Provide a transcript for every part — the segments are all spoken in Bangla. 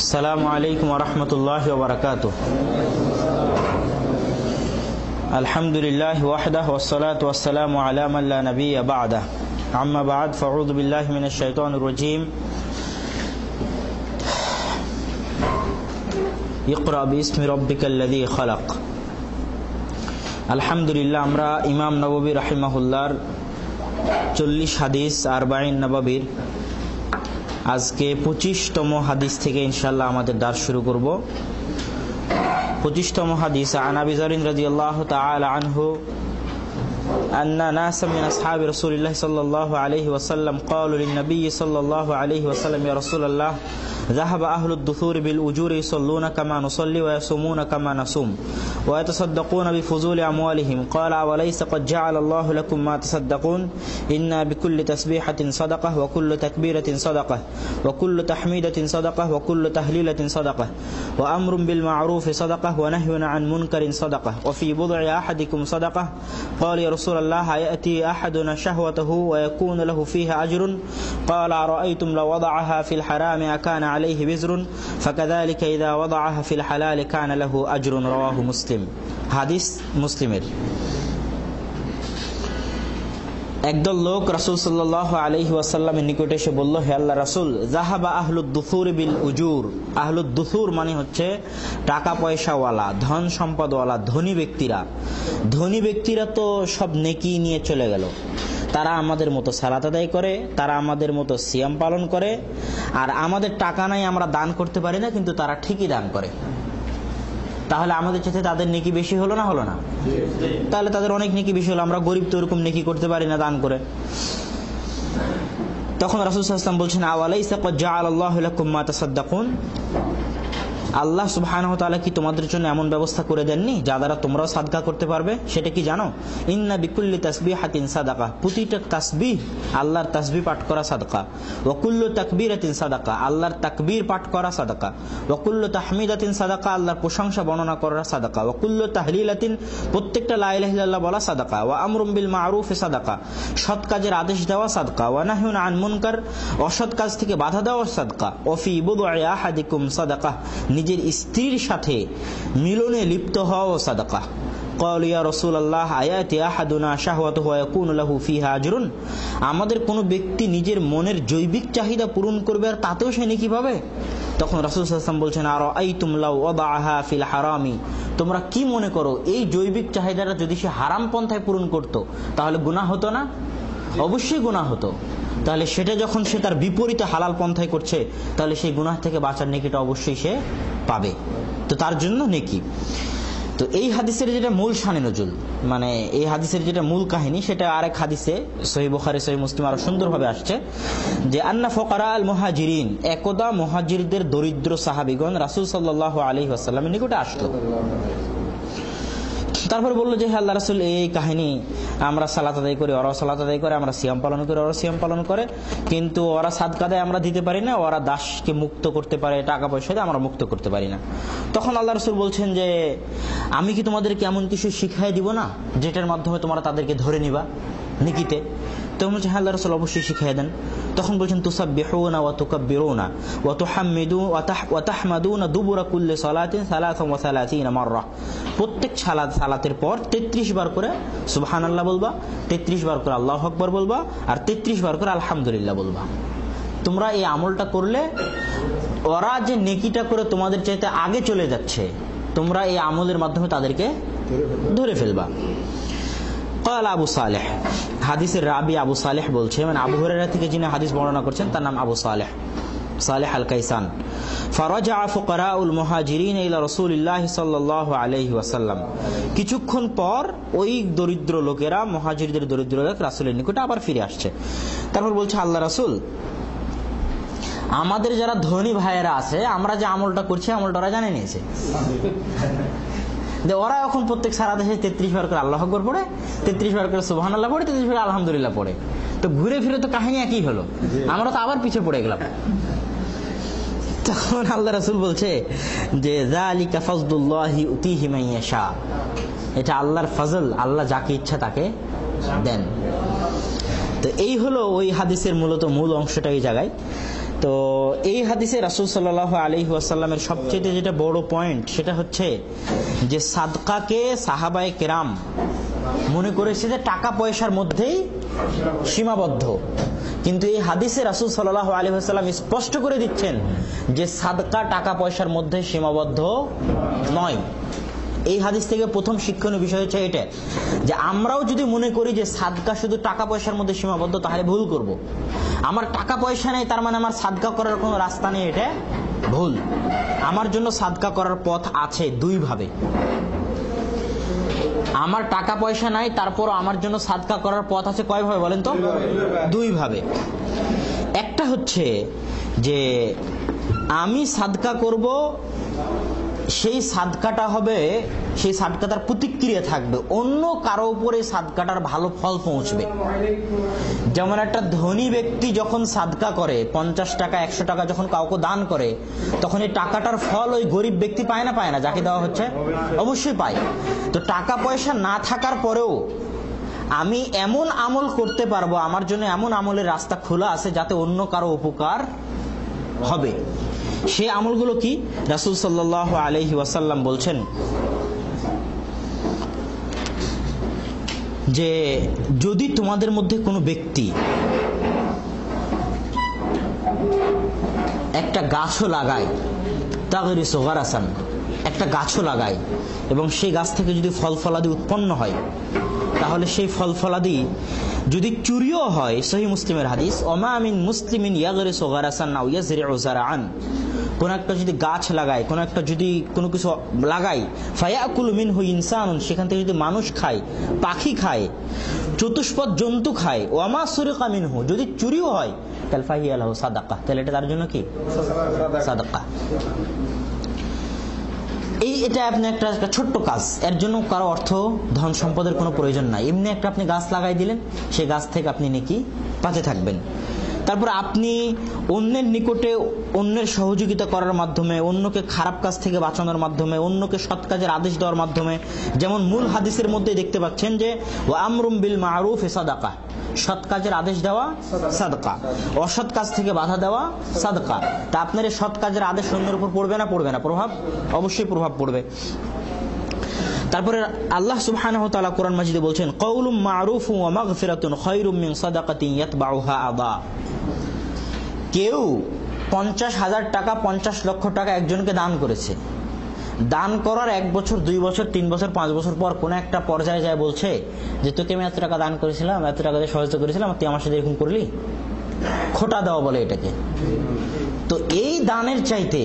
আসসালামু আলাইকুম ওয়া রাহমাতুল্লাহি ওয়া বারাকাতুহু। আলহামদুলিল্লাহি ওয়াহদাহু ওয়াসসালাতু ওয়াসসালামু আলা মান লা নাবিয়্যা বা'দাহু। আম্মা বা'দ, ফাআউযু বিল্লাহি মিনাশ শাইতানির রাজীম। ইকরা বিইসমি রাব্বিকাল্লাযী খালাক। আলহামদুলিল্লাহ, আমরা ইমাম নববী রাহিমাহুল্লাহর 40 হাদিস আরবাঈন নববীর আজকে 25তম হাদিস থেকে ইনশাআল্লাহ আমাদের দার্স শুরু করব। 25তম হাদিস, আন আবি যার রাদিয়াল্লাহু তাআলা আনহু أن ناسا من أصحاب رسول الله صلى الله عليه وسلم قالوا للنبي صلى الله عليه وسلم يا رسول الله ذهب أهل الدثور بالأجور يصلون كما نصلي ويصومون كما نصوم ويتصدقون بفضول أموالهم قال وليس قد جعل الله لكم ما تصدقون إن بكل تسبيحة صدقة وكل تكبيرة صدقة وكل تحميدة صدقة وكل تهليلة صدقة وأمر بالمعروف صدقة ونهي عن منكر صدقة وفي بضع أحدكم صدقة قال يا رسول الله يأتي أحدنا شهوته ويكون له فيها أجر قال أرأيتم لو وضعها في الحرام أكان عليه وزر فكذلك إذا وضعها في الحلال كان له أجر رواه مسلم। হাদিস মুসলিমের। একদল লোক রাসূল সাল্লাল্লাহু আলাইহি ওয়াসাল্লামের নিকটে এসে বলল, হে আল্লাহ রাসূল, যাহাবা আহলুদ দুসুর বিল উজুর। আহলুদ দুসুর মানে হচ্ছে টাকা পয়সাওয়ালা, ধন সম্পদওয়ালা, ধনী ব্যক্তিরা। ধনী ব্যক্তিরা তো সব নেকি নিয়ে চলে গেল। তারা আমাদের মতো সালাত আদায় করে, তারা আমাদের মতো সিয়াম পালন করে, আর আমাদের টাকা নাই, আমরা দান করতে পারি না, কিন্তু তারা ঠিকই দান করে। তাহলে আমাদের চাইতে তাদের নেকি বেশি হলো না? হলো না? তাহলে তাদের অনেক নেকি বেশি হলো, আমরা গরিব তো ওরকম নেকি করতে পারি না দান করে। তখন রাসূল সাল্লাল্লাহু আলাইহি ওয়াসাল্লাম বলছেন, আওয়ালাইসা ক্বাদ জাআলাল্লাহু লাকুম মা তাসাদ্দাকুন। আল্লাহ সুবহানাহু ওয়া তাআলা কি তোমাদের জন্য এমন ব্যবস্থা করে দেননি যা দ্বারা তোমরাও সাদকা করতে পারবে? সেটা কি জানো? ইন্না বিকুল্লি তাসবিহাতিন সাদাকা। প্রতিটা তাসবিহ, আল্লাহর তাসবিহ পাঠ করা সাদকা। ওয়া কুল্লু তাকবীরাতিন সাদাকা। আল্লাহর তাকবীর পাঠ করা সাদকা। ওয়া কুল্লু তাহমিদাতিন সাদাকা। আল্লাহর প্রশংসা বর্ণনা করা সাদকা। ওয়া কুল্লু তাহলিলাতিন, প্রত্যেকটা লা ইলাহা ইল্লাল্লাহ বলা সাদকা। ওয়া আমরুম বিল মা'রুফ সাদকা, সৎ কাজের আদেশ দেওয়া সাদকা। ওয়া নাহয়ুন আন মুনকার, অসৎ কাজ থেকে বাধা দেওয়া সাদকা। ওয়া ফি বুদ'i আহাদিকুম সাদাকা, নিজের স্ত্রীর সাথে মিলনে লিপ্ত হওয়া সাদাকা। ক্বালু ইয়া রাসূলুল্লাহ আয়াতি আহাদুনা শাহওয়াতুহু ওয়া ইয়াকুনু লাহু ফিহা আজরুন। আমাদের কোনো ব্যক্তি নিজের মনের জৈবিক চাহিদা পূরণ করবে আর তাতেও সে নেকি পাবে? তখন রাসূল সাল্লাল্লাহু আলাইহি ওয়াসাল্লাম বলছেন, আরাআইতুম লাউ ওয়াদাআহা ফিল হারামি। তোমরা কি মনে করো, এই জৈবিক চাহিদাটা যদি সে হারাম পন্থায় পূরণ করত তাহলে গুনাহ হতো না? অবশ্যই গুনাহ হতো। তাহলে সেটা যখন সে তার বিপরীতে হালাল পন্থায় করছে, তাহলে সেই গুনাহ থেকে বাঁচার নেকিটা অবশ্যই সে পাবে। তো তার জন্য নেকি। তো এই হাদিসের যেটা মূল শানে নজুল, মানে এই হাদিসের যেটা মূল কাহিনী, সেটা আরেক হাদিসে সহিহ বুখারী সহিহ মুসলিম আরো সুন্দরভাবে আসছে যে আন্না ফুকারা আল মুহাজিরিন, একদা মুহাজিরদের দরিদ্র সাহাবীগণ রাসূল সাল্লাল্লাহু আলাইহি ওয়াসাল্লামের নিকটে আসলো। তারপর বললো যে, হে আল্লাহ রাসূল, এই কাহিনী, আমরা সালাত আদায় করি, ওরাও সালাত আদায় করে, আমরা সিয়াম পালন করি, ওরাও সিয়াম পালন করে, কিন্তু ওরা সাদকা দেয়, আমরা দিতে পারি না, ওরা দাসকে মুক্ত করতে পারে, টাকা পয়সা দিয়ে, আমরা মুক্ত করতে পারি না। তখন আল্লাহ রাসূল বলছেন যে, আমি কি তোমাদেরকে এমন কিছু শিখাই দিব না যেটার মাধ্যমে তোমরা তাদেরকে ধরে নিবা নেকিতে? তখন বলছে, হ্যাঁ আল্লাহ রাসূল, অবশ্যই শিখিয়ে দেন। তখন বলছেন, তুসাব্বিহুনা ওয়া তুকাব্বিরুনা ওয়া তুহাম্মিদু ওয়া তাহমাদুনা দুবুরা কুল্লি সালাতিন 33 মাররা। প্রত্যেক সালাতের পর 33 বার করে সুবহানাল্লাহ বলবা, 33 বার করে আল্লাহু আকবার বলবা, আর 33 বার করে আলহামদুলিল্লাহ বলবা। তোমরা এই আমলটা করলে ওরা যে নেকিটা করে তোমাদের চাইতে আগে চলে যাচ্ছে, তোমরা এই আমলের মাধ্যমে তাদেরকে ধরে ফেলবা। قال আবু সালেহ, হাদিসের রাবি আবু সালেহ বলছে, মানে আবু হুরায়রা থেকে যিনি হাদিস বর্ণনা করছেন তার নাম আবু সালেহ, সালেহ আল কাইসান। ফারাজা ফুকারাউল মুহাজিরিন ইলা রাসূলিল্লাহি সাল্লাল্লাহু আলাইহি ওয়াসাল্লাম। কিছুক্ষণ পর ওই দরিদ্র লোকেরা, মুহাজিরদের দরিদ্র লোক রাসূলের নিকটে আবার ফিরে আসছে। তারপর বলছে, আল্লাহ রাসূল, আমাদের যারা ধনী ভাইয়েরা আছে, আমরা যে আমলটা করছি আমলটা ওরা জানে নিয়েছে। ওরা এখন প্রত্যেক সারা দেশে 33 বার করে আল্লাহু আকবার পড়ে, 33 বার করে সুবহানাল্লাহ পড়ে, 33 বার আলহামদুলিল্লাহ পড়ে। তো ঘুরে ফিরে তো কাহিনী একই হলো, আমরা তো আবার পিছে পড়ে গেলাম। তখন আল্লাহ রাসূল বলছে যে, যালিকা ফাজলুল্লাহি ইউতিহি মান ইয়াশা। এটা আল্লাহর ফজল, আল্লাহ যাকে ইচ্ছা তাকে দেন। তো এই হলো ওই হাদিসের মূলত মূল অংশটা এই জায়গায়। তো এই হাদিসে রাসূল সাল্লাল্লাহু আলাইহি ওয়াসাল্লামের সবচেয়ে যেটা বড় পয়েন্ট সেটা হচ্ছে যে সাদকাকে সাহাবায়ে কেরাম মনে করেছে যে টাকা পয়সার মধ্যেই সীমাবদ্ধ, কিন্তু এই হাদিসে রাসূল সাল্লাল্লাহু আলাইহি ওয়াসাল্লাম স্পষ্ট করে দিচ্ছেন যে সাদকা টাকা পয়সার মধ্যে সীমাবদ্ধ নয়। এই হাদিস থেকে প্রথম শিক্ষণীয় বিষয় হচ্ছে এটা, যে আমরাও যদি মনে করি যে সাদকা শুধু টাকা পয়সার মধ্যে সীমাবদ্ধ, তাহলে ভুল করব। আমার টাকা পয়সা নেই তার মানে আমার সাদকা করার কোনো রাস্তা নেই, এটা ভুল। আমার জন্য সাদকা করার পথ আছে দুই ভাবে। আমার টাকা পয়সা নাই তারপর আমার জন্য সাদকা করার পথ আছে কয় ভাবে বলেন তো? দুই ভাবে। একটা হচ্ছে যে আমি সাদকা করব, সেই সাদকাটা হবে, সেই সাদকাটার প্রতিক্রিয়া থাকবে, অন্য কারো উপরে সাদকাটার ভালো ফল পৌঁছবে। যেমন একটা ধনী ব্যক্তি যখন সাদকা করে 50 টাকা 100 টাকা যখন কাউকে দান করে, তখন এই টাকাটার ফল ওই গরিব ব্যক্তি পায় না পায় না? যাকে দেওয়া হচ্ছে অবশ্যই পায়। তো টাকা পয়সা না থাকার পরেও আমি এমন আমল করতে পারবো, আমার জন্য এমন আমলের রাস্তা খোলা আছে যাতে অন্য কারো উপকার হবে। সে আমলগুলো কি? রাসূল সাল্লাল্লাহু আলাইহি ওয়াসাল্লাম বলছেন যে যদি তোমাদের মধ্যে কোনো ব্যক্তি একটা গাছও লাগায়, তাগরিসু গারাসান, একটা গাছও লাগায় এবং সেই গাছ থেকে যদি ফল ফলাদি উৎপন্ন হয়, তাহলে সেই ফল ফলাদি যদি চুরিও হয়, সহিহ মুসলিমের হাদিস, ওমা মিন মুসলিমিন ইয়াগরিসু গারাসান আও ইয়াজরিউ যারাআন, কোন একটা যদি গাছ লাগায়, কোন একটা যদি কোনো কিছু লাগায়, ফায়াকুলু মিনহু ইনসানুন, সেখান থেকে যদি মানুষ খায়, পাখি খায়, চতুষ্পদ জন্তু খায়, ওয়ামা সুরিকা মিনহু, যদি চুরিও হয়, তাহলে ফাহিয়া লাহু সাদাকা, তাহলে এটা তার জন্য কি? সাদাকা। এটা আপনি একটা ছোট্ট কাজ, এর জন্য কারো অর্থ ধন সম্পদের কোনো প্রয়োজন নাই, এমনি একটা আপনি গাছ লাগাই দিলেন, সেই গাছ থেকে আপনি নেকি পাতে থাকবেন। তারপর আপনি অন্যের নিকটে অন্যের সহযোগিতা করার মাধ্যমে, অন্যকে খারাপ কাজ থেকে বাঁচানোর মাধ্যমে, অন্যকে সৎ কাজের আদেশ দেওয়ার মাধ্যমে, যেমন মূল হাদিসের মধ্যে দেখতে পাচ্ছেন যে ওয়া আমরুম বিল মারুফ সাদাকা, সৎ কাজের আদেশ দেওয়া সাদকা, অসৎ কাজ থেকে বাধা দেওয়া সাদকা। তা আপনার এই সৎ কাজের আদেশ অন্যের উপর পড়বে না পড়বে না? প্রভাব, অবশ্যই প্রভাব পড়বে। তারপরে আল্লাহ সুবহানাহু ওয়া তাআলা কোরআন মাজিদে বলছেন কওলুম মারুফুন ওয়া মাগফিরাতুন খায়রুম মিন সাদাকাতিন ইয়াতবাউহা আযা। কেউ 50,000 টাকা 50 লক্ষ টাকা একজনকে দান করেছে, দান করার 1 বছর 2 বছর 3 বছর 5 বছর পর কোন একটা পর্যায়ে যায় বলছে যে তোকে আমি এত টাকা দান করেছিলাম, এত টাকা দিয়ে সহযোগিতা করেছিলাম, তুই আমার সাথে এরকম করলি, খোটা দেওয়া বলে এটাকে। তো এই দানের চাইতে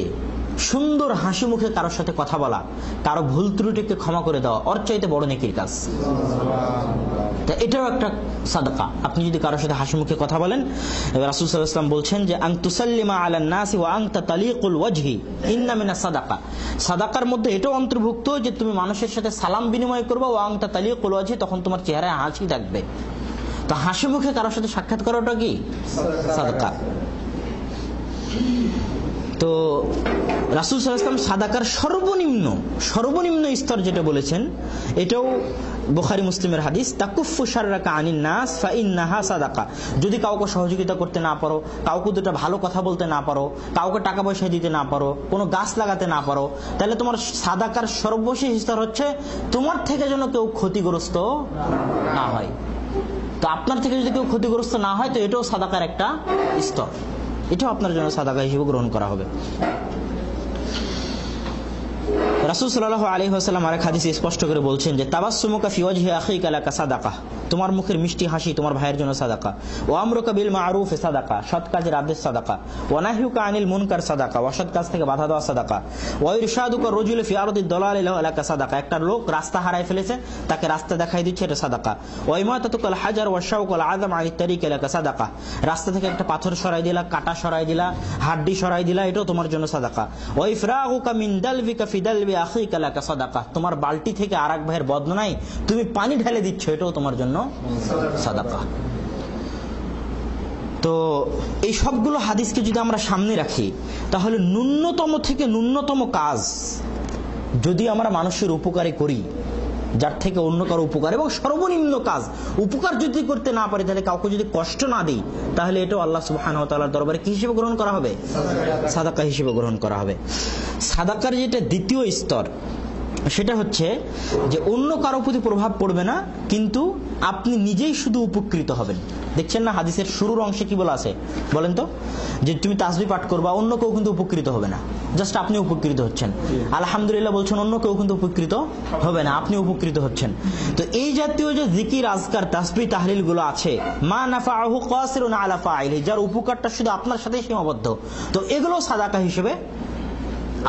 সুন্দর হাসি মুখে কারোর সাথে কথা বলা, কারো ভুল ত্রুটিকে ক্ষমা করে দেওয়া, ওর চাইতে বড় নেকির কাজ। এটাও একটা সাদাকা। আপনি যদি কারোর সাথে হাসি মুখে কথা বলেন, রাসূল সাল্লাল্লাহু আলাইহি ওয়াসাল্লাম বলছেন যে আন তুসাল্লিমা আলান নাসি ওয়া আনতা তালিকুল ওয়াজহি ইন্না মিনাস সাদাকা। সাদাকার মধ্যে এটাও অন্তর্ভুক্ত যে তুমি মানুষের সাথে সালাম বিনিময় করবে, ওয়া আনতা তালিকুল ওয়াজহি, তখন তোমার চেহারায় হাসি থাকবে। তো হাসি মুখে কারোর সাথে সাক্ষাৎ করাটা কি? সাদাকা। তো রাসূল সাল্লাল্লাহু আলাইহি ওয়াসাল্লাম সাদাকার সর্বনিম্ন স্তর যেটা বলেছেন, এটাও বুখারী মুসলিমের হাদিস, তাকুফু শাররাকা আনিন নাস ফা ইন্নাহা সাদাকা। যদি কাউকে সহযোগিতা করতে না পারো, কাউকে দুটো ভালো কথা বলতে না পারো, কাউকে টাকা পয়সা দিতে না পারো, কোনো গাছ লাগাতে না পারো, তাহলে তোমার সাদাকার সর্বশেষ স্তর হচ্ছে তোমার থেকে যেন কেউ ক্ষতিগ্রস্ত না হয়। তো আপনার থেকে যদি কেউ ক্ষতিগ্রস্ত না হয়, তো এটাও সাদাকার একটা স্তর, এটাও আপনার জন্য সাদাকা হিসেবে গ্রহণ করা হবে। রাসূল সাল্লাল্লাহু আলাইহি ওয়াসাল্লাম আরেক হাদিসে স্পষ্ট করে বলছেন যে তাবাসসুমুকা ফি ওয়াজহি আখিকা লাকা সাদাকা, তোমার মুখের মিষ্টি হাসি তোমার ভাইয়ের জন্য সাদাকা। ওয়া আমরুকা বিল মারুফ সাদাকা, সৎ কাজের আদেশ সাদাকা। ওয়া নাহয়ুকা আনিল মুনকার সাদাকা, অসৎ কাজ থেকে বাধা দেওয়া সাদাকা। ওয়া ইরশাদুকা রাজুল ফি আরদিদ দালালি লাকা সাদাকা, একটা লোক রাস্তা হারায় ফেলেছে, তাকে রাস্তা দেখাই দিচ্ছে, এটা সাদাকা। ওয়া ইমাতাতুকাল হাজার ওয়া শাওকাল আযম আনিত তারিকি লাকা সাদাকা, রাস্তা থেকে একটা পাথর সরাই দিলা, কাটা সরাই দিলা, হাড্ডি সরাই দিলা, এটাও তোমার জন্য সাদাকা। ওয়া ইফরাগুকা মিন দালবিকা ফি দালবি আখিকা লাকা সাদাকা, তোমার বালতি থেকে আরেক ভাইয়ের বদনায় তুমি পানি ঢেলে দিচ্ছ, এটাও তোমার জন্য সাদাকা। তো এই সবগুলো হাদিসকে যদি আমরা সামনে রাখি, তাহলে ন্যূনতম থেকে ন্যূনতম কাজ যদি আমরা মানুষের উপকারে করি, যার থেকে অন্য কারো উপকার, এবং সর্বনিম্ন কাজ উপকার যদি করতে না পারি, তাহলে কাউকে যদি কষ্ট না দিই, তাহলে এটাও আল্লাহ সুবহানাহু ওয়া তাআলার দরবারে কি হিসেবে গ্রহণ করা হবে? সাদাকা হিসেবে গ্রহণ করা হবে। সাদাকার যেটা দ্বিতীয় স্তর, সেটা হচ্ছে যে অন্য কারো প্রতি প্রভাব পড়বে না, কিন্তু আপনি নিজেই শুধু উপকৃত হবেন। দেখছেন না হাদিসের শুরুর অংশে কি বলা আছে? বলেন তো, যে তুমি তাসবিহ পাঠ করবা, অন্য কেউ কিন্তু উপকৃত হবে না, জাস্ট আপনি উপকৃত হচ্ছেন। আলহামদুলিল্লাহ বলছেন, অন্য কেউ কিন্তু উপকৃত হবে না, আপনি উপকৃত হচ্ছেন। তো এই জাতীয় যে জিকির, আজকার, তাসবিহ, তাহলিল গুলো আছে, মা নাফাআহু কাসিরুন আলা ফাইলি, যার উপকারটা শুধু আপনার সাথেই সীমাবদ্ধ, তো এগুলো সাদাকা হিসেবে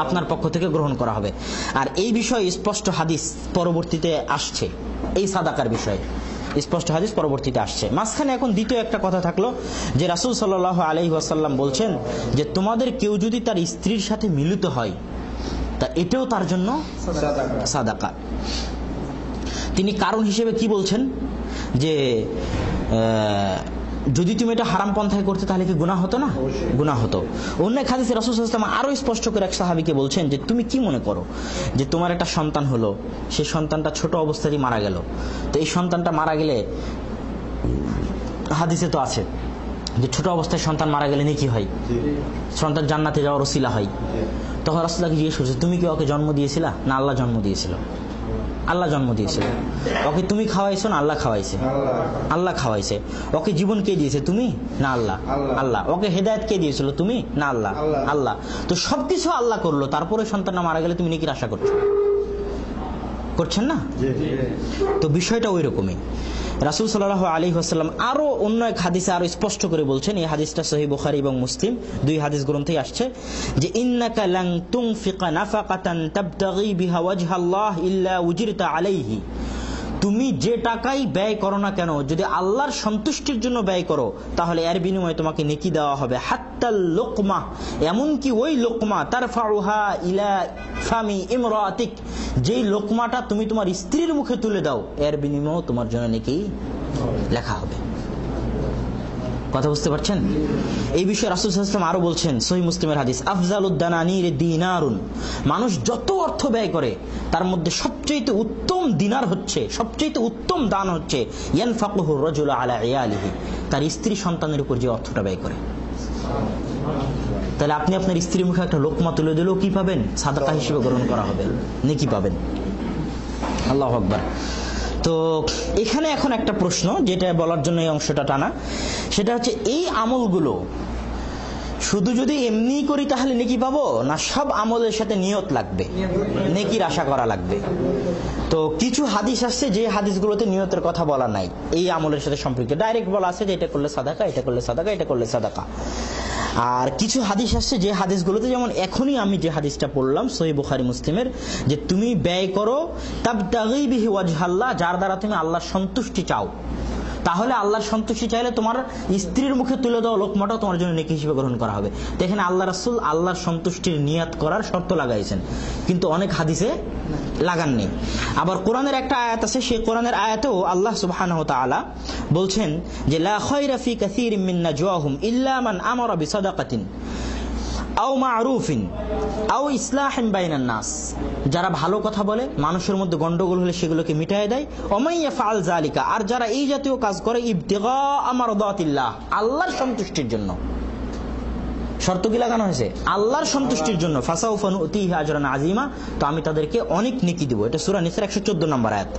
আপনার পক্ষ থেকে গ্রহণ করা হবে। আর এই বিষয়ে স্পষ্ট হাদিস পরবর্তীতে আসছে, এই সাদাকার বিষয়ে স্পষ্ট হাদিস পরবর্তীতে আসছে। মাঝখানে এখন দ্বিতীয় একটা কথা থাকলো, যে রাসূল সাল্লাল্লাহু আলাইহি ওয়াসাল্লাম বলছেন যে তোমাদের কেউ যদি তার স্ত্রীর সাথে মিলিত হয়, তা এটাও তার জন্য সাদাকা। তিনি কারণ হিসেবে কি বলছেন, যে যদি তুমি এটা হারাম পন্থায় করতে তাহলে কি গুনাহ হতো না? গুনাহ হতো। অন্য এক হাদিসে রাসূল সাল্লাল্লাহু আলাইহি ওয়াসাল্লাম আরো স্পষ্ট করে এক সাহাবীকে বলছেন যে তুমি কি মনে করো যে তোমার একটা সন্তান হলো, সেই সন্তানটা ছোট অবস্থাতেই মারা গেল, তো এই সন্তানটা মারা গেলে হাদিসে তো আছে যে ছোট অবস্থায় সন্তান মারা গেলে নেকি হয়, সন্তান জান্নাতে যাওয়ার ওসিলা হয়। তখন রাসূলুল্লাহকে জিজ্ঞেস করছে, তুমি কি ওকে জন্ম দিয়েছিলা না আল্লাহ জন্ম দিয়েছিল? আল্লাহ জন্ম দিয়েছিল। ওকে তুমি খাওয়াইছো না আল্লাহ খাওয়াইছে? আল্লাহ খাওয়াইছে। ওকে জীবন কে দিয়েছে, তুমি না আল্লাহ? আল্লাহ। ওকে হেদায়েত কে দিয়েছিল, তুমি না আল্লাহ? আল্লাহ। তো সবকিছু আল্লাহ করলো, তারপরে সন্তানটা মারা গেলে তুমি নেকির আশা করছেন না? তো বিষয়টা ওই রকমই। রাসূল সাল্লাল্লাহু আলাইহি ওয়াসাল্লাম আরো অন্য এক হাদিসে আরো স্পষ্ট করে বলছেন, এই হাদিসটা সহিহ বুখারী এবং মুসলিম দুই হাদিস গ্রন্থেই আসছে, যে ইন্নাকা লান তুনফিকা নাফাকাতান তাবতাগি বিহা ওয়াজহাল্লাহ ইল্লা উজিরতা আলাইহি, তুমি যে টাকাই ব্যয় করো না কেন, যদি আল্লাহর সন্তুষ্টির জন্য ব্যয় করো, তাহলে এর বিনিময়ে তোমাকে নেকি দেওয়া হবে। হাত্তাল লুকমা, এমনকি ওই লোকমা, তারফাউহা ইলা ফামি ইমরাতিক, যেই লোকমাটা তুমি তোমার স্ত্রীর মুখে তুলে দাও, এর বিনিময়েও তোমার জন্য নেকি লেখা হবে। কথা বুঝতে পারছেন? এই বিষয়ে রাসূল সাল্লাল্লাহু আলাইহি ওয়াসাল্লাম আরো বলছেন, সহিহ মুসলিমের হাদিস, আফজালুদ দানানির দিনারুন, মানুষ যত অর্থ ব্যয় করে তার মধ্যে সবচেয়ে উত্তম দিনার হচ্ছে, সবচেয়ে উত্তম দান হচ্ছে ইয়ানফাকুহু রাজুলু আলা ইয়ালিহি, তার স্ত্রী সন্তানের উপর যে অর্থটা ব্যয় করে। তাহলে আপনি আপনার স্ত্রীর মুখে একটা লোকমা তুলে দিলেও কি পাবেন? সাদাকা হিসেবে গ্রহণ করা হবে, নেকি পাবেন। আল্লাহু আকবার। তো এখানে এখন একটা প্রশ্ন, যেটা বলার জন্য এই অংশটা টানা, সেটা হচ্ছে এই আমলগুলো শুধু যদি এমনি করি তাহলে নেকি পাবো, না সব আমলের সাথে নিয়ত লাগবে, নেকির আশা করা লাগবে? তো কিছু হাদিস আসছে যে হাদিসগুলোতে নিয়তের কথা বলা নাই, এই আমলের সাথে সম্পৃক্ত, ডাইরেক্ট বলা আছে যে এটা করলে সাদাকা, এটা করলে সাদাকা, এটা করলে সাদাকা। আর কিছু হাদিস আসছে যে হাদিসগুলোতে, যেমন এখনই আমি যে হাদিসটা পড়লাম সহিহ বুখারী মুসলিমের, যে তুমি ব্যয় করো তাবতাগি বিহি ওয়াজহাল্লাহ, যার দ্বারা তুমি আল্লাহর সন্তুষ্টি চাও, তাহলে আল্লাহর সন্তুষ্টি চাইলে তোমার স্ত্রীর মুখে তুলে দেওয়া লোকমাটাও তোমার জন্য নেকি হিসেবে গ্রহণ করা হবে। তো এখানে আল্লাহ রাসূল আল্লাহর সন্তুষ্টির নিয়াত করার শর্ত লাগাইছেন, কিন্তু অনেক হাদিসে লাগাননি। আবার কোরআনের একটা আয়াত আছে, সেই কোরআনের আয়াতেও আল্লাহ সুবহানাহু ওয়া তাআলা বলছেন যে লা খায়রা ফি কাসীরিম মিন নাজওয়াহুম ইল্লা মান আমারা বিসাদাকাতিন আও মা'রুফিন আও ইসলাহিন বাইনান নাস, যারা ভালো কথা বলে, মানুষের মধ্যে গন্ডগোল হলে সেগুলোকে মিটায় দেয়, ওমাই ইয়াফআল যালিকা, আর যারা এই জাতীয় কাজ করে ইবতিগা মারদাতিল্লাহ, আল্লাহর সন্তুষ্টির জন্য। শর্ত কি লাগানো হয়েছে? আল্লাহর সন্তুষ্টির জন্য। ফাসাউফা নুতিহি আজরান আযীমা, তো আমি তাদেরকে অনেক নেকি দেব। এটা সূরা নিসার 114 নম্বর আয়াত।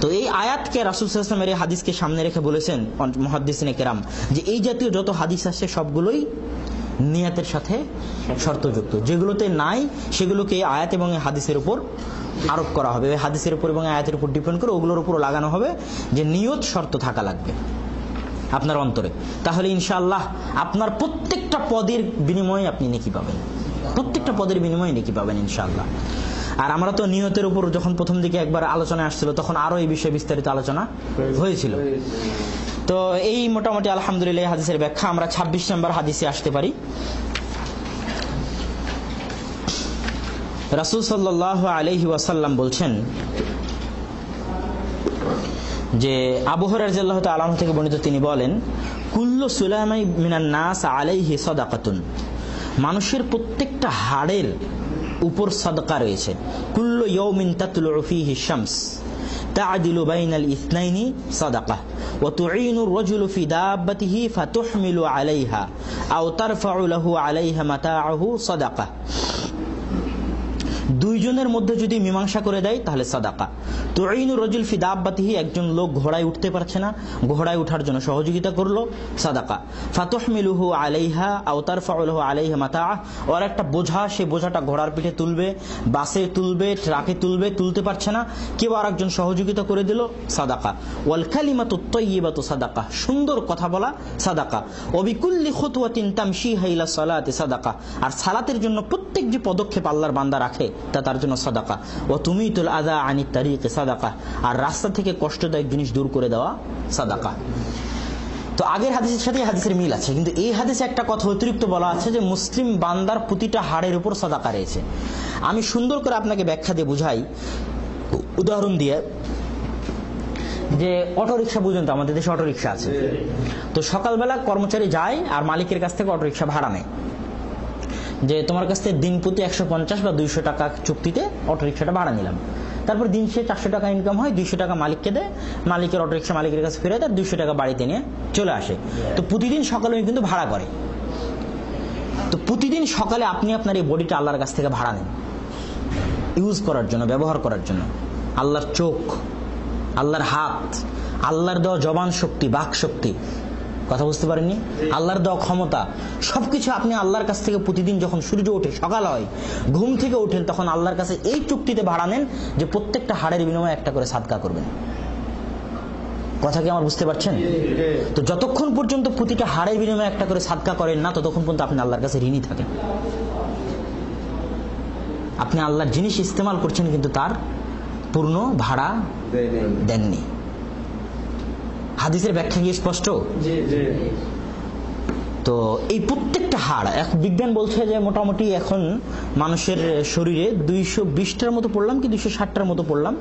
তো এই আয়াতকে রাসূল সাল্লাল্লাহু আলাইহি ওয়াসাল্লাম এই হাদিসকে সামনে রেখে বলেছেন মুহাদ্দিসিনে কেরাম যে এই জাতীয় যত হাদিস আছে সবগুলোই নিয়তের সাথে শর্তযুক্ত, যেগুলোতে নাই সেগুলোকে আয়াত এবং হাদিসের উপর আরোপ করা হবে, হাদিসের উপর এবং আয়াতের উপর ডিপেন্ড করে ওগুলোর উপর লাগানো হবে যে নিয়ত শর্ত থাকা লাগবে আপনার অন্তরে, তাহলে ইনশাআল্লাহ আপনার প্রত্যেকটা পদের বিনিময়ে আপনি নেকি পাবেন, প্রত্যেকটা পদের বিনিময়ে নেকি পাবেন ইনশাআল্লাহ। আর আমরা তো নিয়তের উপর যখন প্রথম দিকে একবার আলোচনায় আসছিল তখন আরো এই বিষয়ে বিস্তারিত আলোচনা হয়েছিল। তো এই মোটামুটি আলহামদুলিল্লাহ হাদিসের ব্যাখ্যা। আমরা 26 নম্বর হাদিসে আসতে পারি। রাসূল সাল্লাল্লাহু আলাইহি ওয়াসাল্লাম বলছেন যে আবু হুরায়রা রাদিয়াল্লাহু তাআলা আনহু থেকে বর্ণিত, তিনি বলেন কুল্লু সুলাইমাই মিনান নাস আলাইহি সাদাকাতুন, মানুষের প্রত্যেকটা হাড়ের উপর সাদকা রয়েছে। কুল্লু ইয়াউমিন তাতলু ফীহি শামস, তা'দিলু বাইনাল ইসনাইনি সাদাকাহ ওয়া তুঈনু আর-রাজুলু ফি দাব্বাতিহি ফাতুহমিলু আলাইহা আও তারফাউ লাহু আলাইহা মাতাআহু সাদাকাহ। দুইজনের মধ্যে যদি মীমাংসা করে দেয় তাহলে সাদাকা। তুঈনুর রাজুল ফি দাব্বাতিহি, একজন লোক ঘোড়ায় উঠতে পারছে না, ঘোড়ায় ওঠার জন্য সহযোগিতা করলো, সাদাকা। ফাতুহমিলুহু আলাইহা আও তারফাউ লাহু আলাইহা মাতাআহ, ওর একটা বোঝা, সেই বোঝাটা ঘোড়ার পিঠে তুলবে, বাসে তুলবে, ট্রাকে তুলবে, তুলতে পারছে না, কেউ আরেকজন সহযোগিতা করে দিল, সাদাকা। ওয়াল কালিমাতুত তাইয়্যিবাতু সাদাকা, সুন্দর কথা বলা সাদাকা। ওয়া বিকুল্লি খুতওয়াতিন তামশিহা ইলা সালাতি সাদাকা, আর সালাতের জন্য প্রত্যেক যে পদক্ষেপ আল্লাহর বান্দা রাখে তা তার জন্য সাদাকা। ওয়া তুমিতুল আযা আনিত তারিকি সাদাকা, আর রাস্তা থেকে কষ্টদায়ক জিনিস দূর করে দেওয়া সাদাকা। তো আগের হাদিসের সাথে হাদিসের মিল আছে, কিন্তু এই হাদিসে একটা কথা অতিরিক্ত বলা আছে যে মুসলিম বান্দার প্রতিটা হাড়ের উপর সাদাকা রয়েছে। আমি সুন্দর করে আপনাকে ব্যাখ্যা দিয়ে বুঝাই, উদাহরণ দিয়ে। যে অটোরিকশা বুঝেন তো, আমাদের দেশে অটোরিকশা আছে। তো সকালবেলা কর্মচারী যায় আর মালিকের কাছ থেকে অটোরিকশা ভাড়া নেয়, যে তোমার কাছ থেকে দিন প্রতি 150 বা 200 টাকা চুক্তিতে অটোরিকশাটা ভাড়া নিলাম। তারপর দিন সে 400 টাকা ইনকাম হয়, 200 টাকা মালিককে দেয়, মালিকের অটোরিকশা মালিকের কাছে ফিরে দেয়, 200 টাকা বাড়িতে নিয়ে চলে আসে। তো প্রতিদিন সকালে কিন্তু ভাড়া করে। তো প্রতিদিন সকালে আপনি আপনার এই বডিটা আল্লাহর কাছ থেকে ভাড়া নেন ইউজ করার জন্য, ব্যবহার করার জন্য। আল্লাহর চোখ, আল্লাহর হাত, আল্লাহর দেওয়া জবান শক্তি, বাক শক্তি, কথা বুঝতে পারেননি, আল্লাহর দেওয়া ক্ষমতা, সবকিছু আপনি আল্লাহর কাছ থেকে প্রতিদিন যখন সূর্য ওঠে, সকাল হয়, ঘুম থেকে ওঠেন, তখন আল্লাহর কাছে এই চুক্তিতে ভাড়া নেন যে প্রত্যেকটা হাড়ের বিনিময়ে একটা করে সাদকা করবেন। কথা কি আমার বুঝতে পারছেন? তো যতক্ষণ পর্যন্ত প্রতিটা হাড়ের বিনিময়ে একটা করে সাদকা করেন না, ততক্ষণ পর্যন্ত আপনি আল্লাহর কাছে ঋণী থাকেন। আপনি আল্লাহর জিনিস ইস্তেমাল করছেন কিন্তু তার পূর্ণ ভাড়া দেননি। হাদিসের ব্যাখ্যা কি স্পষ্ট? তো এই প্রত্যেকটা হাড়, বিজ্ঞান বলছে যে মোটামুটি এখন মানুষের শরীরে 220টার মতো পড়লাম কি 260টার মতো পড়লাম,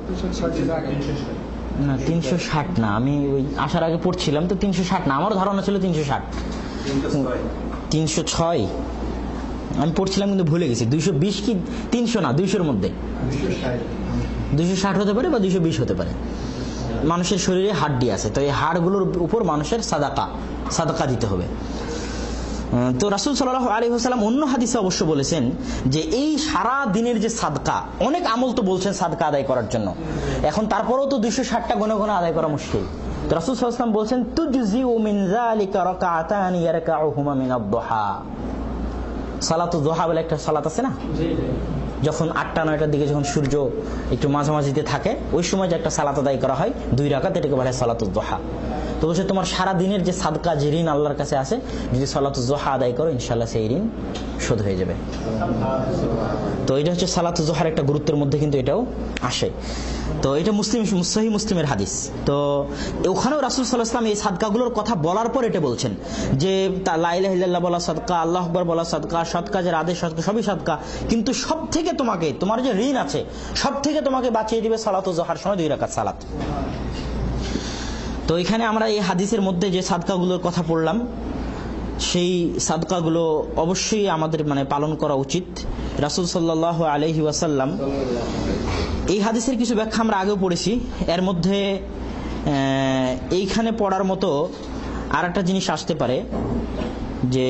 না 360 না, আমি ওই আসার আগে পড়ছিলাম তো 360 না, আমার ধারণা ছিল 360, 306 আমি পড়ছিলাম কিন্তু ভুলে গেছি। 220 কি 300 না, 200-র মধ্যে 260 হতে পারে বা 220 হতে পারে। মানুষের শরীরে হাড্ডি আছে, তো এই হাড়গুলোর উপর মানুষের সাদাকা দিতে হবে। তো রাসূল সাল্লাল্লাহু আলাইহি ওয়াসাল্লাম অন্য হাদিসে অবশ্য বলেছেন যে এই সারা দিনের যে সাদকা, অনেক আমল তো বলছেন সাদকা আদায় করার জন্য, এখন তারপরেও তো 260টা গুণে গুণে আদায় করা মুশকিল। তো রাসূল সাল্লাল্লাহু আলাইহি ওয়াসাল্লাম বলছেন তুজজিউ মিন যালিকা রাকাতানি ইয়ারকাউহুমা মিন আদ-দুহা। সালাতুদ দুহা বলে একটা সালাত আছে না, যখন 8টা-9টার দিকে যখন সূর্য একটু মাঝামাঝিতে থাকে, ওই সময় যে একটা সালাত আদায় করা হয় 2 রাকাত, এটাকে বলা হয় সালাতুদ দুহা। তো বলছে তোমার সারা দিনের যে সাদকা, যে ঋণ আল্লাহর কাছে আছে, যদি সালাতুদ দুহা আদায় করো ইনশাআল্লাহ সেই ঋণ শোধ হয়ে যাবে। তো এটা হচ্ছে সালাতুদ দুহার একটা গুরুত্বের মধ্যে কিন্তু এটাও আসে। তো এটা সহিহ মুসলিমের হাদিস। তো ওখানেও রাসূল সাল্লাল্লাহু আলাইহি ওয়াসাল্লাম এই সাদকাগুলোর কথা বলার পর এটা বলছেন যে লা ইলাহা ইল্লাল্লাহ বলা সাদকা, আল্লাহু আকবার বলা সাদকা, সৎ কাজের আদেশ সাদকা, সবই সাদকা, কিন্তু সব থেকে তোমাকে, তোমার যে ঋণ আছে সব থেকে তোমাকে বাঁচিয়ে দিবে সালাতুল জোহর সময় 2 রাকাত সালাত। তো এখানে আমরা এই হাদিসের মধ্যে যে সাদকাগুলোর কথা পড়লাম, সেই সাদকাগুলো অবশ্যই আমাদের পালন করা উচিত। রাসূল সাল্লাল্লাহু আলাইহি ওয়াসাল্লাম এই হাদিসের কিছু ব্যাখ্যা আমরা আগেও পড়েছি, এর মধ্যে এইখানে পড়ার মতো আর একটা জিনিস আসতে পারে যে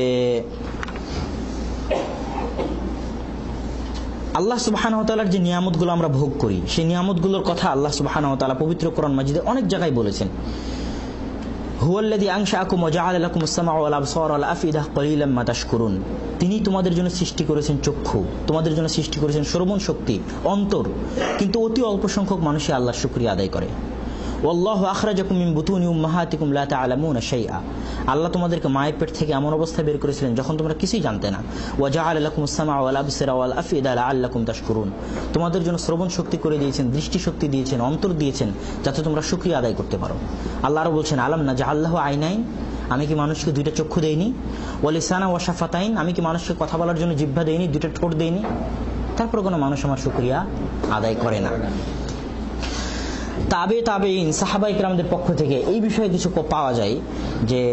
আল্লাহ সুবহানাহু ওয়া তাআলার যে নিয়ামতগুলো আমরা ভোগ করি, সেই নিয়ামতগুলোর কথা আল্লাহ সুবহানাহু ওয়া তাআলা পবিত্র কোরআন মাজিদে অনেক জায়গায় বলেছেন। হুয়াল্লাযী আনশাআকুম ওয়া জাআলা লাকুমুস সামআ ওয়াল আবসারা ওয়াল আফইদা ক্বালিলাম মা তাশকুরুন। তিনি তোমাদের জন্য সৃষ্টি করেছেন চক্ষু, তোমাদের জন্য সৃষ্টি করেছেন শ্রবণ শক্তি, অন্তর, কিন্তু অতি অল্প সংখ্যক মানুষই আল্লাহর শুকরিয়া আদায় করে। ওয়াল্লাহু আখরাজাকুম মিন বুতুনি উম্মাহাতিকুম লা তা'লামুনা শাইআ। আল্লাহ তোমাদেরকে মায়ের পেট থেকে এমন অবস্থায় বের করেছিলেন যখন তোমরা কিছুই জানতে না। ওয়া জাআলা লাকুমুস সামআ ওয়াল আবসারা ওয়াল আফইদা লাআল্লাকুম তাশকুরুন। তোমাদের জন্য শ্রবণ শক্তি করে দিয়েছেন, দৃষ্টি শক্তি দিয়েছেন, অন্তর দিয়েছেন, যাতে তোমরা শুকরিয়া আদায় করতে পারো। আল্লাহ আরো বলছেন আলাম নাজআল্লাহু আইনাইন, আমি কি মানুষকে 2টা চক্ষু দেইনি? ওয়া লিসানা ওয়া শাফাতাইন, আমি কি মানুষকে কথা বলার জন্য জিহ্বা দেইনি, 2টা ঠোঁট দেইনি? তারপর কোনো মানুষ আমার শুকরিয়া আদায় করে না। তাবেঈন সাহাবা ইকরামদের পক্ষ থেকে এই বিষয়ে কিছু পাওয়া যায় যে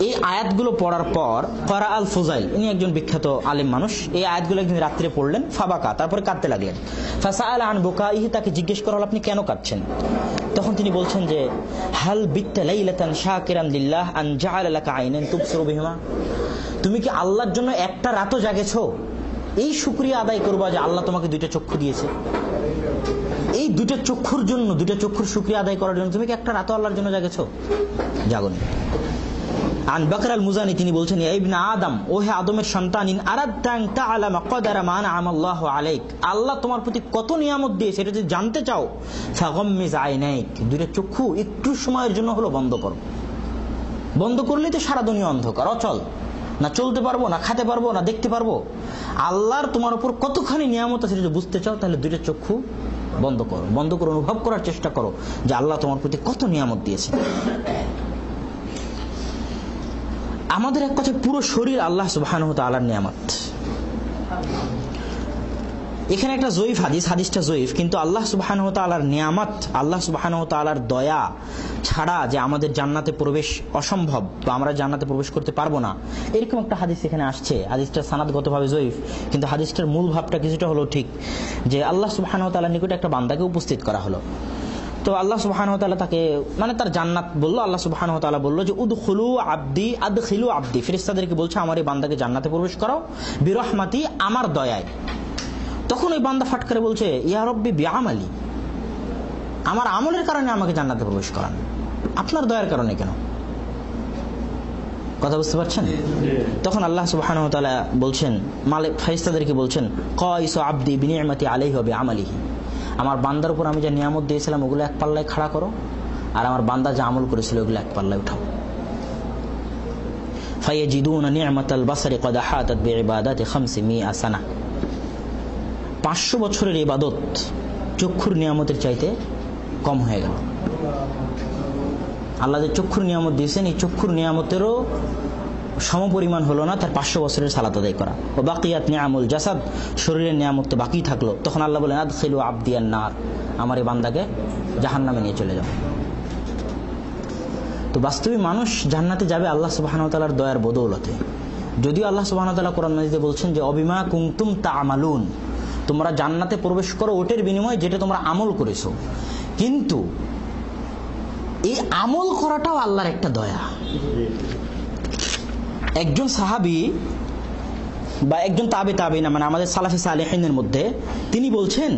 এই আয়াতগুলো পড়ার পর করা আল ফুজাইল, ইনি একজন বিখ্যাত আলেম মানুষ, এই আয়াতগুলো একদিন রাত্রে পড়লেন, ফাবাকা, তারপরে কাঁদতে লাগলেন। ফাসাআলা আন বুকাইহি, তাকে জিজ্ঞেস করা হলো আপনি কেন কাঁদছেন? তখন তিনি বলছেন যে হাল বিত্তা লাইলাতান শাকিরান লিল্লাহ আন জাআলা লাকা আইনান তুবসিরু বিহিমা, তুমি কি আল্লাহর জন্য একটা রাতও জাগেছো এই শুকরিয়া আদায় করবা যে আল্লাহ তোমাকে দুইটা চক্ষু দিয়েছে? এই দুইটা চক্ষুর জন্য, দুইটা চক্ষুর শুকরিয়া আদায় করার জন্য তুমি কি একটা রাতও আল্লাহর জন্য জাগেছো? জাগনি। আন বকর আল মুজানি, তিনি বলছেন ইয়া ইবনে আদম, ও হে আদমের সন্তান, ইন আরাদতা আন তাআলামা কদরা মা আনআমা আল্লাহু আলাইক, আল্লাহ তোমার প্রতি কত নিয়ামত দিয়েছে এটা যদি জানতে চাও, ফাগাম্মিজ আইনাইক, দুইটা চক্ষু একটু সময়ের জন্য হলো বন্ধ করো। বন্ধ করলেই তো সারা দুনিয়া অন্ধকার, অচল, না চলতে পারবো, না খেতে পারবো, না দেখতে পারবো। আল্লাহর তোমার উপর কতখানি নিয়ামত আছে যদি বুঝতে চাও, তাহলে দুইটা চক্ষু বন্ধ করো, বন্ধ করে অনুভব করার চেষ্টা করো যে আল্লাহ তোমার প্রতি কত নিয়ামত দিয়েছে। আমাদের এক কথা পুরো শরীর আল্লাহ সুবহানাহু ওয়া তাআলার নিয়ামত। এখানে একটা জয়ীফ হাদিস, হাদিসটা জয়ীফ, কিন্তু আল্লাহ সুবহানাহু ওয়া তাআলার নিয়ামত, আল্লাহ সুবহানাহু ওয়া তাআলার দয়া ছাড়া যে আমাদের জান্নাতে প্রবেশ অসম্ভব বা আমরা জান্নাতে প্রবেশ করতে পারবো না, এরকম একটা হাদিস এখানে আসছে। হাদিসটা সানাদগতভাবে জয়ীফ, কিন্তু হাদিসটার মূল ভাবটা কিছুটা হলো ঠিক, যে আল্লাহ সুবহানাহু ওয়া তাআলার নিকটে একটা বান্দাকে উপস্থিত করা হলো। তো আল্লাহ সুবহানাহু ওয়া তাআলা তাকে মানে তার জান্নাত বলল, আল্লাহ সুবহানাহু ওয়া তাআলা বলল যে উদখুলু আবদি আদখিলু আবদি, ফেরেশতাদেরকে বলছে আমার এই বান্দাকে জান্নাতে প্রবেশ করাও, বিরহমাতি, আমার দয়ায়। তখন ওই বান্দা ফাট করে বলছে ইয়া রব্বি বিআমালি, আমার আমলের কারণে আমাকে জান্নাতে প্রবেশ করান, আপনার দয়ার কারণে কেন? কথা বুঝতে পারছেন? তখন আল্লাহ সুবহানাহু ওয়া তাআলা বলছেন, মালিক ফেরেশতাদেরকে বলছেন কাইসু আবদি বিনিআমাতি আলাইহি ওয়া বিআমালিহি, আমার বান্দার উপর আমি যে নিয়ামত দিয়েছিলাম ওগুলো এক পাল্লায় খাড়া করো, আর আমার বান্দা যা আমল করেছিল ওগুলো এক পাল্লায় উঠাও। ফায়াজিদুনা নি'মাতাল বাসারি ক্বাদ হাতাত বিইবাদাতি 500 সানা, 500 বছরের ইবাদত চক্ষুর নিয়ামতের চাইতে কম হয়ে গেল। আল্লাহ যে চক্ষুর নিয়ামত দিয়েছেন, এই চক্ষুর নিয়ামতেরও সমপরিমাণ হলো না তার 500 বছরের সালাত আদায় করা। ও বাকিয়াত নিয়ামুল জাসাদ, শরীরের নিয়ামত তো বাকি থাকলো। তখন আল্লাহ বলেন আদখিলু আবদিয়ান নার, আমার এই বান্দাকে জাহান্নামে নিয়ে চলে যাও। তো বাস্তবে মানুষ জান্নাতে যাবে আল্লাহ সুবহানাহু ওয়া তাআলার দয়ার বদৌলতে। যদিও আল্লাহ সুবহানাহু ওয়া তাআলা কোরআন মাজিদে বলছেন যে অবিমা কুনতুম তা'মালুন, তোমরা জান্নাতে প্রবেশ করো ওটের বিনিময়ে যেটা তোমরা আমল করেছো, কিন্তু এই আমল করাটাও আল্লাহর একটা দয়া। একজন সাহাবী বা একজন তাবিঈন, মানে আমাদের সালাফে সালেহিনের মধ্যে, তিনি বলছেন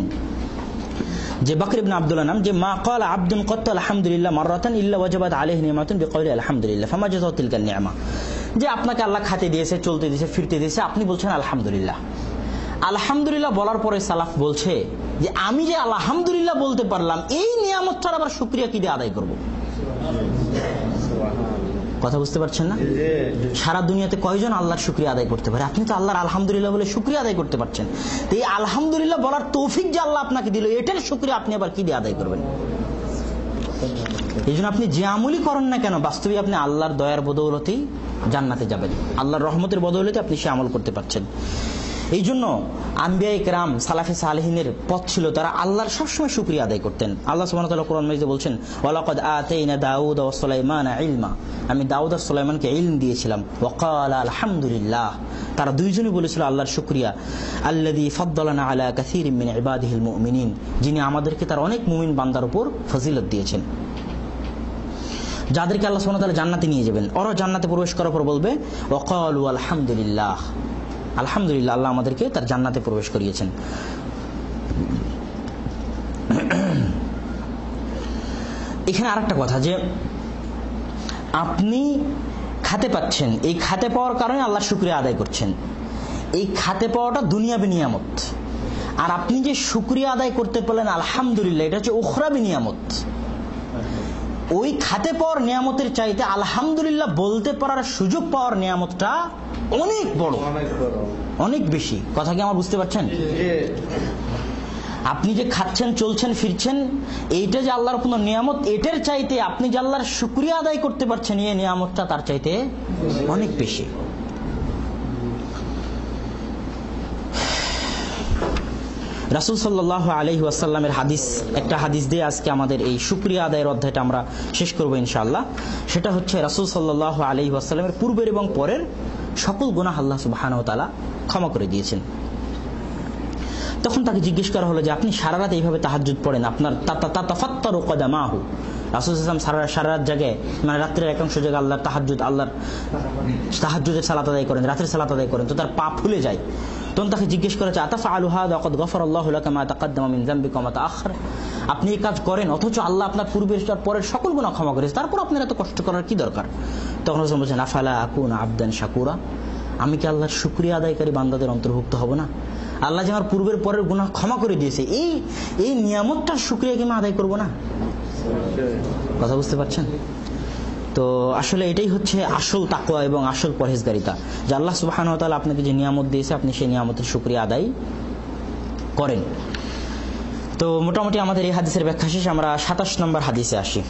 যে বকর ইবনে আব্দুল্লাহ নাম, যে মা ক্বালা আবদুন ক্বাত আলহামদুলিল্লাহ মাররাতান ইল্লা ওয়াজাবাত আলাইহি নি'মাতুন বিকাউলি আলহামদুলিল্লাহ ফামা জাযাউ তিলকা নি'মা, যে আপনাকে আল্লাহ খেতে দিয়েছে, চলতে দিয়েছে, ফিরতে দিয়েছে, আপনি বলছেন আলহামদুলিল্লাহ। আলহামদুলিল্লাহ বলার পরে সালাফ বলছে যে আমি যে আলহামদুলিল্লাহ বলতে পারলাম, এই নিয়ামতটার আবার শুকরিয়া কি দিয়ে আদায় করব? কথা বুঝতে পারছেন না? সারা দুনিয়াতে কয়জন আল্লাহর শুকরিয়া আদায় করতে পারে? আপনি তো আল্লাহর আলহামদুলিল্লাহ বলে শুকরিয়া আদায় করতে পারছেন। তো এই আলহামদুলিল্লাহ বলার তৌফিক যে আল্লাহ আপনাকে দিল, এটার শুকরিয়া আপনি আবার কি দিয়ে আদায় করবেন? এই জন্য আপনি যে আমলই করেন না কেন, বাস্তবে আপনি আল্লাহর দয়ার বদৌলতেই জান্নাতে যাবেন, আল্লাহর রহমতের বদৌলতে আপনি সে আমল করতে পারছেন। এই জন্য আম্বিয়া ইকরাম, সালাফে সালেহিনের পথ ছিল, তারা আল্লাহর সবসময় শুকরিয়া আদায় করতেন। আল্লাহ সুবহানাহু ওয়া তাআলা কোরআন মাজিদে বলছেন ওয়ালাকাদ আতাইনা দাউদ ওয়া সুলাইমানা ইলমা, আমি দাউদ আর সুলাইমানকে ইলম দিয়েছিলাম। ওয়া ক্বালা আলহামদুলিল্লাহ, তারা দুইজনই বলেছিল আল্লাহর শুকরিয়া। আল্লাযী ফাদ্দালানা আলা কাসীরিন মিন ইবাদিহিল মুমিনিন, যিনি আমাদেরকে তার অনেক মুমিন বান্দার উপর ফজিলত দিয়েছেন, যাদেরকে আল্লাহ সুবহানাহু ওয়া তাআলা জান্নাতে নিয়ে যাবেন। ওরা জান্নাতে প্রবেশ করার পর বলবে ওয়া ক্বালু আলহামদুলিল্লাহ, আলহামদুলিল্লাহ, আল্লাহ আমাদেরকে তার জান্নাতে প্রবেশ করিয়েছেন। এখানে আরেকটা কথা, যে আপনি খাতে পাচ্ছেন, এই খাতে পাওয়ার কারণে আল্লাহর শুকরিয়া আদায় করছেন। এই খাতে পাওয়াটা দুনিয়াবী নিয়ামত, আর আপনি যে শুকরিয়া আদায় করতে পারলেন আলহামদুলিল্লাহ, এটা হচ্ছে উখরাবী নিয়ামত। ওই খাতে পাওয়ার নিয়ামতের চাইতে আলহামদুলিল্লাহ বলতে পারার সুযোগ পাওয়ার নিয়ামতটা অনেক বড়, অনেক বেশি। কথা কি আমার বুঝতে পারছেন? আপনি যে খাচ্ছেন, চলছেন, ফিরছেন, এইটা যে আল্লাহর কোনো নিয়ামত, এটার চাইতে আপনি যে আল্লাহর শুকরিয়া আদায় করতে পারছেন, এই নিয়ামতটা তার চাইতে অনেক বেশি। রাসূল সাল্লাল্লাহু আলাইহি ওয়াসাল্লামের হাদিস, একটা হাদিস দিয়ে আজকে আমাদের এই শুকরিয়া আদায়ের অধ্যায়টা আমরা শেষ করব ইনশাআল্লাহ। সেটা হচ্ছে রাসূল সাল্লাল্লাহু আলাইহি ওয়াসাল্লামের পূর্বের এবং পরের সকল গুনাহ আল্লাহ সুবহানাহু ওয়া তাআলা ক্ষমা করে দিয়েছেন। তখন তাকে জিজ্ঞেস করা হলো যে আপনি সারা রাত এইভাবে তাহাজ্জুদ পড়েন, আপনার তাতাফাত্তারু কদামাহু, রাসূল সাল্লাল্লাহু আলাইহি ওয়াসাল্লাম সারা রাত জায়গায়, মানে রাত্রের একাংশ জায়গায় আল্লাহর তাহাজ্জুদের সালাত আদায় করেন, রাতের সালাত আদায় করেন, তো তার পা ফুলে যায়। তখন তাকে জিজ্ঞেস করা হচ্ছে আতাফআলু হাযা ওয়াকাদ গফারাল্লাহু লাকা মা তাকাদ্দামা মিন যামবিকা ওয়া মা তাআখার, আপনি এই কাজ করেন অথচ আল্লাহ আপনার পূর্বের আর পরের সকল গুনাহ ক্ষমা করেছে, তারপর আপনার এত কষ্ট করার কি দরকার? তখন রাসূল বলেছেন আফালা আকুনা আবদান শাকুরা, আমি কি আল্লাহর শুকরিয়া আদায়কারী বান্দাদের অন্তর্ভুক্ত হব না? আল্লাহ যে আমার পূর্বের পরের গুনাহ ক্ষমা করে দিয়েছে, এই নিয়ামতটার শুকরিয়া কি আমি আদায় করব না? কথা বুঝতে পারছেন? তো আসলে এটাই হচ্ছে আসল তাকওয়া এবং আসল পরহেজগারিতা, যে আল্লাহ সুবহানাহু ওয়া তাআলা আপনাকে যে নিয়ামত দিয়েছে আপনি সেই নিয়ামতের শুকরিয়া আদায় করেন। তো মোটামুটি আমাদের এই হাদিসের ব্যাখ্যা শেষ। আমরা 27 নম্বর হাদিসে আসি।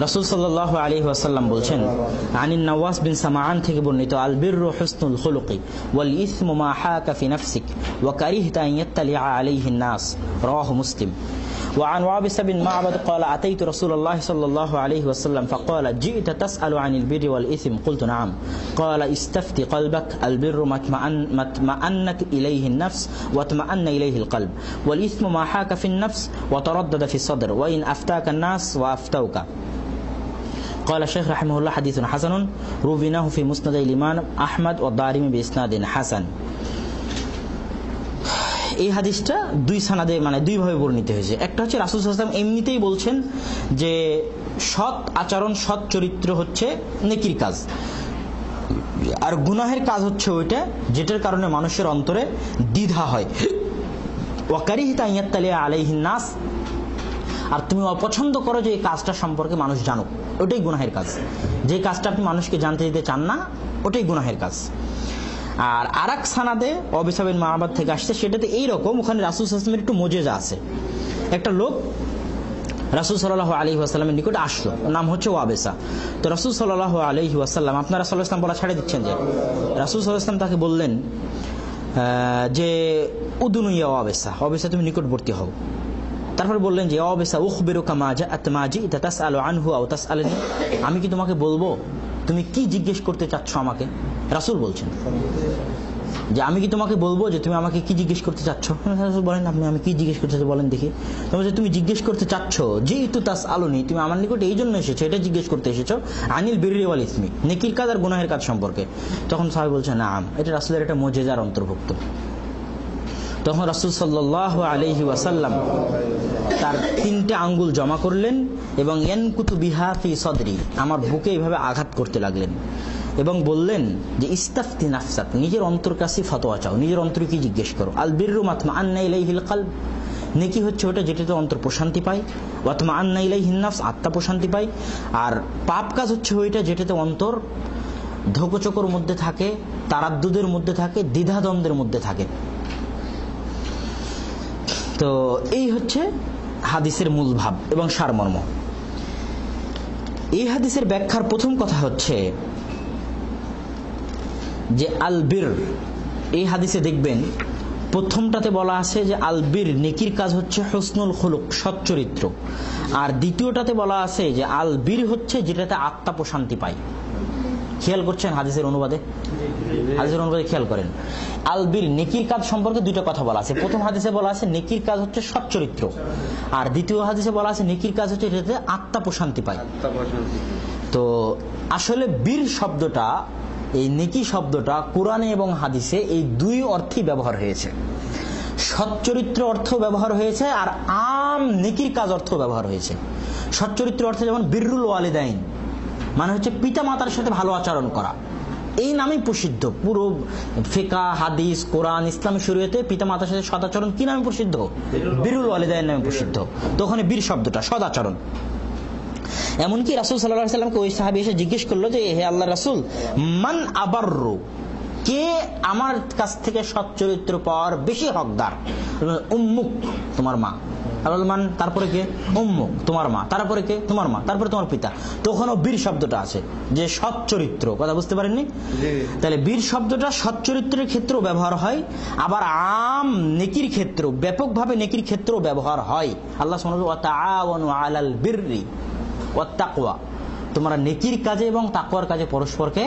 রাসূল সাল্লাল্লাহু আলাইহি ওয়াসাল্লাম বলছেন, আনিন নওয়াস বিন সামাআন থেকে বর্ণিত, আল বিররু হুসনুল খুলুকি ওয়াল ইসমু মা হাকা ফি নাফসিক ওয়া কারিহতা আন ইয়াত্তালিআ আলাইহি الناس, রাওয়াহু মুসলিম। وعن وابس بن معبد قال أتيت رسول الله صلى الله عليه وسلم فقال جئت تسأل عن البر والإثم؟ قلت نعم. قال استفتي قلبك، البر ما اطمأنت إليه النفس واطمأن إليه القلب، والإثم ما حاك في النفس وتردد في الصدر، وإن أفتاك الناس وأفتوك. قال الشيخ رحمه الله حديث حسن رويناه في مسند الإمام أحمد والدارمي بإسناد حسن. এই হাদিসটা দুই সানাদে, মানে দুইভাবে বর্ণিত হয়েছে। একটা হচ্ছে রাসূল সাল্লাল্লাহু আলাইহি ওয়াসাল্লাম এমনিতেই বলছেন যে সৎ আচরণ, সৎ চরিত্র হচ্ছে নেকির কাজ, আর গুনাহের কাজ হচ্ছে ওইটা যেটার কারণে মানুষের অন্তরে দ্বিধা হয়। ওয়া কারিহতা আন ইয়াত্তালিআ আলাইহিন নাস, আর তুমি অপছন্দ করো যে এই কাজটা সম্পর্কে মানুষ জানুক, ওটাই গুনাহের কাজ। যে কাজটা আপনি মানুষকে জানতে দিতে চান না, ওটাই গুনাহের কাজ। আর আরেক সানাদে ওয়াবিস বিন মা'বাদ থেকে আসছে, সেটাতে এইরকম, ওখানে রাসূল সাল্লাল্লাহু আলাইহি ওয়াসাল্লামের একটু মুজিজা আছে। একটা লোক রাসূল সাল্লাল্লাহু আলাইহি ওয়াসাল্লামের নিকট আসলো, নাম হচ্ছে ওয়াবিসা। তো রাসূল সাল্লাল্লাহু আলাইহি ওয়াসাল্লাম, আপনারা সাল্লাল্লাহু আলাইহি ওয়াসাল্লাম বলা ছেড়ে দিচ্ছেন যে, রাসূল সাল্লাল্লাহু আলাইহি ওয়াসাল্লাম তাকে বললেন যে উদুনু ইয়া ওয়াবিসা, ওয়াবিসা তুমি নিকটবর্তী হও। তারপর বললেন যে ওয়াবিসা উখবিরুকা মা জাআত মা জিতা তাসআলু আনহু আও তাসআলনি, আমি কি তোমাকে বলবো তুমি কি জিজ্ঞেস করতে চাচ্ছ আমাকে? রাসূল বলছেন যে আমি কি তোমাকে বলবো যে তুমি আমাকে কি জিজ্ঞেস করতে চাচ্ছ? রাসূল বলেন আপনি আমি কি জিজ্ঞেস করতে চাচ্ছ বলেন দেখি। তুমি জিজ্ঞেস করতে চাচ্ছ যে ইতু তাসআলুনি, তুমি আমার নিকট এই জন্য এসেছো, এটা জিজ্ঞেস করতে এসেছো, আনিল বিররি ওয়াল ইসমি, নেকির কাজ আর গুনাহের কাজ সম্পর্কে। তখন সাহাবী বলছেন নাম, এটা রাসূলের একটা মুজিজার অন্তর্ভুক্ত। তখন রাসূল সাল্লাল্লাহু আলাইহি ওয়াসাল্লাম তার 3টে আঙ্গুল জমা করলেন এবং ইয়ানকুতু বিহা ফি সদরি, আমার বুকে এইভাবে আঘাত করতে লাগলেন এবং বললেন যে ইস্তাফতি নাফসাক, নিজের অন্তর কাছে ফতোয়া চাও, নিজের অন্তরে কি জিজ্ঞেস করো। আল বিররু মাতমাআন্না ইলাইহিল কলব, নেকি হচ্ছে ওটা যেটাতে অন্তর প্রশান্তি পায়, ওয়াতমাআন্না ইলাইহিন নাফস, আত্মা প্রশান্তি পায়। আর পাপ কাজ হচ্ছে ওইটা যেটাতে অন্তর ধোঁকচোকর মধ্যে থাকে, তারাদ্দুদের মধ্যে থাকে, দ্বিধাদ্বন্দ্বের মধ্যে থাকে। তো এই হচ্ছে হাদিসের মূল ভাব এবং সারমর্ম। এই হাদিসের ব্যাখ্যার প্রথম কথা হচ্ছে যে আল বীর, এই হাদিসে দেখবেন প্রথমটাতে বলা আছে যে আল বীর নেকির কাজ হচ্ছে হুসনুল খুলুক, সৎ চরিত্র, আর দ্বিতীয়টাতে বলা আছে যে আল বীর হচ্ছে যেটাতে আত্মা প্রশান্তি পায়। খেয়াল করছেন হাদিসের অনুবাদে? হাদিসের অনুবাদে খেয়াল করেন, আল বীর নেকির কাজ সম্পর্কে দুইটা কথা বলা আছে। প্রথম হাদিসে বলা আছে নেকির কাজ হচ্ছে সৎ চরিত্র, আর দ্বিতীয় হাদিসে বলা আছে নেকির কাজ হচ্ছে যেটাতে আত্মা প্রশান্তি পায়। তো আসলে বীর শব্দটা, এই নেকি শব্দটা কোরআনে এবং হাদিসে এই দুই অর্থেই ব্যবহার হয়েছে। সৎ চরিত্র অর্থ ব্যবহার হয়েছে আর আম নেকির কাজ অর্থ ব্যবহার হয়েছে। সৎ চরিত্র অর্থে যেমন বিররুল ওয়ালিদাইন, মানে হচ্ছে পিতা মাতার সাথে ভালো আচরণ করা, এই নামেই প্রসিদ্ধ। পুরো ফিকহ, হাদিস, কোরআন, ইসলামী শরীয়তে পিতা মাতার সাথে সদাচরণ কি নামে প্রসিদ্ধ? বিররুল ওয়ালিদাইন নামে প্রসিদ্ধ। তো ওখানে বীর শব্দটা সদাচরণ। এমনকি রাসূল সাল্লাল্লাহু আলাইহি ওয়াসাল্লামকে ওই সাহাবী এসে জিজ্ঞেস করলো যে হে আল্লাহর রাসূল, মান আবাররু, কে আমার কাছ থেকে সৎ চরিত্র পাওয়ার বেশি হকদার? উম্মুক, তোমার মা। আবুল মান তারপরে কে? উম্মুক, তোমার মা, তারপরে কে? তোমার মা, তারপরে তোমার পিতা। তখনও বীর শব্দটা আছে, যে সৎ চরিত্র, কথা বুঝতে পারেননি? তাহলে বীর শব্দটা সৎ চরিত্রের ক্ষেত্রেও ব্যবহার হয়, আবার আম নেকির ক্ষেত্রেও, ব্যাপকভাবে নেকির ক্ষেত্রেও ব্যবহার হয়। আল্লাহ সুবহানাহু ওয়া তাআওয়ানু আলাল বিররি ওয়াত তাকওয়া, তোমরা নেকির কাজে এবং তাকওয়ার কাজে পরস্পরকে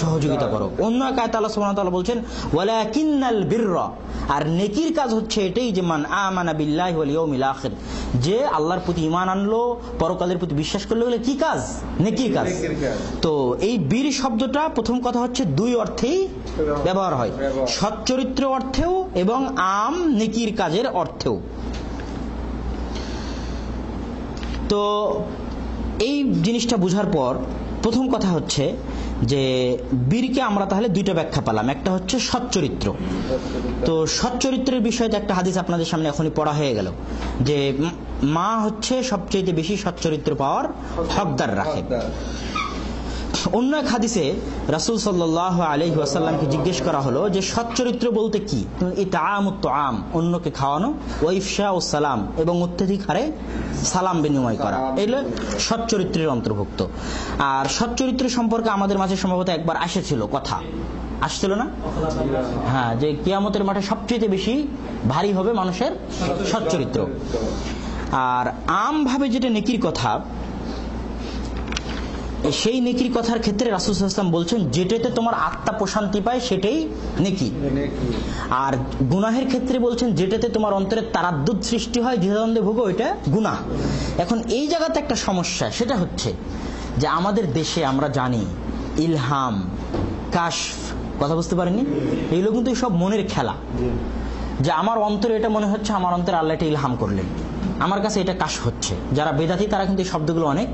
সহযোগিতা করো। অন্য এক আয়াতে আল্লাহ সুবহানাহু ওয়া তাআলা বলছেন ওয়ালাকিন্নাল বিররা, আর নেকির কাজ হচ্ছে এটাই যে মান আমানা বিল্লাহি ওয়াল ইয়াউমিল আখির, যে আল্লাহর প্রতি ঈমান আনলো, পরকালের প্রতি বিশ্বাস করলো, বলে কি কাজ? নেকির কাজ। তো এই বীর শব্দটা প্রথম কথা হচ্ছে দুই অর্থেই ব্যবহার হয়, সৎ চরিত্র অর্থেও এবং আম নেকির কাজের অর্থেও। তো এই জিনিসটা বোঝার পর প্রথম কথা হচ্ছে যে বীরকে আমরা তাহলে দুইটা ব্যাখ্যা পেলাম, একটা হচ্ছে সৎ চরিত্র। তো সৎ চরিত্রের বিষয়ে একটা হাদিস আপনাদের সামনে এখনই পড়া হয়ে গেল, যে মা হচ্ছে সবচেয়ে বেশি সৎ চরিত্র পাওয়ার হকদার রাখে। অন্য এক হাদিসে রাসূল সাল্লাল্লাহু আলাইহি ওয়াসাল্লামকে জিজ্ঞেস করা হলো যে সৎ চরিত্র বলতে কি? ইতআমুত তুআম, অন্যকে খাওয়ানো, ওয়া ইফশাউস সালাম, এবং অত্যধিক হারে সালাম বিনিময় করা, এগুলো সৎ চরিত্রের অন্তর্ভুক্ত। আর সৎ চরিত্র সম্পর্কে আমাদের মাঝে সম্ভবত একবার আসছিল, কথা আসছিল না? হ্যাঁ, যে কিয়ামতের মাঠে সবচেয়ে বেশি ভারী হবে মানুষের সৎ চরিত্র। আর আমভাবে যেটা নেকির কথা, সেই নেকির কথার ক্ষেত্রে রাসূল সাল্লাল্লাহু আলাইহি ওয়াসাল্লাম বলছেন যেটাতে তোমার আত্মা প্রশান্তি পায় সেটাই নেকি। আর গুনাহের ক্ষেত্রে বলছেন যেটাতে তোমার অন্তরে তারাদ্দুদ সৃষ্টি হয়, দ্বিধাদ্বন্দ্বে ভোগো, ওইটা গুনাহ। এখন এই জায়গাতে একটা সমস্যা, সেটা হচ্ছে যে আমাদের দেশে আমরা জানি ইলহাম, কাশফ, কথা বুঝতে পারেননি, এইগুলো কিন্তু সব মনের খেলা। যে আমার অন্তরে এটা মনে হচ্ছে, আমার অন্তরে আল্লাহ এটা ইলহাম করলেন, আমার কাছে এটা কাশ হচ্ছে। যারা বেদাতি তারা কিন্তু এই শব্দগুলো অনেক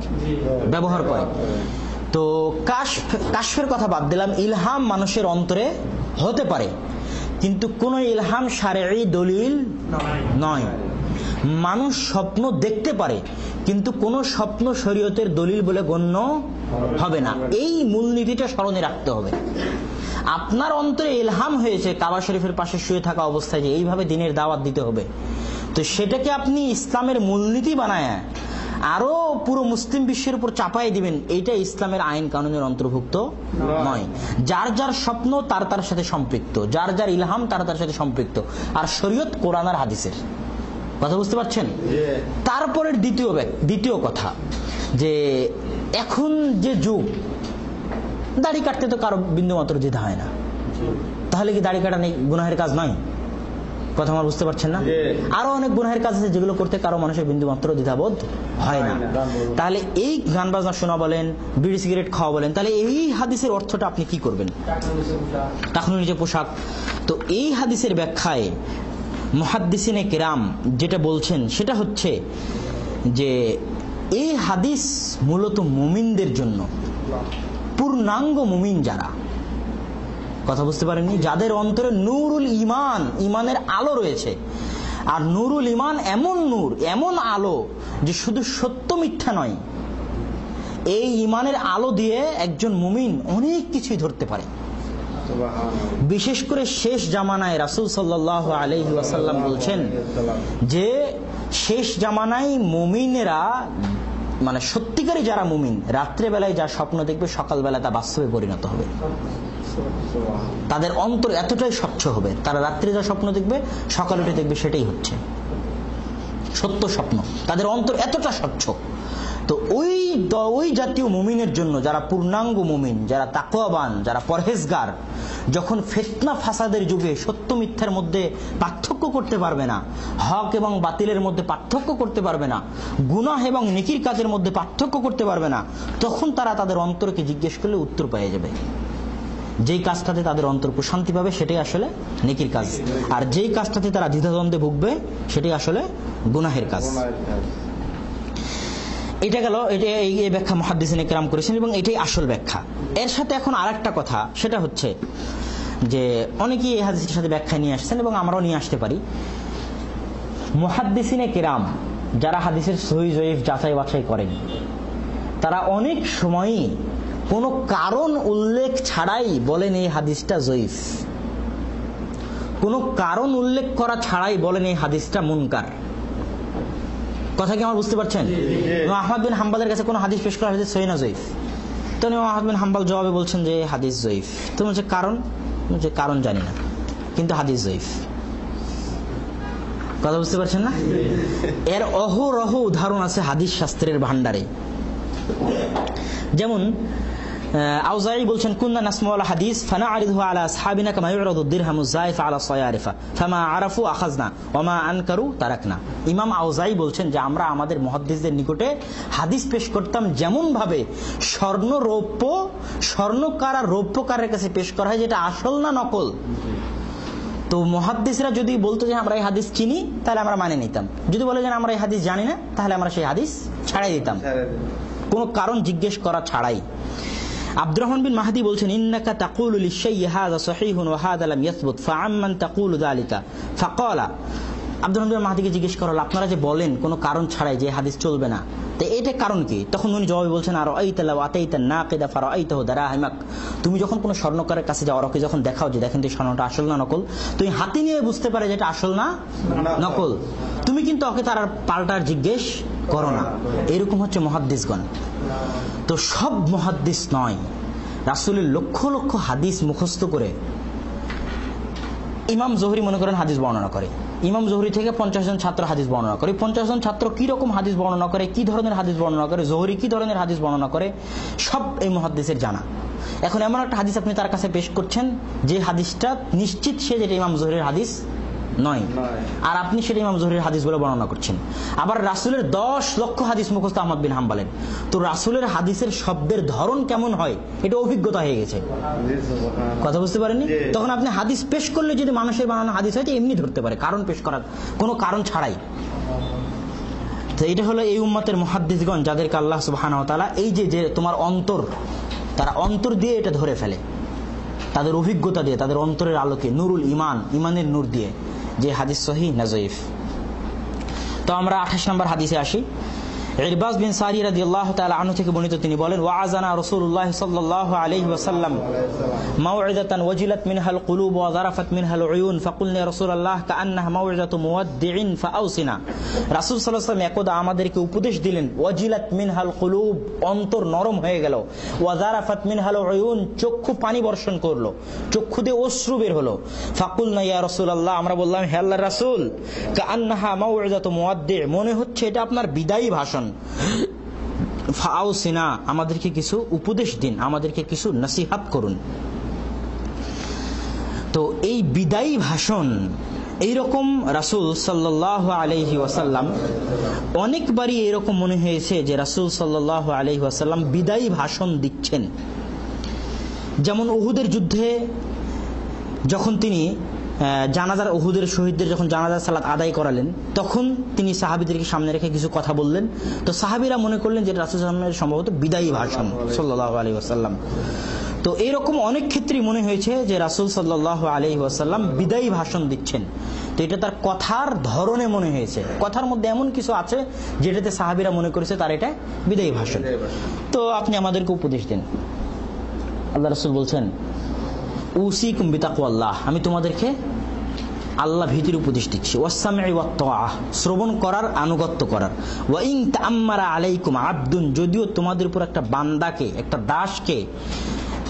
ব্যবহার করে। তো কাশফের কথা বাদ দিলাম, ইলহাম মানুষের অন্তরে হতে পারে, কিন্তু কোন ইলহাম শারঈ দলিল নয়। মানুষ স্বপ্ন দেখতে পারে, কিন্তু কোন স্বপ্ন শরীয়তের দলিল বলে গণ্য হবে না। এই মূলনীতিটা স্মরণে রাখতে হবে। আপনার অন্তরে ইলহাম হয়েছে কাবা শরীফের পাশে শুয়ে থাকা অবস্থায় যে এইভাবে দ্বীনের দাওয়াত দিতে হবে, তো সেটাকে আপনি ইসলামের মূলনীতি বানায় আরো পুরো মুসলিম বিশ্বের উপর চাপাই দিবেন, এইটা ইসলামের আইন কানুনের অন্তর্ভুক্ত নয়। যার যার স্বপ্ন তার তার সাথে সম্পৃক্ত, যার যার ইলহাম তার তার সাথে সম্পৃক্ত। আর শরীয়ত কোরআন আর হাদিসের কথা বুঝতে পারছেন? তারপরের দ্বিতীয় কথা, যে এখন যে যুগ, দাড়ি কাটতে তো কারো বিন্দু মাত্র দ্বিধা হয় না, তাহলে কি দাড়ি কাটা নেই গুনাহের কাজ নয়? কথা আমার বুঝতে পারছেন না? আরো অনেক গুনাহের কাজ আছে যেগুলো করতে কারো মানুষের বিন্দু মাত্র দ্বিধাবোধ হয় না। তাহলে এই গান বাজনা শোনা বলেন, বিড়ি সিগারেট খাওয়া বলেন, তাহলে এই হাদিসের অর্থটা আপনি কি করবেন? টাকনুর নিচে পোশাক। তো এই হাদিসের ব্যাখ্যায় মুহাদ্দিসিনে কিরাম যেটা বলছেন সেটা হচ্ছে যে এই হাদিস মূলত মুমিনদের জন্য, পূর্ণাঙ্গ মুমিন যারা, কথা বুঝতে পারেননি, যাদের অন্তরে নূরুল ঈমান, ঈমানের আলো রয়েছে। আর নূরুল ঈমান এমন নূর, এমন আলো যে শুধু সত্য মিথ্যা নয়, এই ঈমানের আলো দিয়ে একজন মুমিন অনেক কিছুই ধরতে পারে। বিশেষ করে শেষ জামানায় রাসূল সাল্লাল্লাহু আলাইহি ওয়াসাল্লাম বলছেন যে শেষ জামানায় মুমিনেরা, মানে সত্যিকারই যারা মুমিন, রাত্রে বেলায় যা স্বপ্ন দেখবে সকালবেলা তা বাস্তবে পরিণত হবে। তাদের অন্তর এতটাই স্বচ্ছ হবে, তারা রাত্রে যা স্বপ্ন দেখবে সকালে উঠে দেখবে সেটাই হচ্ছে সত্য স্বপ্ন। তাদের অন্তর এতটা স্বচ্ছ। তো ওই জাতীয় মুমিনের জন্য, যারা পূর্ণাঙ্গ মুমিন, যারা তাকওয়াবান, যারা পরহেজগার, যখন ফিতনা ফাসাদের যুগে সত্য মিথ্যার মধ্যে পার্থক্য করতে পারবে না, হক এবং বাতিলের মধ্যে পার্থক্য করতে পারবে না, গুনাহ এবং নেকির কাজের মধ্যে পার্থক্য করতে পারবে না, তখন তারা তাদের অন্তরকে জিজ্ঞেস করলে উত্তর পেয়ে যাবে। যেই কাজটাতে তাদের অন্তর প্রশান্তি পাবে সেটাই আসলে নেকির কাজ, আর যেই কাজটাতে তারা দ্বিধাদ্বন্দ্বে ভুগবে সেটাই আসলে গুনাহের কাজ। এটা গেল, এই ব্যাখ্যা মুহাদ্দিসিনে কিরাম করেছেন এবং এটাই আসল ব্যাখ্যা। এর সাথে এখন আরেকটা কথা, সেটা হচ্ছে যে অনেকেই এই হাদিসের সাথে ব্যাখ্যা নিয়ে আসছেন এবং আমরাও নিয়ে আসতে পারি। মুহাদ্দিসিনে কিরাম যারা হাদিসের সহিহ জয়ীফ যাচাই বাছাই করেন, তারা অনেক সময়ই কোনো কারণ উল্লেখ ছাড়াই বলেন এই হাদিসটা জয়ীফ, কোনো কারণ উল্লেখ করা ছাড়াই বলেন এই হাদিসটা মুনকার। কথা কি আমার বুঝতে পারছেন? ইমাম আহমদ বিন হাম্বলের কাছে কোনো হাদিস পেশ করা হয়েছে সহিহ না জয়ীফ? তো ইমাম আহমদ বিন হাম্বল জবাবে বলছেন যে হাদিস জয়ীফ। তো বলছে কারণ? বলছে কারণ জানি না, কিন্তু হাদিস জয়ীফ। কথা বুঝতে পারছেন না? এর অহরহ উদাহরণ আছে হাদিস শাস্ত্রের ভান্ডারে। যেমন আউজাঈ বলছেন কুন্না নাসমাউল হাদিস ফানা'রিদহু আলা আসহাবিনা কামা ইউরাদু দিরহামুজ যায়ফ আলা সায়ারিফা ফামা আরাফু আখাযনা ওয়া মা আনকারু তারাকনা। ইমাম আউজাঈ বলছেন যে আমরা আমাদের মুহাদ্দিসদের নিকটে হাদিস পেশ করতাম যেমন ভাবে স্বর্ণ রৌপ্য স্বর্ণকার আর রৌপ্যকারের কাছে পেশ করা হয়, যেটা আসল না নকল। তো মুহাদ্দিসরা যদি বলতো যে আমরা এই হাদিস চিনি, তাহলে আমরা মানে নিতাম। যদি বলে যে আমরা এই হাদিস জানি না, তাহলে আমরা সেই হাদিস ছাড়াই দিতাম, কোনো কারণ জিজ্ঞেস করা ছাড়াই। আব্দুর রহমান বিন মাহদি বলছেন ইন্নাকা তাকুলু লিশাইয়ি হাযা সহিহুন ওয়া হাযা লাম ইয়াসবুত ফাআম্মান তাকুলু যালিকা ফাকালা। আব্দুর রহমান বিন মাহদিকে জিজ্ঞেস করা হলো, আপনারা যে বলেন কোনো কারণ ছাড়াই যে হাদিস চলবে না, তো এটা কারণ কি? তখন উনি জবাবে বলছেন আর আইতা লাউ আতাইতা নাকিদা ফারাআইতাহু দারাহিমাক। তুমি যখন কোনো স্বর্ণকারের কাছে যাও, ওকে যখন দেখাও যে দেখেন তো স্বর্ণটা আসল না নকল, তুমি হাতে নিয়ে বুঝতে পারে যে এটা আসল না নকল, তুমি কিন্তু ওকে তার পাল্টার জিজ্ঞেস করো না। এরকম হচ্ছে মুহাদ্দিসগণ। তো সব মুহাদ্দিস নয়। রাসূলের লক্ষ লক্ষ হাদিস মুখস্থ করে ইমাম জোহরি মনে করেন হাদিস বর্ণনা করে, ইমাম জোহরি থেকে 50 জন ছাত্র হাদিস বর্ণনা করে। 50 জন ছাত্র কি রকম হাদিস বর্ণনা করে, কি ধরনের হাদিস বর্ণনা করে, জোহরি কি ধরনের হাদিস বর্ণনা করে, সব এই মুহাদ্দিসের জানা। এখন এমন একটা হাদিস আপনি তার কাছে পেশ করছেন যে হাদিসটা নিশ্চিত সে যেটা ইমাম জোহরির হাদিস নয়, আর আপনি সেটা ইমাম জোহরির হাদিস বলে বর্ণনা করছেন। আবার রাসূলের 10 লক্ষ হাদিস মুখস্থ আহমদ বিন হাম্বলের। তো রাসূলের হাদিসের শব্দের ধরন কেমন হয় এটা অভিজ্ঞতা হয়ে গেছে। কথা বুঝতে পারেননি? তখন আপনি হাদিস পেশ করলে যদি মানুষের বানানো হাদিস হয় এমনি ধরতে পারে, কারণ পেশ করার কোনো কারণ ছাড়াই। তো এটা হলো এই উম্মতের মুহাদ্দিসগণ, যাদেরকে আল্লাহ সুবহানাহু ওয়া তাআলা এই যে তোমার অন্তর, তারা অন্তর দিয়ে এটা ধরে ফেলে, তাদের অভিজ্ঞতা দিয়ে, তাদের অন্তরের আলোকে, নুরুল ইমান, ইমানের নূর দিয়ে, যে হাদিস সহিহ না জয়ীফ। তো আমরা 28 নম্বর হাদিসে আসি। ইরবাজ বিন সারি রাদিয়াল্লাহু তাআলা আনহু থেকে বর্ণিত, তিনি বলেন ওয়াজানা রাসূলুল্লাহ সাল্লাল্লাহু আলাইহি ওয়াসাল্লাম মাউইযাতান ওয়াজিলাত মিনহাল কুলুব ওয়া যারাফাত মিনহাল উয়ুন ফাকুলনা ইয়া রাসূলুল্লাহ কাআন্নাহা মাউইযাতু মুওয়াদ্দিইন ফাআউসিনা। রাসূল সাল্লাল্লাহু আলাইহি ওয়াসাল্লাম একদা আমাদেরকে উপদেশ দিলেন, ওয়াজিলাত মিনহাল কুলুব, অন্তর নরম হয়ে গেল, ওয়া যারাফাত মিনহাল উয়ুন, চক্ষু পানি বর্ষণ করলো, চক্ষু দিয়ে অশ্রু বের হলো। ফাকুলনা ইয়া রাসূলুল্লাহ, আমরা বললাম হে আল্লাহর রাসূল, কাআন্নাহা মাউইযাতু মুওয়াদ্দি', মনে হচ্ছে এটা আপনার বিদায়ী ভাষণ। ফাআউসিনা, আমাদেরকে কিছু উপদেশ দিন, আমাদেরকে কিছু নসিহত করুন। তো এই বিদায়ী ভাষণ, এইরকম রাসূল সাল্লাল্লাহু আলাইহি ওয়াসাল্লাম অনেকবারই এরকম মনে হয়েছে যে রাসূল সাল্লাল্লাহু আলাইহি ওয়াসাল্লাম বিদায়ী ভাষণ দিচ্ছেন। যেমন উহুদের যুদ্ধে যখন তিনি জানাজার, উহুদের শহীদদের যখন জানাজার সালাত আদায় করালেন, তখন তিনি সাহাবীদেরকে সামনে রেখে কিছু কথা বললেন। তো সাহাবীরা মনে করলেন যে রাসূল সাল্লাল্লাহু আলাইহি ওয়াসাল্লামের সম্ভবত বিদায়ী ভাষণ সাল্লাল্লাহু আলাইহি ওয়াসাল্লাম। তো এরকম অনেক ক্ষেত্রেই মনে হয়েছে যে রাসূল সাল্লাল্লাহু আলাইহি ওয়াসাল্লাম বিদায়ী ভাষণ দিচ্ছেন। তো এটা তার কথার ধরনে মনে হয়েছে, কথার মধ্যে এমন কিছু আছে যেটাতে সাহাবীরা মনে করেছে তার এটা বিদায়ী ভাষণ। তো আপনি আমাদেরকে উপদেশ দিন। আল্লাহ রাসূল বলছেন উসিকুম বিতাকওয়াল্লাহ, আমি তোমাদেরকে আল্লাহ ভীতির উপদেশ দিচ্ছি। ওয়াসসামঈ ওয়াত তাআহ, শ্রবণ করার, আনুগত্য করার। ওয়া ইন তাআম্মারা আলাইকুম আবদুন, যদিও তোমাদের উপর একটা বান্দাকে, একটা দাসকে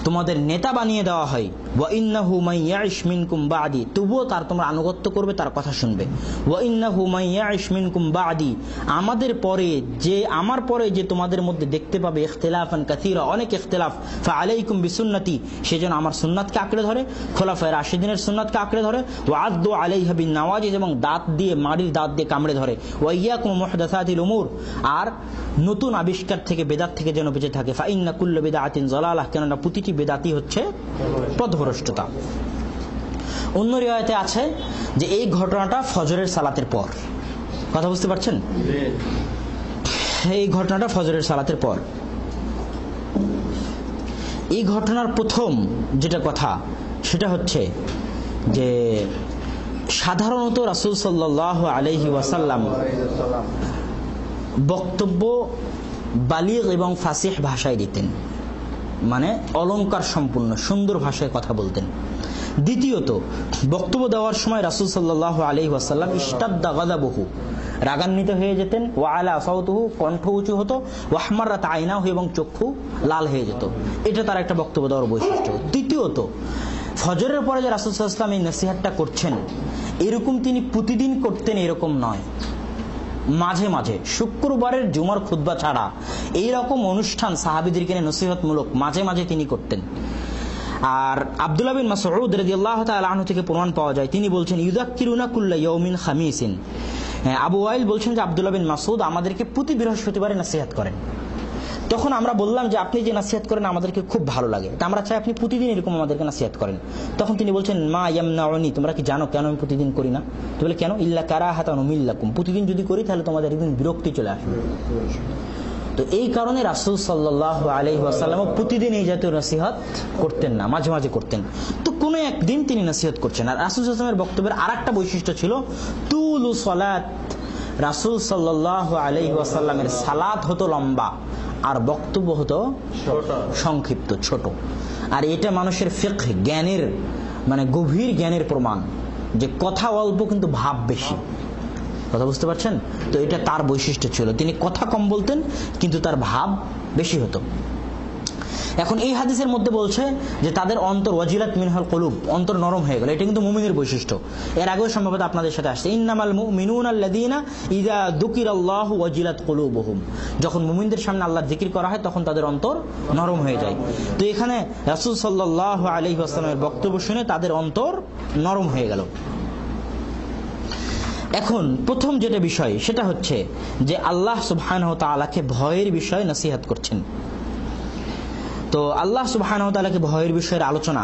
তোমাদের নেতা বানিয়ে দেওয়া হয়, ওয়া ইন্নাহু মান ইয়াইশ মিনকুম বাদি, তবুও তার তোমরা আনুগত্য করবে, তার কথা শুনবে। ওয়া ইন্নাহু মান ইয়াইশ মিনকুম বাদি, আমাদের পরে যে, আমার পরে যে তোমাদের মধ্যে দেখতে পাবে ইখতিলাফান কাসীরা, অনেক ইখতিলাফ, ফাআলাইকুম বিসুন্নতি, সেজন্য আমার সুন্নাতকে আঁকড়ে ধরে, খোলাফায়ে রাশিদিনের সুন্নাতকে আঁকড়ে ধরে, ওয়া আদ্দু আলাইহা বিন্নাওয়াজিজ, এবং দাঁত দিয়ে, মাড়ির দাঁত দিয়ে কামড়ে ধরে, ওয়া ইয়াকুম মুহদাসাতিল উমুর, আর নতুন আবিষ্কার থেকে, বেদাত থেকে যেন বেঁচে থাকে। ফা ইন্না কুল্লু বিদআতিন যালালাহ, কেননা প্রতিটি বেদাতি হচ্ছে পথভ্রষ্টতা। অন্য রিওয়ায়াতে আছে যে এই ঘটনাটা ফজরের সালাতের পর। কথা বুঝতে পারছেন? এই ঘটনাটা ফজরের সালাতের পর। এই ঘটনার প্রথম যেটা কথা সেটা হচ্ছে যে সাধারণত রাসূল সাল্লাল্লাহু আলাইহি ওয়াসাল্লাম বক্তব্য বালিগ এবং ফাসিহ ভাষায় দিতেন, মানে অলংকার সম্পূর্ণ সুন্দর ভাষায় কথা বলতেন। দ্বিতীয়ত, বক্তব্য দেওয়ার সময় রাসূল সাল্লাল্লাহু আলাইহি ওয়াসাল্লাম ইশতাদ্দা গাযাবুহু, রাগান্বিত হয়ে যেতেন, ওয়া আলা সাউতুহু, কণ্ঠ উঁচু হতো, ওয়াহমাররাত আইনাহু, এবং চক্ষু লাল হয়ে যেত। এটা তার একটা বক্তব্য দেওয়ার বৈশিষ্ট্য। তৃতীয়ত, ফজরের পরে যে রাসূল সাল্লাল্লাহু আলাইহি ওয়াসাল্লাম এই নসিহতটা করছেন, এরকম তিনি প্রতিদিন করতেন এরকম নয়, মাঝে মাঝে শুক্রবারের জুমার খুতবা ছাড়া এইরকম অনুষ্ঠান সাহাবীদেরকে নিয়ে নসিহতমূলক মাঝে মাঝে তিনি করতেন। আর আব্দুল্লাহ বিন মাসউদ রাদিয়াল্লাহু তাআলা আনহু থেকে প্রমাণ পাওয়া যায়, তিনি বলছেন ইউযাক্কিরুনা কুল্লা ইয়াউমিন খামিসিন। আবু ওয়াইল বলছেন যে আব্দুল্লাহ বিন মাসউদ আমাদেরকে প্রতি বৃহস্পতিবারে নসিহত করেন। তখন আমরা বললাম যে আপনি যে নসিহত করেন আমাদেরকে খুব ভালো লাগে, তা আমরা চাই আপনি প্রতিদিন এরকম আমাদেরকে নসিহত করেন। তখন তিনি বলছেন মা ইয়ামনাউনি, তোমরা কি জানো কেন আমি প্রতিদিন করি না? তো বলে কেন? ইল্লা কারাহাতান মিল্লাকুম, প্রতিদিন যদি করি তাহলে তোমাদের একদিন বিরক্তি চলে আসবে। তো এই কারণে রাসূল সাল্লাল্লাহু আলাইহি ওয়াসাল্লাম প্রতিদিন এই জাতীয় নসিহত করতেন না, মাঝে মাঝে করতেন। তো কোনো একদিন তিনি নসিহত করছেন। আর রাসূল সাল্লাল্লাহু আলাইহি ওয়াসাল্লামের বক্তব্যের আরেকটা বৈশিষ্ট্য ছিল তুলু সালাত। রাসূল সাল্লাল্লাহু আলাইহি ওয়াসাল্লামের সালাত হতো লম্বা আর বক্তব্য হতো সংক্ষিপ্ত, ছোট। আর এটা মানুষের ফিকহ জ্ঞানের, মানে গভীর জ্ঞানের প্রমাণ, যে কথা অল্প কিন্তু ভাব বেশি। কথা বুঝতে পারছেন? তো এটা তার বৈশিষ্ট্য ছিল, তিনি কথা কম বলতেন কিন্তু তার ভাব বেশি হতো। এখন এই হাদিসের মধ্যে বলছে যে তাদের অন্তর ওয়াজিলাত মিনহাল কুলুব, অন্তর নরম হয়ে গেল। এটা কিন্তু মুমিনের বৈশিষ্ট্য। এর আগেও সম্ভবত আপনাদের সাথে আসছে ইন্নামাল মুমিনুনা আল্লাযীনা ইযা যুকিরাল্লাহু ওয়াজিলাত কুলুবুহুম, যখন মুমিনদের সামনে আল্লাহর জিকির করা হয় তখন তাদের অন্তর নরম হয়ে যায়। তো এখানে রাসূল সাল্লাল্লাহু আলাইহি ওয়াসাল্লামের বক্তব্য শুনে তাদের অন্তর নরম হয়ে গেল। এখন প্রথম যেটা বিষয় সেটা হচ্ছে যে আল্লাহ সুবহানাহু ওয়া তাআলাকে ভয়ের বিষয়ে নসিহত করছেন। তো আল্লাহ সুবহানাহু ওয়া তাআলাকে ভয়ের বিষয়ের আলোচনা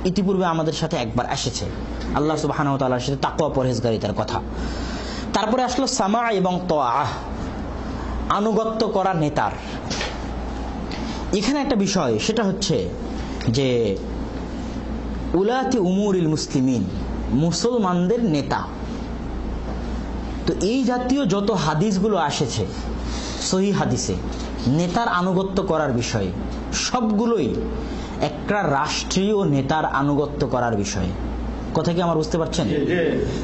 ইতিপূর্বে আমাদের সাথে একবার এসেছে, আল্লাহ সুবহানাহু ওয়া তাআলার সাথে তাকওয়া পরহেজগারিতার কথা। তারপরে আসলো সামা এবং তাআহ, আনুগত্য করা নেতার। এখানে একটা বিষয় সেটা হচ্ছে যে উলাতি উমুরিল মুসলিমিন, মুসলমানদের নেতা। তো এই জাতীয় যত হাদিসগুলো আসেছে সহিহ হাদিসে নেতার আনুগত্য করার বিষয়ে, সবগুলোই একটা রাষ্ট্রীয় নেতার আনুগত্য করার বিষয়ে। কথা কি আমার বুঝতে পারছেন?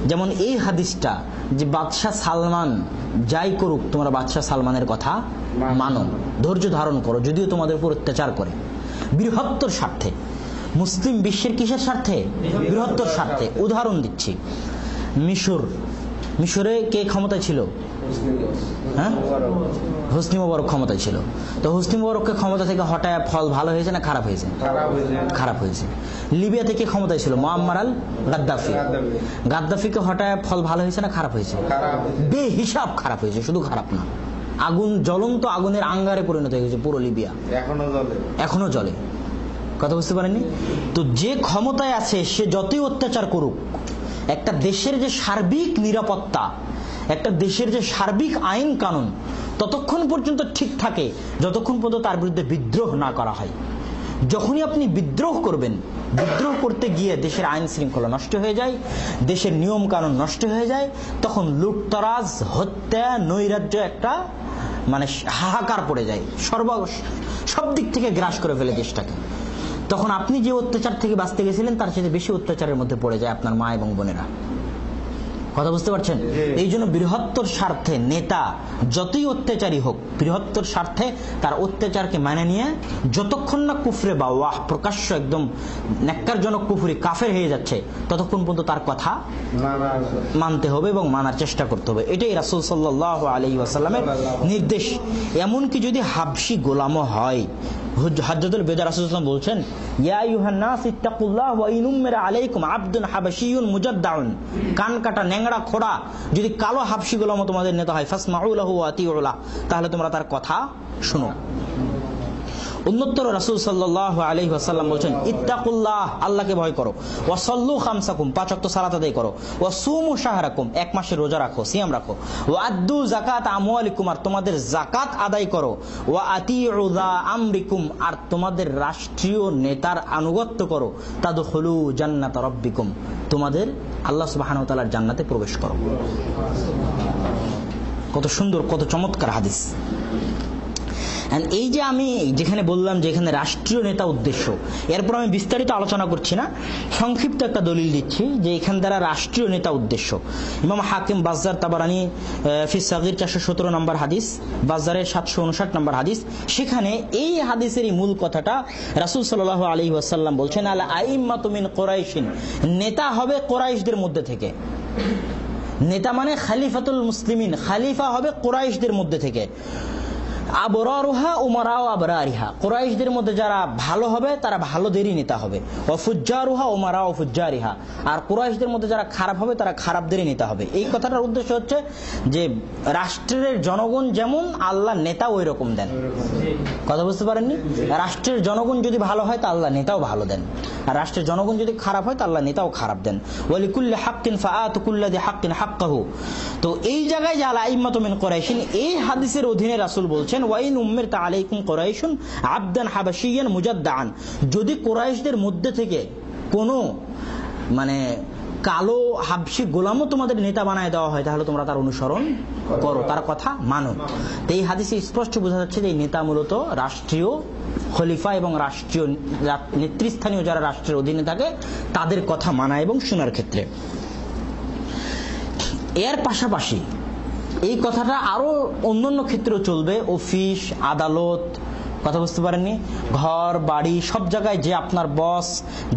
যেমন এই হাদিসটা যে বাদশাহ সালমান যাই করুক তোমরা বাদশাহ সালমানের কথা মানো, ধৈর্য ধারণ করো, যদিও তোমাদের উপর অত্যাচার করে, বৃহত্তর স্বার্থে। মুসলিম বিশ্বের কিসের স্বার্থে? বৃহত্তর স্বার্থে। উদাহরণ দিচ্ছি, মিশরে কে ক্ষমতায় ছিল? হ্যাঁ, হোসনি মোবারক ক্ষমতায় ছিল। তো হোসনি মোবারককে ক্ষমতা থেকে হটায় ফল ভালো হয়েছে না খারাপ হয়েছে? খারাপ হয়েছে। লিবিয়া থেকে ক্ষমতায় ছিল মুআম্মার আল গাদ্দাফি, গাদ্দাফিকে হটায় ফল ভালো হয়েছে না খারাপ হয়েছে? বেহিসাব খারাপ হয়েছে, শুধু খারাপ না, আগুন, জ্বলন্ত আগুনের আঙ্গারে পরিণত হয়ে গেছে পুরো লিবিয়া, এখনো জ্বলে। কথা বুঝতে পারেননি? তো যে ক্ষমতায় আছে সে যতই অত্যাচার করুক, একটা দেশের যে সার্বিক নিরাপত্তা, একটা দেশের যে সার্বিক আইন কানুন ততক্ষণ পর্যন্ত ঠিক থাকে যতক্ষণ পর্যন্ত তার বিরুদ্ধে বিদ্রোহ না করা হয়। যখনই আপনি বিদ্রোহ করবেন, বিদ্রোহ করতে গিয়ে দেশের আইন শৃঙ্খলা নষ্ট হয়ে যায়, দেশের নিয়ম কানুন নষ্ট হয়ে যায়, তখন লুটতরাজ, হত্যা, নৈরাজ্য একটা মানে হাহাকার পড়ে যায়, সব দিক থেকে গ্রাস করে ফেলে দেশটাকে। তখন আপনি যে অত্যাচার থেকে বাঁচতে গেছিলেন তার চেয়ে বেশি অত্যাচারের মধ্যে পড়ে যায় আপনার মা এবং বোনেরা। কথা বুঝতে পারছেন? এই জন্য বৃহত্তর স্বার্থে নেতা যতই অত্যাচারী হোক, বৃহত্তর স্বার্থে তার অত্যাচারকে মানে নিয়ে যতক্ষণ না কুফরে বা ওয়াহ প্রকাশ্য একদম ন্যাক্কারজনক কুফরি কাফের হয়ে যাচ্ছে ততক্ষণ পর্যন্ত তার কথা মানতে হবে এবং মানার চেষ্টা করতে হবে। এটাই রাসূল সাল্লাল্লাহু আলাইহি ওয়াসাল্লামের নির্দেশ। এমনকি যদি হাবশি গোলামও হয়, হাজ্জাতুল বেদা রাসূল সাল্লাল্লাহু আলাইহি ওয়াসাল্লাম বলছেন ইয়া আইয়ুহান নাস ইত্তাকুল্লাহ ওয়া ইনুমিরা আলাইকুম আবদুন হাবাশিয়ুন মুজাদ্দাউন, কান কাটা ন্যাংড়া খোড়া যদি কালো হাবশি গোলাম তোমাদের নেতা হয়, ফাসমাউ লাহু ওয়া আতিউ লাহু, তাহলে তোমরা তার কথা শোনো। উন্নতর রাসূল সাল্লাল্লাহু আলাইহি ওয়াসাল্লাম বলছেন ইত্তাকুল্লাহ, আল্লাহকে ভয় করো, ওয়া সাল্লু খামসাকুম, 5 ওয়াক্ত সালাত আদায় করো, ওয়া সুমু শাহরাকুম, 1 মাসের রোজা রাখো, সিয়াম রাখো, ওয়া আদ্দু যাকাত আমওয়ালিকুম, আর তোমাদের যাকাত আদায় করো, ওয়া আতিউ যা আমরিকুম, আর তোমাদের রাষ্ট্রীয় নেতার আনুগত্য করো, তাদখুলু জান্নাত রাব্বিকুম, তোমাদের আল্লাহ সুবহানাহু ওয়া তাআলার জান্নাতে প্রবেশ করো। কত সুন্দর, কত চমৎকার হাদিস। এই যে আমি যেখানে বললাম যে এখানে রাষ্ট্রীয় নেতা উদ্দেশ্য, এরপর আমি বিস্তারিত আলোচনা করছি না, সংক্ষিপ্ত একটা দলিল দিচ্ছি যে এখান দ্বারা রাষ্ট্রীয় নেতা উদ্দেশ্য। ইমাম হাকিম, বাজ্জার, তাবারানী ফি সাগীর 417 নম্বর হাদিস, বাজ্জারের 759 নম্বর হাদিস, সেখানে এই হাদিসেরই মূল কথাটা রাসূল সাল্লাল্লাহু আলাইহি ওয়াসাল্লাম বলছেন, আল আইম্মাতু মিন কুরাইশিন, নেতা হবে কুরাইশদের মধ্যে থেকে। নেতা মানে খলিফাতুল মুসলিমিন, খলিফা হবে কুরাইশদের মধ্যে থেকে। আবরারুহা উমারাও আবরারিহা, কুরাইশদের মধ্যে যারা ভালো হবে তারা ভালোদেরই নেতা হবে। ওয়া ফুজ্জারুহা উমারাও ফুজ্জারিহা, আর কুরাইশদের মধ্যে যারা খারাপ হবে তারা খারাপদেরই নেতা হবে। এই কথাটার উদ্দেশ্য হচ্ছে যে রাষ্ট্রের জনগণ যেমন আল্লাহ নেতা ওই রকম দেন। কথা বুঝতে পারেননি? রাষ্ট্রের জনগণ যদি ভালো হয় তা আল্লাহ নেতাও ভালো দেন, আর রাষ্ট্রের জনগণ যদি খারাপ হয় তা আল্লাহ নেতাও খারাপ দেন। ওয়ালিকুল্লি হাক্কিন ফাআতু কুল্লাযি হাক্কিন হাক্কাহু। তো এই জায়গায় যে আল আইম্মাতু মিন কুরাইশিন, এই হাদিসের অধীনে রাসূল বলছেন, ওয়াইন উম্মিরতা আলাইকুম কুরাইশুন আবদান হাবাশিয়ান মুজাদ্দান, যদি কুরাইশদের মধ্যে থেকে কোনো কালো হাবশি গোলামও তোমাদের নেতা বানায় দেওয়া হয় তাহলে তোমরা তার অনুসরণ করো, তার কথা মানো। তো এই হাদিসে স্পষ্ট বোঝা যাচ্ছে যে এই নেতা মূলত রাষ্ট্রীয় খলিফা এবং রাষ্ট্রীয় নেতৃস্থানীয় যারা রাষ্ট্রের অধীনে থাকে তাদের কথা মানা এবং শোনার ক্ষেত্রে। এর পাশাপাশি এই কথাটা আরো অন্যান্য ক্ষেত্রেও চলবে, অফিস, আদালত, কথা বুঝতে পারেননি, ঘর বাড়ি সব জায়গায় যে আপনার বস,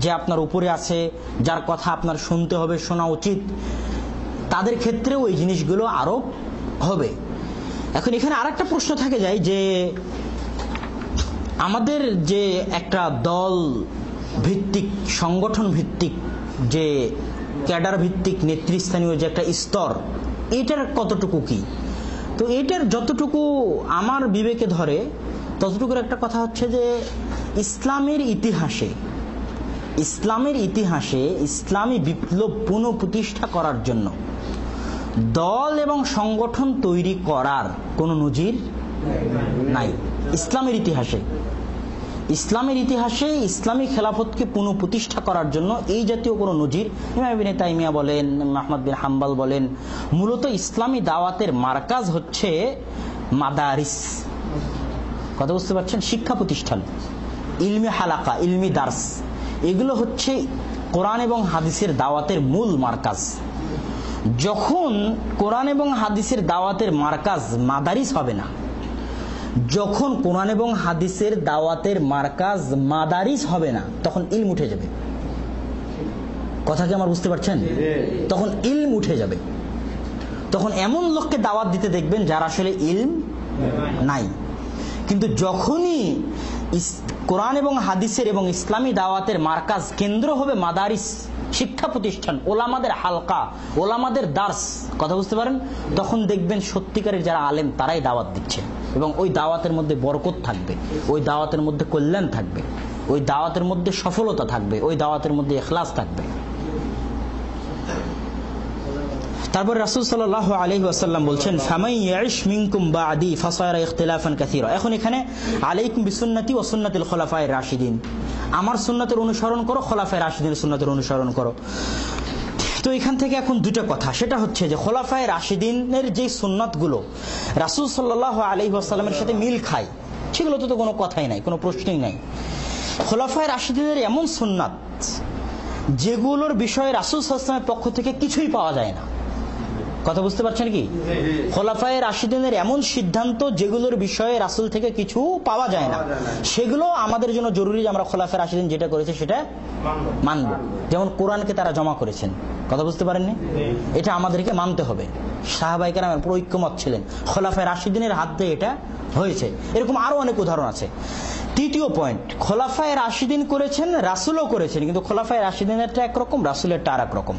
যে আপনার উপরে আছে, যার কথা আপনার শুনতে হবে, শোনা উচিত, তাদের ক্ষেত্রেও এই জিনিসগুলো আরো হবে। এখন এখানে আরেকটা প্রশ্ন থেকে যায় যে আমাদের যে একটা দল ভিত্তিক, সংগঠন ভিত্তিক, যে ক্যাডার ভিত্তিক নেতৃস্থানীয় যে একটা স্তর, এটার কতটুকু কি? তো এটার যতটুকু আমার বিবেকে ধরে ততটুকুর একটা কথা হচ্ছে যে ইসলামের ইতিহাসে ইসলামী বিপ্লব পুনঃপ্রতিষ্ঠা করার জন্য দল এবং সংগঠন তৈরি করার কোনো নজির নাই। ইসলামের ইতিহাসে ইসলামী খেলাফতকে পুনঃপ্রতিষ্ঠা করার জন্য এই জাতীয় কোনো নজির, ইমাম ইবনে তাইমিয়া বলেন, আহমদ বিন হাম্বল বলেন, মূলত ইসলামী দাওয়াতের মার্কাজ হচ্ছে মাদারিস। কথা বুঝতে পারছেন? শিক্ষা প্রতিষ্ঠান, ইলমি হালাকা, ইলমি দার্স, এগুলো হচ্ছে কোরআন এবং হাদিসের দাওয়াতের মূল মার্কাজ। যখন কোরআন এবং হাদিসের দাওয়াতের মার্কাজ মাদারিস হবে না, যখন কোরআন এবং হাদিসের দাওয়াতের মার্কাজ মাদারিস হবে না, তখন ইলম উঠে যাবে। কথা কি আমার বুঝতে পারছেন? তখন ইলম উঠে যাবে। তখন এমন লোককে দাওয়াত দিতে দেখবেন যার আসলে ইলম নাই। কিন্তু যখনই কোরআন এবং হাদিসের এবং ইসলামী দাওয়াতের মার্কাজ, কেন্দ্র হবে মাদারিস, শিক্ষা প্রতিষ্ঠান, ওলামাদের হালকা, ওলামাদের দার্স, কথা বুঝতে পারেন, তখন দেখবেন সত্যিকারের যারা আলেম তারাই দাওয়াত দিচ্ছে এবং ওই দাওয়াতের মধ্যে বরকত থাকবে, ওই দাওয়াতের মধ্যে কল্যাণ থাকবে, ওই দাওয়াতের মধ্যে সফলতা থাকবে, ওই দাওয়াতের মধ্যে ইখলাস থাকবে। তারপর রাসূল সাল্লাল্লাহু আলাইহি ওয়াসাল্লাম বলছেন, ফামান ইয়াইশ মিনকুম বা'দি ফাসায়ারা ইখতিলাফান কাসীরা। এখন এখানে আলাইকুম বিসুন্নতি ওয়া সুন্নাতিল খুলাফায়ে রাশিদিন, আমার সুন্নাতের অনুসরণ করো, খোলাফায়ে রাশিদিনের সুন্নাতের অনুসরণ করো। তো এখান থেকে এখন দুটো কথা, সেটা হচ্ছে যে খোলাফায়ে রাশিদিনের যে সুন্নাতগুলো রাসূল সাল্লাল্লাহু আলাইহি ওয়াসাল্লামের সাথে মিল খায়, সেগুলো তো কোনো কথাই নাই, কোনো প্রশ্নই নাই। খোলাফায়ে রাশিদিনের এমন সুন্নাত যেগুলোর বিষয়ে রাসূল সাল্লাল্লাহু আলাইহি ওয়াসাল্লামের পক্ষ থেকে কিছুই পাওয়া যায় না। কথা বুঝতে পারছেন কি? খোলাফায়ে রাশিদিনের এমন সিদ্ধান্ত যেগুলোর বিষয়ে রাসূল থেকে কিছু পাওয়া যায় না, সেগুলো আমাদের জন্য জরুরি যে আমরা খোলাফায়ে রাশিদিন যেটা করেছে সেটা মানব। যেমন কোরআনকে তারা জমা করেছেন, কথা বুঝতে পারেননি, এটা আমাদেরকে মানতে হবে। সাহাবায়ে কেরামের পুরো ঐক্যমত ছিলেন, খোলাফায়ে রাশিদিনের হাত দিয়ে এটা হয়েছে। এরকম আরো অনেক উদাহরণ আছে। তৃতীয় পয়েন্ট, খোলাফায়ে রাশিদিন করেছেন, রাসূলও করেছেন, কিন্তু খোলাফায়ে রাশিদিনেরটা একরকম, রাসূলেরটা আরেক রকম।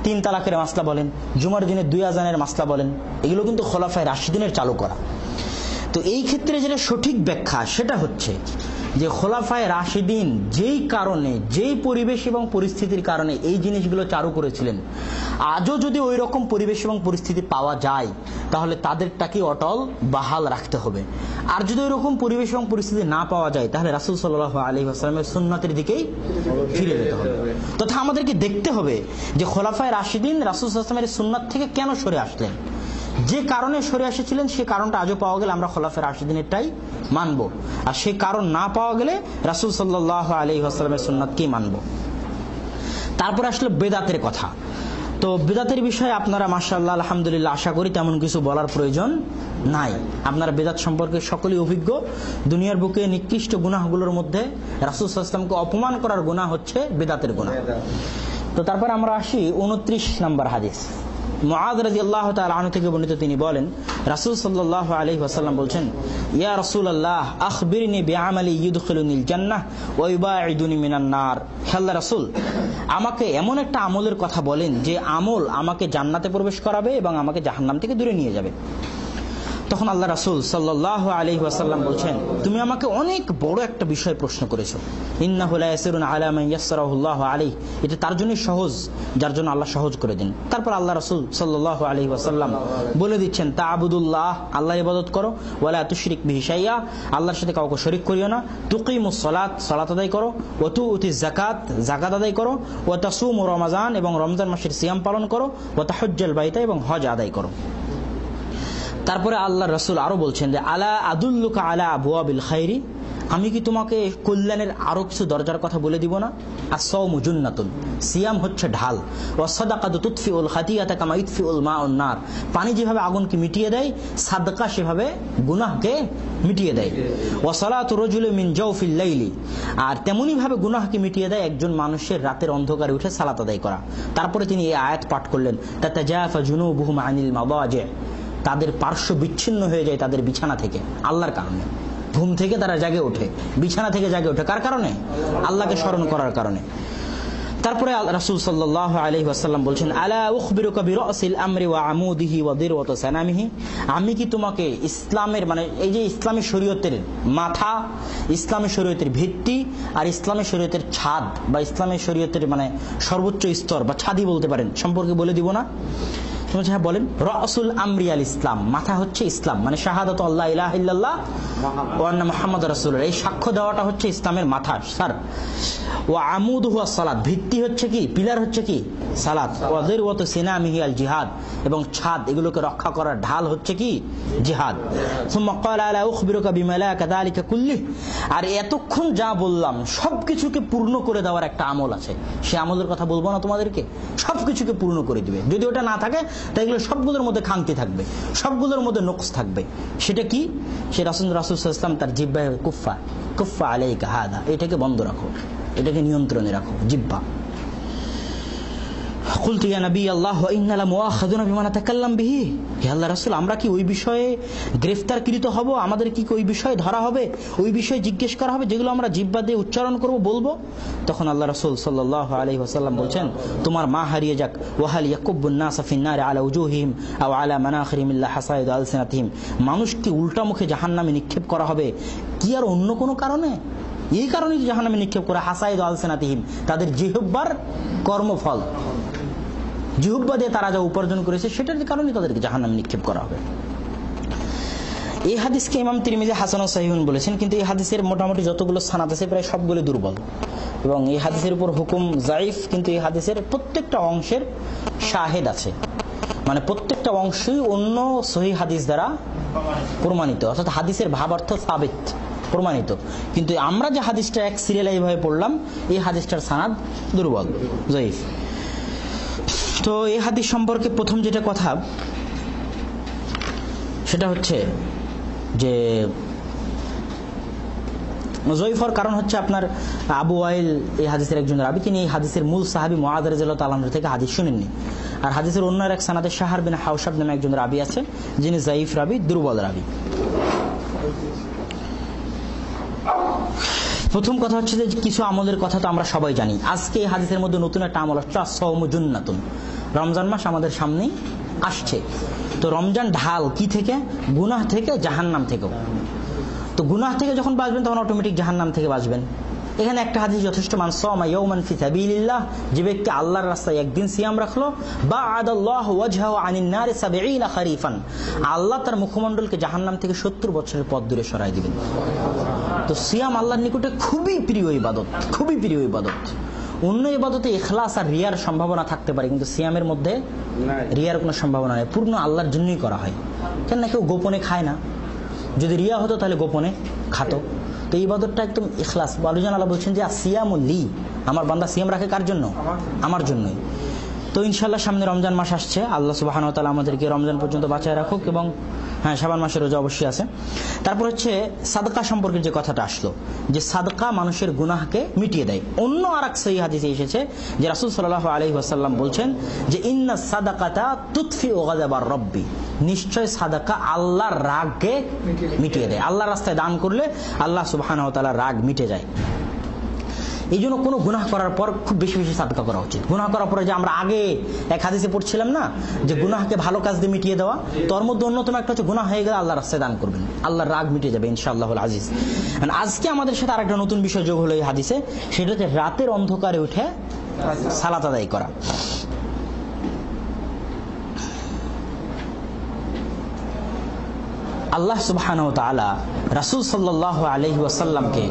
3 তালাকের মাসলা বলেন, জুমার দিনে 2 আজানের মাসলা বলেন, এগুলো কিন্তু খোলাফায়ে রাশিদিনের চালু করা। তো এই ক্ষেত্রে যেটা সঠিক ব্যাখ্যা সেটা হচ্ছে যে খোলাফায়ে রাশিদিন যেই কারণে, যেই পরিবেশ এবং পরিস্থিতির কারণে এই জিনিসগুলো চালু করেছিলেন, আজও যদি ওই রকম পরিবেশ এবং পরিস্থিতি পাওয়া যায় তাহলে তাদেরটাকে অটল বাহাল রাখতে হবে। আর যদি ওই রকম পরিবেশ এবং পরিস্থিতি না পাওয়া যায় তাহলে রাসূল সাল্লাল্লাহু আলাইহি ওয়াসাল্লামের সুন্নাতের দিকেই ফিরে যেতে হবে। তথা আমাদেরকে দেখতে হবে যে খোলাফায়ে রাশিদিন রাসূল সাল্লাল্লাহু আলাইহি ওয়াসাল্লামের সুন্নাত থেকে কেন সরে আসলেন। যে কারণে সরে এসেছিলেন সে কারণটা আজও পাওয়া গেলে আমরা খোলাফায়ে রাশিদিনেরটাই মানব, আর সেই কারণ না পাওয়া গেলে রাসূল সাল্লাল্লাহু আলাইহি ওয়াসাল্লামের সুন্নাতকেই মানব। তারপর আসলে বেদাতের কথা। তো বেদাতের বিষয়ে আপনারা মাশাআল্লাহ আলহামদুলিল্লাহ আশা করি তেমন কিছু বলার প্রয়োজন নাই। আপনারা বেদাত সম্পর্কে সকলেই অভিজ্ঞ। দুনিয়ার বুকে নিকৃষ্ট গুনাহগুলোর মধ্যে রাসূল সাল্লাল্লাহু আলাইহি ওয়াসাল্লামকে অপমান করার গুনাহ হচ্ছে বেদাতের গুনাহ। তো তারপর আমরা আসি 29 নম্বর হাদিস। মুআয রাদিয়াল্লাহু তাআলা আনহু থেকে বর্ণিত, তিনি বলেন রাসূল সাল্লাল্লাহু আলাইহি ওয়াসাল্লাম বলেন, ইয়া রাসূলুল্লাহ আখবিরনি বিআমালি ইউদখিলুনিল জান্নাহ ওয়া ইউবাঈদুনি মিনান নার। হে আল্লাহর রাসূল, আমাকে এমন একটা আমলের কথা বলেন যে আমল আমাকে জান্নাতে প্রবেশ করাবে এবং আমাকে জাহান্নাম থেকে দূরে নিয়ে যাবে। তখন আল্লাহ রাসূল সাল্লাল্লাহু আলাইহি ওয়াসাল্লাম বলছেন, তুমি আমাকে অনেক বড় একটা বিষয় প্রশ্ন করেছো। ইন্নাহু লা ইয়াসিরুন আলা মান ইয়াসসারাহুল্লাহু আলাইহি, এটা তার জন্য সহজ যার জন্য আল্লাহ সহজ করে দেন। তারপর আল্লাহ রাসূল সাল্লাল্লাহু আলাইহি ওয়াসাল্লাম বলে দিচ্ছেন, তা'বুদুল্লাহ, আল্লাহর ইবাদত করো, ওয়ালা তুশরিক বিহি শাইআ, আল্লাহর সাথে কাউকে শরীক করিও না, তুকিমুস সালাত, সালাত আদায় করো, ওয়া তুউতিজ যাকাত, যাকাত আদায় করো, ওয়া তাসুমু রমাজান, এবং রমজান মাসের সিয়াম পালন করো, ওয়া তাহজ্জাল বাইতা, এবং হজ আদায় করো। তারপরে আল্লাহ রাসূল আরো বলছেন যে আলা আদুল্লুকা আলা আবওয়াবিল খাইরি, আমি কি তোমাকে কল্যাণের আরো কিছু দরজার কথা বলে দিব না? আস-সাওমু জুন্নাতুন, সিয়াম হচ্ছে ঢাল, ওয়াস সাদাকাতু তুতফিউল খাতিয়াতা কামা ইতফিউল মাউন নার, পানি যেভাবে আগুনকে মিটিয়ে দেয় সাদকা সেভাবে গুনাহকে মিটিয়ে দেয়। ওয়া সালাতু রাজুলি মিন জাওফিল লাইলি, আর তেমনি ভাবে গুনাহকে মিটিয়ে দেয় একজন মানুষের রাতের অন্ধকারে উঠে সালাত আদায় করা। তারপরে তিনি এই আয়াত পাঠ করলেন, তাতাজাফা জুনুবুহুম আনিল মাদাজি, তাদের পার্শ্ব বিচ্ছিন্ন হয়ে যায় তাদের বিছানা থেকে আল্লাহর কারণে। ঘুম থেকে তারা জাগে ওঠে, বিছানা থেকে জাগে ওঠে কার কারণে? আল্লাহকে স্মরণ করার কারণে। তারপরে রাসূল সাল্লাল্লাহু আলাইহি ওয়াসাল্লাম বলছেন, আলা উখবিরুকা বিরাসিল আমরি ওয়া আমুদিহি ওয়া দিরওয়াতু সানামিহি, আমি কি তোমাকে ইসলামের মানে এই যে ইসলামী শরীয়তের মাথা, ইসলামী শরীয়তের ভিত্তি আর ইসলামী শরীয়তের ছাদ বা ইসলামী শরীয়তের মানে সর্বোচ্চ স্তর বা ছাদই বলতে পারেন সম্পর্কে বলে দিব না? হ্যাঁ বলেন। রাসুল আমরি আল ইসলাম, মাথা হচ্ছে ইসলাম, মানে শাহাদাত আল্লাহ ইলাহা ইল্লাল্লাহ ওয়া আন্না মুহাম্মাদুর রাসূলুল্লাহ, এই সাক্ষ্য দেওয়াটা হচ্ছে ইসলামের মাথা স্যার। ওয়া আমুদুহু আস-সালাত, ভিত্তি হচ্ছে কি, পিলার হচ্ছে কি সালাত। ওয়া যিরওয়াতু সিনামিহি আল জিহাদ, এবং ছাদ এগুলোকে রক্ষা করার ঢাল হচ্ছে কি জিহাদ। সুম্মা ক্বালা আলা উখবিরুকা বিমা লা কাযালিকা কুল্লি, আর এতক্ষণ যা বললাম সবকিছুকে পূর্ণ করে দেওয়ার একটা আমল আছে, সেই আমলের কথা বলবো না তোমাদেরকে? সবকিছুকে পূর্ণ করে দিবে। যদি ওটা না থাকে তাহলে সবগুলোর মধ্যে খামতি থাকবে, সবগুলোর মধ্যে নকস থাকবে। সেটা কি? সে রাসূল সাল্লাল্লাহু আলাইহি ওয়াসাল্লাম তার জিহ্বায় কুফা আলাইকা হাদা, এটাকে বন্ধ রাখো, এটাকে নিয়ন্ত্রণে রাখো জিহ্বা। কুলতু ইয়া নবী আল্লাহ ওয়া ইন্না লামুআখাযুনা বিমা নাতাকাল্লাম বিহি, হে আল্লাহর রাসূল, আমরা কি ওই বিষয়ে গ্রেফতারকৃত হব? আমাদের কি ওই বিষয়ে ধরা হবে? ওই বিষয়ে জিজ্ঞেস করা হবে যেগুলো আমরা জিহ্বা দিয়ে উচ্চারণ করব, বলবো? তখন আল্লাহ রাসূল সাল্লাল্লাহু আলাইহি ওয়াসাল্লাম বলছেন, তোমার মা হারিয়ে যাক, ওয়া হাল ইয়াকুবুন নাসা ফিন নারি আলা উজুহিহিম আও আলা মানাখিরিহিম ইল্লা হাসাইদ আলসিনাতিহিম, মানুষকে উল্টা মুখে জাহান্নামে নিক্ষেপ করা হবে কি আর অন্য কোনো কারণে? এই কারণেই জাহান্নামে নিক্ষেপ করা, হাসাইদ আলসিনাতিহিম, তাদের জিহ্বার কর্মফল, জিহ্বা দিয়ে তারা যা উপার্জন করেছে সেটার কারণে তাদেরকে জাহান্নামে নিক্ষেপ করা হবে। এই হাদিসকে ইমাম তিরমিজি হাসান ও সহিহুন বলেছেন, কিন্তু এই হাদিসের মোটামুটি যতগুলো সানাদ আছে প্রায় সবগুলো দুর্বল, এবং এই হাদিসের উপর হুকুম জাইফ। কিন্তু এই হাদিসের প্রত্যেকটা অংশের শাহেদ আছে, মানে প্রত্যেকটা অংশই অন্য সহিহ হাদিস দ্বারা প্রমাণিত, অর্থাৎ হাদিসের ভাবার্থ সাবিত, প্রমাণিত। কিন্তু আমরা যে হাদিসটা এক সিরিয়াল এইভাবে পড়লাম, এই হাদিসটার সানাদ দুর্বল, জাইফ। তো এই হাদিস সম্পর্কে প্রথম যেটা কথা সেটা হচ্ছে যে জয়ফর কারণ হচ্ছে আপনার আবু ওয়াইল এই হাদিসের একজন রাবী, তিনি এই হাদিসের মূল সাহাবী মুআয রাদিয়াল্লাহু তাআলা আনহু থেকে হাদিস শুনেননি। আর হাদিসের অন্য এক সানাদে শাহর বিন হাওশাব নামে একজন রাবী আছে, যিনি যায়িফ রাবী, দুর্বল রাবী। প্রথম কথা হচ্ছে যে কিছু আমলের কথা তো আমরা সবাই জানি। আজকে এই হাদিসের মধ্যে নতুন একটা আমল হচ্ছে আস-সাওমু জুন্নাতুন, রমজান মাস আমাদের সামনেই আসছে। তো রমজান ঢাল কি থেকে? গুনাহ থেকে, জাহান্নাম থেকেও। তো গুনাহ থেকে যখন বাঁচবেন তখন অটোমেটিক জাহান্নাম থেকে বাঁচবেন। এখানে একটা হাদিস যথেষ্ট, মান সাওমা ইয়াওমান ফি সাবিলিল্লাহ, যে ব্যক্তি আল্লাহর রাস্তায় একদিন সিয়াম রাখলো, বা'আদাল্লাহু ওয়াজহাহু আনিন নারি ৭০ খরিফান, আল্লাহ তার মুখমণ্ডলকে জাহান্নাম থেকে ৭০ বছরের পথ দূরে সরায় দিবেন। তো সিয়াম আল্লাহর নিকটে খুবই প্রিয় ইবাদত, খুবই প্রিয় ইবাদত। অন্য ইবাদতে ইখলাস আর রিয়ার সম্ভাবনা থাকতে পারে, কিন্তু সিয়ামের মধ্যে রিয়ার কোনো সম্ভাবনা নেই, পূর্ণ আল্লাহর জন্যই করা হয়। কেন না কেউ গোপনে খায় না, যদি রিয়া হতো তাহলে গোপনে খাতো। তো এই ইবাদতটা একদম ইখলাস। আল্লাহ বলছেন যে সিয়ামুল লি, আমার বান্দা সিয়াম রাখে কার জন্য? আমার জন্যই। তো ইনশাআল্লাহ সামনে রমজান মাস আসছে, আল্লাহ সুবহানাহু ওয়া তাআলা আমাদেরকে রমজান পর্যন্ত বাঁচায় রাখুক, এবং হ্যাঁ শাবান মাসের রোজা অবশ্যই আছে। তারপর হচ্ছে সাদকা সম্পর্কে যে কথাটা আসলো, যে সাদকা মানুষের গুনাহকে মিটিয়ে দেয়। অন্য আরেক সহিহ হাদিসে এসেছে যে রাসূল সাল্লাল্লাহু আলাইহি ওয়াসাল্লাম বলছেন যে ইন্না সাদাকাতা তুতফিউ গাযাবার রব্বি, নিশ্চয় সাদাকা আল্লাহর রাগকে মিটিয়ে দেয়। আল্লাহর রাস্তায় দান করলে আল্লাহ সুবহানাহু ওয়া তাআলার রাগ মিটে যায়। এই জন্য কোনো গুনাহ করার পর খুব বেশি বেশি সাদকা করা উচিত। গুনাহ করার পরে যে আমরা আগে এক হাদিসে পড়ছিলাম না যে গুনাহকে ভালো কাজ দিয়ে মিটিয়ে দেওয়া, তোর মধ্যে অন্যতম একটা হচ্ছে গুনাহ হয়ে গেলে আল্লাহর রাস্তায় দান করবেন, আল্লাহর রাগ মিটে যাবে ইনশাআল্লাহুল আজিজ। আজকে আমাদের সাথে আরেকটা নতুন বিষয় যোগ হলো এই হাদিসে, সেটা হচ্ছে রাতের অন্ধকারে উঠে সালাত আদায় করা। আল্লাহ সুবহানাহু ওয়া তাআলা রাসূল সাল্লাল্লাহু আলাইহি ওয়াসাল্লামকে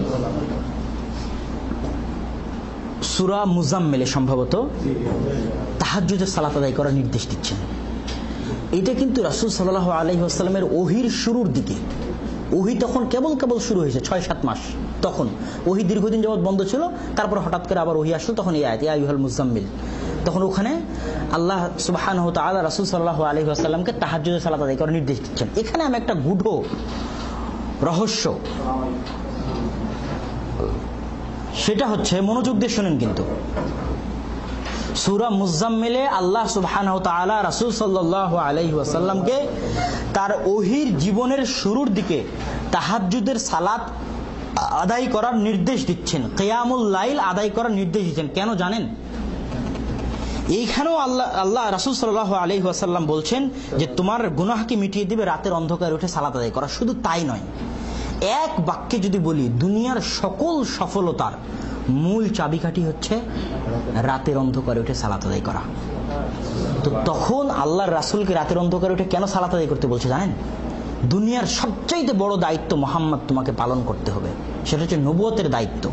সূরা মুজাম্মিলে সম্ভবত তাহাজ্জুদের সালাত আদায় করার নির্দেশ দিচ্ছেন। এটা কিন্তু রাসূল সাল্লাল্লাহু আলাইহি ওয়াসাল্লামের ওহীর শুরুর দিকে, ওহী তখন কেবল কেবল শুরু হয়েছে 6-7 মাস, তখন ওহী দীর্ঘদিন যাবত বন্ধ ছিল, তারপর হঠাৎ করে আবার ওহী আসলো, তখন এই আয়াত ইয়া আইয়ুহাল মুজাম্মিল, তখন ওখানে আল্লাহ সুবহানাহু ওয়া তাআলা রাসূল সাল্লাল্লাহু আলাইহি ওয়াসাল্লামকে তাহাজ্জুদের সালাত আদায় করার নির্দেশ দিচ্ছেন। এখানে আমি একটা গূঢ় রহস্য, সেটা হচ্ছে মনোযোগ দিয়ে শুনেন, কিন্তু সূরা মুজাম্মিলে আল্লাহ সুবহানাহু ওয়া তাআলা রাসূল সাল্লাল্লাহু আলাইহি ওয়াসাল্লামকে তার ওহীর জীবনের শুরুর দিকে তাহাজ্জুদের সালাত আদায় করার নির্দেশ দিচ্ছেন, কিয়ামুল লাইল আদায় করার নির্দেশ দিচ্ছেন। কেন জানেন? এইখানেও আল্লাহ রাসূল সাল্লাল্লাহু আলাইহি ওয়াসাল্লাম বলছেন যে তোমার গুনাহকে মিটিয়ে দিবে রাতের অন্ধকারে উঠে সালাত আদায় করা। শুধু তাই নয়, এক বাক্যে যদি বলি, দুনিয়ার সকল সফলতার মূল চাবিকাঠি হচ্ছে রাতের অন্ধকারে উঠে সালাত আদায় করা। তো তখন আল্লাহর রাসূলকে রাতের অন্ধকারে উঠে কেন সালাত আদায় করতে বলছে জানেন? দুনিয়ার সবচাইতে বড় দায়িত্ব মুহাম্মদ তোমাকে পালন করতে হবে, সেটা হচ্ছে নবুয়তের দায়িত্ব।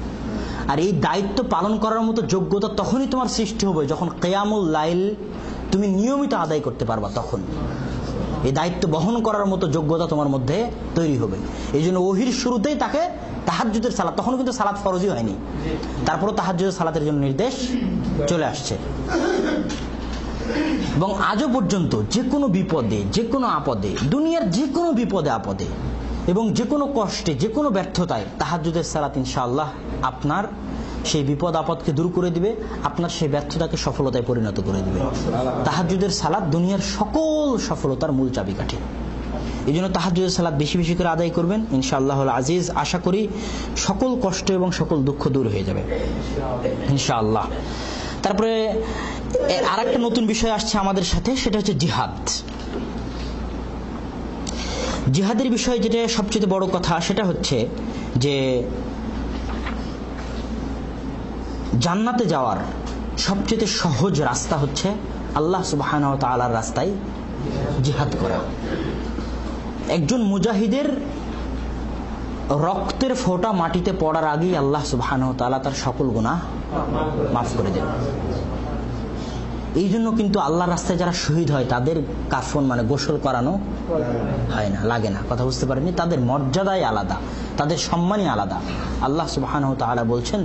আর এই দায়িত্ব পালন করার মতো যোগ্যতা তখনই তোমার সৃষ্টি হবে যখন কিয়ামুল লাইল তুমি নিয়মিত আদায় করতে পারবা, তখন এই দায়িত্ব বহন করার মতো যোগ্যতা তোমার মধ্যে তৈরি হবে। এই জন্য ওহীর শুরুতেই তাকে তাহাজ্জুদের সালাত, তখন কিন্তু সালাত ফরজই হয়নি, তারপরও তাহাজ্জুদের সালাতের জন্য নির্দেশ চলে আসছে। এবং আজও পর্যন্ত যে কোনো বিপদে, যে কোনো আপদে, দুনিয়ার যে কোনো বিপদে আপদে এবং যে কোনো কষ্টে, যে কোনো ব্যর্থতায় তাহাজ্জুদের সালাত ইনশাআল্লাহ আপনার সেই বিপদ আপদকে দূর করে দিবে, আপনার সেই ব্যর্থতাকে সফলতায় পরিণত করে দিবে। তাহাজ্জুদের সালাত দুনিয়ার সকল সফলতার মূল চাবিকাঠি। এই জন্য তাহাজ্জুদের সালাত বেশি বেশি করে আদায় করবেন ইনশাআল্লাহুল আজিজ। আশা করি সকল কষ্ট এবং সকল দুঃখ দূর হয়ে যাবে ইনশাআল্লাহ। তারপরে আরেকটা নতুন বিষয় আসছে আমাদের সাথে, সেটা হচ্ছে জিহাদ। জিহাদের বিষয় যেটা সবচেয়ে বড় কথা, সেটা হচ্ছে যে জান্নাতে যাওয়ার সবচেয়ে সহজ রাস্তা হচ্ছে আল্লাহ সুবহানাহু ওয়া তাআলার রাস্তায় জিহাদ করা। একজন মুজাহিদের রক্তের ফোঁটা মাটিতে পড়ার আগেই আল্লাহ সুবহানাহু ওয়া তাআলা তার সকল গুনাহ মাফ করে দেন। এই জন্য কিন্তু আল্লাহর রাস্তায় যারা শহীদ হয় তাদের কাফন মানে গোসল করানো হয় না, লাগে না। কথা বুঝতে পারেননি? তাদের মর্যাদাই আলাদা, তাদের সম্মানই আলাদা। আল্লাহ সুবহানাহু ওয়া তাআলা বলছেন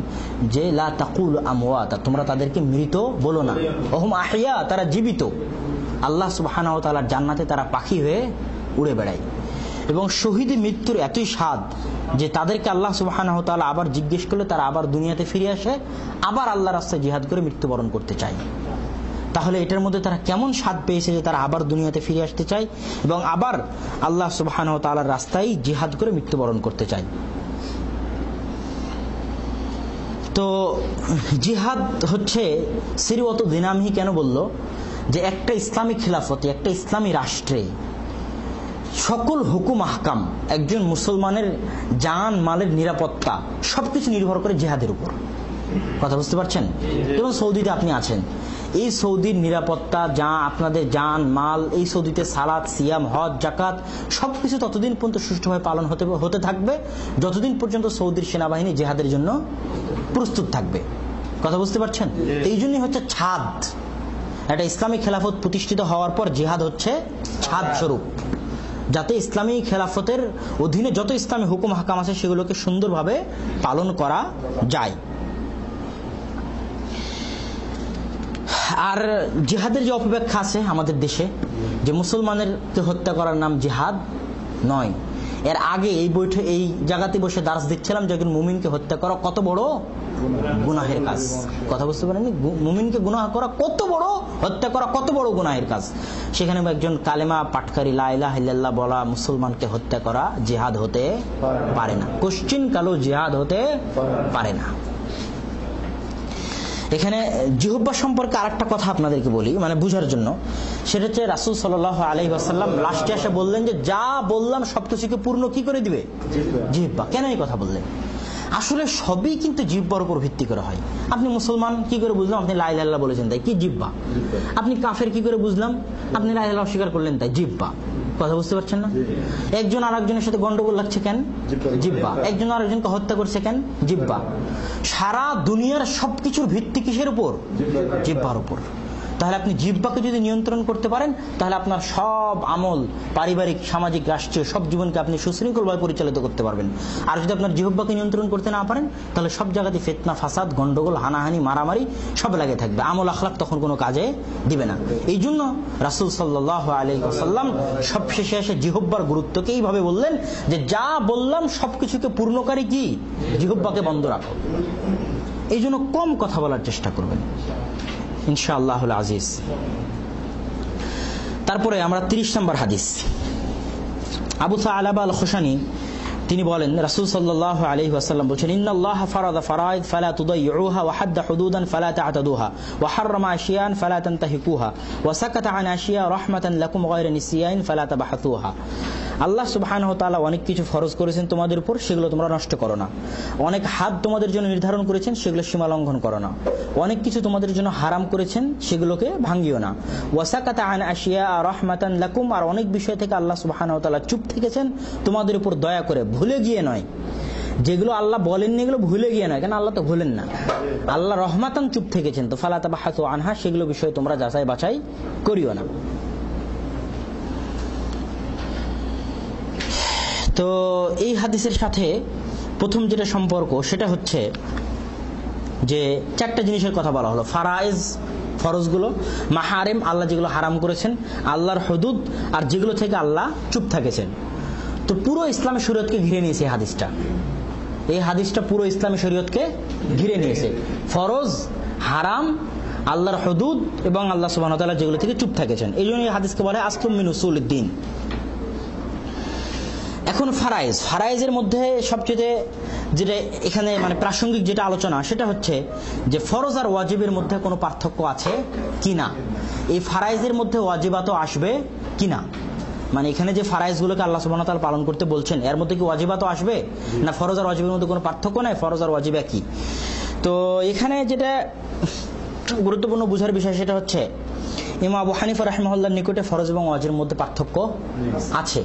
যে লা তাকুলু আমওয়াতা, তোমরা তাদেরকে মৃত বলো না, ওহুম আহইয়া, তারা জীবিত। আল্লাহ সুবহানাহু ওয়া তাআলার জান্নাতে তারা পাখি হয়ে উড়ে বেড়ায়। এবং শহীদের মৃত্যুর এতই স্বাদ যে তাদেরকে আল্লাহ সুবহানাহু ওয়া তাআলা আবার জিজ্ঞেস করলে তারা আবার দুনিয়াতে ফিরে আসে, আবার আল্লাহর রাস্তায় জিহাদ করে মৃত্যুবরণ করতে চায়। তাহলে এটার মধ্যে তারা কেমন স্বাদ পেয়েছে যে তারা আবার দুনিয়াতে ফিরে আসতে চায় এবং আবার আল্লাহ সুবহানাহু ওয়া তাআলার রাস্তায় জিহাদ করে মৃত্যুবরণ করতে চায়। তো জিহাদ হচ্ছে সিরিয়ত দিনামহি কেন বলল? যে একটা ইসলামী খিলাফতে, একটা ইসলামী রাষ্ট্রে সকল হুকুম আহকাম, একজন মুসলমানের জান মালের নিরাপত্তা সবকিছু নির্ভর করে জিহাদের উপর। কথা বুঝতে পারছেন? যেমন সৌদিতে আপনি আছেন, এই সৌদির নিরাপত্তা, যা আপনাদের জান মাল, এই সৌদিতে সালাত, সিয়াম, হজ, জাকাত সবকিছু ততদিন পর্যন্ত সুষ্ঠুভাবে পালন হতে থাকবে যতদিন পর্যন্ত সৌদির সেনাবাহিনী জিহাদের জন্য প্রস্তুত থাকবে। কথা বুঝতে পারছেন? এই জন্যই হচ্ছে ছাদ। একটা ইসলামী খেলাফত প্রতিষ্ঠিত হওয়ার পর জিহাদ হচ্ছে ছাদ স্বরূপ, যাতে ইসলামী খেলাফতের অধীনে যত ইসলামী হুকুম হাকাম আছে সেগুলোকে সুন্দরভাবে পালন করা যায়। আর জিহাদের যে অপব্যাখ্যা আছে আমাদের দেশে, যে মুসলমানেরকে হত্যা করার নাম জিহাদ নয়। এর আগে এই জায়গাতে বসে দার্স দিচ্ছিলাম যে একজন মুমিনকে হত্যা করা কত বড় গুনাহের কাজ। কথা বুঝতে পারেননি? মুমিনকে গুনাহ করা কত বড়, হত্যা করা কত বড় গুনাহের কাজ। সেখানে একজন কালেমা পাঠকারী লা ইলাহা ইল্লাল্লাহ বলা মুসলমানকে হত্যা করা জিহাদ হতে পারে না, কোশ্চিন কালো জিহাদ হতে পারে না। এখানে জিহ্বা সম্পর্কে আরেকটা কথা আপনাদেরকে বলি, মানে বুঝার জন্য। সেটা হচ্ছে রাসূল সাল্লাল্লাহু আলাইহি ওয়াসাল্লাম লাস্টে এসে বললেন যে যা বললাম সবকিছুকে পূর্ণ কি করে দিবে? জিহ্বা। কেন এই কথা বললেন? আসলে সবই কিন্তু জিহ্বার উপর ভিত্তি করে হয়। আপনি মুসলমান কি করে বুঝলাম? আপনি লা ইলাহা ইল্লাল্লাহ বলেছেন তাই, কি জিহ্বা। আপনি কাফের কি করে বুঝলাম? আপনি লা ইলাহা ইল্লাল্লাহ অস্বীকার করলেন তাই, জিহ্বা। কথা বুঝতে পারছেন না? একজন আরেকজনের সাথে গন্ডগোল লাগছে কেন? জিহ্বা। একজন আরেকজনকে হত্যা করছে কেন? জিহ্বা। সারা দুনিয়ার সবকিছুর ভিত্তি কিসের উপর? জিহ্বার উপর। তাহলে আপনি জিহ্বাকে যদি নিয়ন্ত্রণ করতে পারেন, তাহলে আপনার সব আমল, পারিবারিক, সামাজিক, রাষ্ট্রীয় সব জীবনকে আপনি সুশৃঙ্খলভাবে পরিচালিত করতে পারবেন। আর যদি আপনার জিহ্বাকে নিয়ন্ত্রণ করতে না পারেন, তাহলে সব জায়গাতে ফিতনা, ফাসাদ, গন্ডগোল, হানাহানি, মারামারি সব লাগে থাকবে। আমল আখলাক তখন কোনো কাজে দিবে না। এই জন্য রাসূল সাল্লাল্লাহু আলাইহি ওয়াসাল্লাম সবশেষে এসে জিহ্বার গুরুত্বকে এইভাবে বললেন যে যা বললাম সবকিছুকে পূর্ণকারী কি? জিহ্বাকে বন্ধ রাখো। এই জন্য কম কথা বলার চেষ্টা করবেন ইনশাআল্লাহুল আজিজ। তারপরে আমরা 30 নম্বর হাদিস। আবু সা'লাবা আল খুশানি তিনি বলেন রাসূল সাল্লাল্লাহু আলাইহি ওয়াসাল্লাম বলেন ইন্নাল্লাহা ফারাদা ফারাইদ ফালা তুদাইয়ুহা ওয়া হাদ্দা হুদুদান ফালা তা'তাদুহা ওয়া হাররামা আশিয়ান ফালা তানতাহিকুহা ওয়া সাকাতা আন আশিয়া রাহমাতান লাকুম গায়রা নিসিয়ান ফালা তাবাহাতুহা। আল্লাহ সুবহানাহু ওয়া তাআলা অনেক কিছু ফরজ করেছেন তোমাদের উপর, সেগুলো তোমরা নষ্ট করো না। অনেক হাদ তোমাদের জন্য নির্ধারণ করেছেন, সেগুলো সীমা লঙ্ঘন করো না। অনেক কিছু তোমাদের জন্য হারাম করেছেন, সেগুলোকে ভাঙিও না। ওয়াসাকাতা আন আশিয়া রাহমাতান লাকুম, আর অনেক বিষয় থেকে আল্লাহ সুবহানাহু ওয়া তাআলা চুপ থেকেছেন তোমাদের উপর দয়া করে, ভুলে গিয়ে নয়। যেগুলো আল্লাহ বলেননি এগুলো ভুলে গিয়ে নয়, কেন আল্লাহ তো ভুলেন না। আল্লাহ রহমাতান চুপ থেকেছেন, তো ফালা তাবাহাতু আনহা, সেগুলো বিষয়ে তোমরা যাচাই বাছাই করিও না। তো এই হাদিসের সাথে প্রথম যেটা সম্পর্ক সেটা হচ্ছে যে 4টা জিনিসের কথা বলা হলো। ফারাইজ, ফরজগুলো, মাহারিম, আল্লাহ যেগুলো হারাম করেছেন, আল্লাহর হুদুদ, আর যেগুলো থেকে আল্লাহ চুপ থাকেছেন। তো পুরো ইসলামী শরীয়তকে ঘিরে নিয়েছে এই হাদিসটা পুরো ইসলামী শরীয়তকে ঘিরে নিয়েছে। ফরজ, হারাম, আল্লাহর হুদুদ এবং আল্লাহ সুবহানাহু ওয়া তাআলা যেগুলো থেকে চুপ থাকেছেন। এই জন্য এই হাদিসকে বলা হয় আসলুম মিন উসুলিদ্দিন। এখন ফারাইজের মধ্যে সবচেয়ে যেটা এখানে মানে প্রাসঙ্গিক যেটা আলোচনা সেটা হচ্ছে যে ফরজ আর ওয়াজিবের মধ্যে কোনো পার্থক্য আছে কিনা, এই ফারাইজের মধ্যে ওয়াজিবাতও আসবে কিনা। মানে এখানে যে ফারাইজগুলোকে আল্লাহ সুবহানাহু ওয়া তাআলা পালন করতে বলছেন এর মধ্যে কি ওয়াজিবাতও আসবে না, ফরজ আর ওয়াজিবের মধ্যে কোনো পার্থক্য নাই, ফরজ আর ওয়াজিব একই। তো এখানে যেটা গুরুত্বপূর্ণ বোঝার বিষয় সেটা হচ্ছে ইমাম আবু হানিফা রাহিমাহুল্লাহর নিকটে ফরজ এবং ওয়াজিবের মধ্যে পার্থক্য আছে।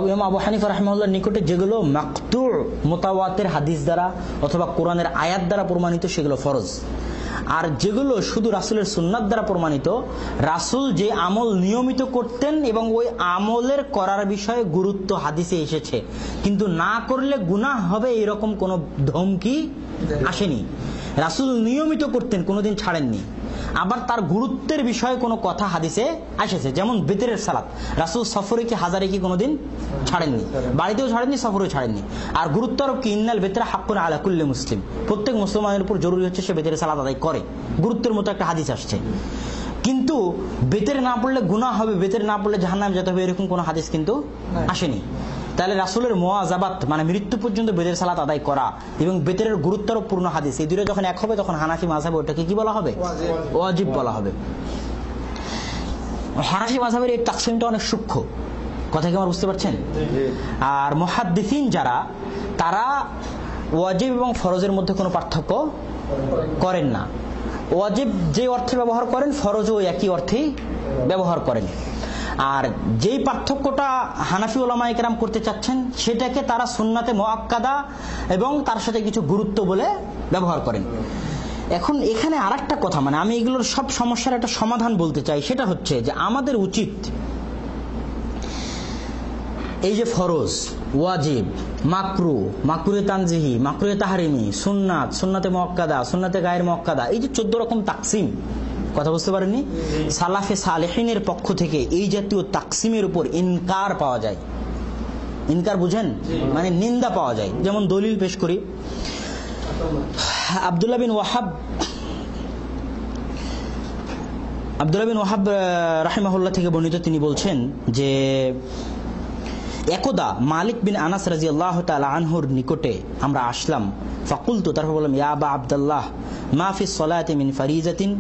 ইমাম আবু হানিফা রাহিমাহুল্লাহর নিকটে যেগুলো মাকতু' মুতাওয়াতির হাদিস দ্বারা অথবা কোরআনের আয়াত দ্বারা প্রমাণিত সেগুলো ফরজ, আর যেগুলো শুধু রাসূলের সুন্নাত দ্বারা প্রমাণিত, রাসূল যে আমল নিয়মিত করতেন এবং ওই আমলের করার বিষয়ে গুরুত্ব হাদিসে এসেছে, কিন্তু না করলে গুনাহ হবে এরকম কোনো ধমকি আসেনি। রাসূল নিয়মিত করতেন, কোনোদিন ছাড়েননি। আবার তার গুরুত্বের বিষয়ে কোনো কথা হাদিসে এসেছে, যেমন বেতেরের সালাত, রাসূল সফরে কি হাজারে কি কোনোদিন ছাড়েননি, বাড়িতেও ছাড়েননি, সফরেও ছাড়েননি। আর গুরুত্ব আরো কি, ইন্নাল বেতরা হাক্কুন আলা কুল্লি মুসলিম, প্রত্যেক মুসলমানের উপর জরুরি হচ্ছে সে বেতেরের সালাত আদায় করে, গুরুত্বের মতো একটা হাদিস আসছে। কিন্তু বেতের না পড়লে গুনাহ হবে, বেতের না পড়লে জাহান্নামে যেতে হবে এরকম কোনো হাদিস কিন্তু আসেনি। তাহলে রাসূলের মুআযাবাত মানে মৃত্যু পর্যন্ত বেতের সালাত আদায় করা এবং বেতের গুরুত্বের পূর্ণ হাদিস, এই দুটো যখন এক হবে তখন হানাফি মাযহাবে ওটাকে কি বলা হবে? ওয়াজিব বলা হবে। হানাফি মাযহাবের এই তাকসিমটা অনেক সূক্ষ্ম, কথা কি আমার বুঝতে পারছেন? আর মুহাদ্দিসিন যারা, তারা ওয়াজিব এবং ফরজের মধ্যে কোনো পার্থক্য করেন না। ওয়াজিব যে অর্থে ব্যবহার করেন, ফরজও একই অর্থেই ব্যবহার করেন। আর যেই পার্থক্যটা হানাফি উলামায়ে কেরাম করতে চাচ্ছেন সেটাকে তারা সুন্নাতে মুআক্কাদা এবং তার সাথে কিছু গুরুত্ব বলে ব্যবহার করেন। এখন এখানে আরেকটা কথা, মানে আমি এগুলোর সব সমস্যার একটা সমাধান বলতে চাই, সেটা হচ্ছে যে আমাদের উচিত এই যে ফরজ, ওয়াজিব, মাকরু, মাকরুহে তানজিহি, মাকরুহে তাহরিমি, সুন্নাত, সুন্নাতে মুআক্কাদা, সুন্নাতে গায়ের মুআক্কাদা, এই যে 14 রকম তাকসিম, কথা বুঝতে পারেননি? সালাফে সালেহিনের পক্ষ থেকে এই জাতীয় তাকসিমের উপর ইনকার পাওয়া যায়। ইনকার বুঝেন? মানে নিন্দা পাওয়া যায়। যেমন দলিল পেশ করি, আব্দুল্লাহ বিন ওয়াহাব রাহিমাহুল্লাহ থেকে বর্ণিত, তিনি বলছেন যে একদা মালিক বিন আনাস রাদিয়াল্লাহু তাআলা আনহুর নিকটে আমরা আসলাম। ফাকুলতু, তারপর বললাম, ইয়া আবা আব্দুল্লাহ মা ফি সলাতি মিন ফারিজাতিন।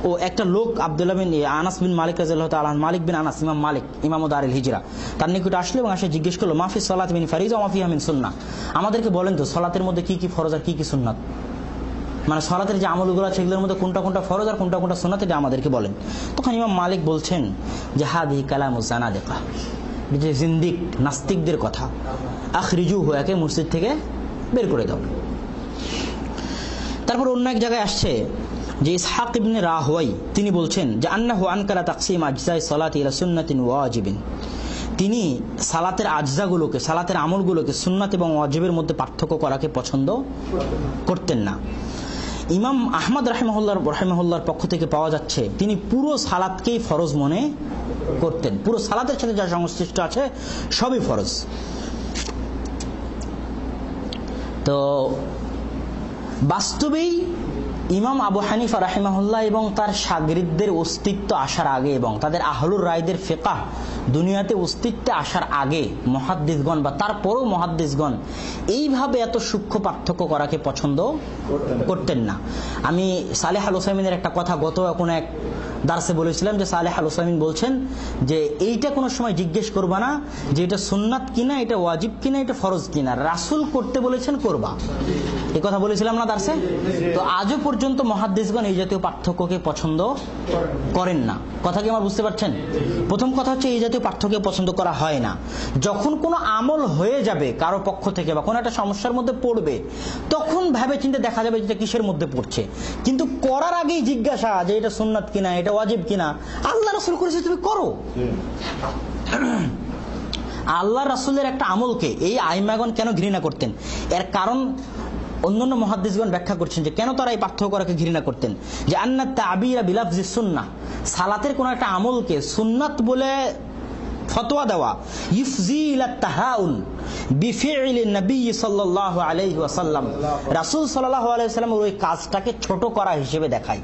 ও একটা লোক আব্দুল্লাহ বিন আনাস বিন মালিক রাদিয়াল্লাহু তাআলা, মালিক বিন আনাস ইমাম মালিক, ইমামু দারুল হিজরা, তার নিকটে আসলো এবং এসে জিজ্ঞেস করলো, মা ফি সলাতি মিন ফারিজা ওয়া মা ফিহা মিন সুন্নাহ, আমাদেরকে বলেন তো সালাতের মধ্যে কি কি ফরজ আর কি কি সুন্নাত, মানে সালাতের যে আমলগুলো আছে এগুলোর মধ্যে কোনটা কোনটা ফরজ আর কোনটা কোনটা সুন্নাত, এটা আমাদেরকে বলেন। তখন ইমাম মালিক বলছেন যে হাদিহি কালামুজ জানাদিকা, যে জিন্দিক নাস্তিকদের কথা, আখরিজুহু, একে মসজিদ থেকে বের করে দাও। তারপর অন্য এক জায়গায় আসছে যে ইসহাক ইবনে রাহওয়াই, তিনি বলছেন যে আন্নাহু আনকারা তাকসিম আজজাই সালাতি ইলা সুন্নাতিন ওয়া ওয়াজিবিন, তিনি সালাতের আজজাগুলোকে, সালাতের আমলগুলোকে সুন্নাত এবং ওয়াজিবের মধ্যে পার্থক্য করাকে পছন্দ করতেন না। ইমাম আহমদ রাহিমাহুল্লাহর পক্ষ থেকে পাওয়া যাচ্ছে তিনি পুরো সালাতকেই ফরজ মনে করতেন, পুরো সালাতের সাথে যা সংশ্লিষ্ট আছে সবই ফরজ। তো বাস্তবেই ইমাম আবু হানিফা রাহিমাহুল্লাহ এবং তার শাগরিদদের অস্তিত্ব আসার আগে এবং তাদের আহলুর রায়দের ফিকহ দুনিয়াতে অস্তিত্বে আসার আগে মুহাদ্দিসগণ বা তারপরও মুহাদ্দিসগণ এইভাবে এত সূক্ষ্ম পার্থক্য করাকে পছন্দ করতেন না। আমি সালেহ আল উসাইমিনের একটা কথা গত কোন এক দার্সে বলেছিলাম যে সালেহ আল উসাইমিন বলছেন যে এইটা কোনো সময় জিজ্ঞেস করবা না যে এটা সুন্নাত কিনা, এটা ওয়াজিব কিনা, এটা ফরজ কিনা, রাসূল করতে বলেছেন করবা, এই কথা বলেছিলাম না দার্সে? তো আজও পর্যন্ত মুহাদ্দিসগণ এই জাতীয় পার্থক্যকে পছন্দ করেন না। কথা কি আমার বুঝতে পারছেন? প্রথম কথা হচ্ছে এই জাতীয় পার্থক্য পছন্দ করা হয় না। যখন কোনো আমল হয়ে যাবে কারো পক্ষ থেকে বা কোনো একটা সমস্যার মধ্যে পড়বে, তখন ভেবে চিন্তে দেখা যাবে যেটা কিসের মধ্যে পড়ছে, কিন্তু করার আগেই জিজ্ঞাসা যে এটা সুন্নাত কিনা, এটা ওয়াজিব কিনা, আল্লাহ রাসূল করেছে তুমি করো। আল্লাহ রাসূলের একটা আমলকে এই আইমাগণ কেন ঘৃণা করতেন, এর কারণ অন্যান্য মুহাদ্দিসগণ ব্যাখ্যা করছেন যে কেন তারা এই পার্থক্য করাকে ঘৃণা করতেন। যে আন্নাত তা'বীরা বিলাফজি সুন্নাহ, সালাতের কোন একটা আমলকে সুন্নাত বলে ফতোয়া দেওয়া, ইফজি ইলা তাহাউন বিফি'লিন নবী সাল্লাল্লাহু আলাইহি ওয়াসাল্লাম, রাসূল সাল্লাল্লাহু আলাইহি ওয়াসাল্লামের ওই কাজটাকে ছোট করা হিসেবে দেখায়।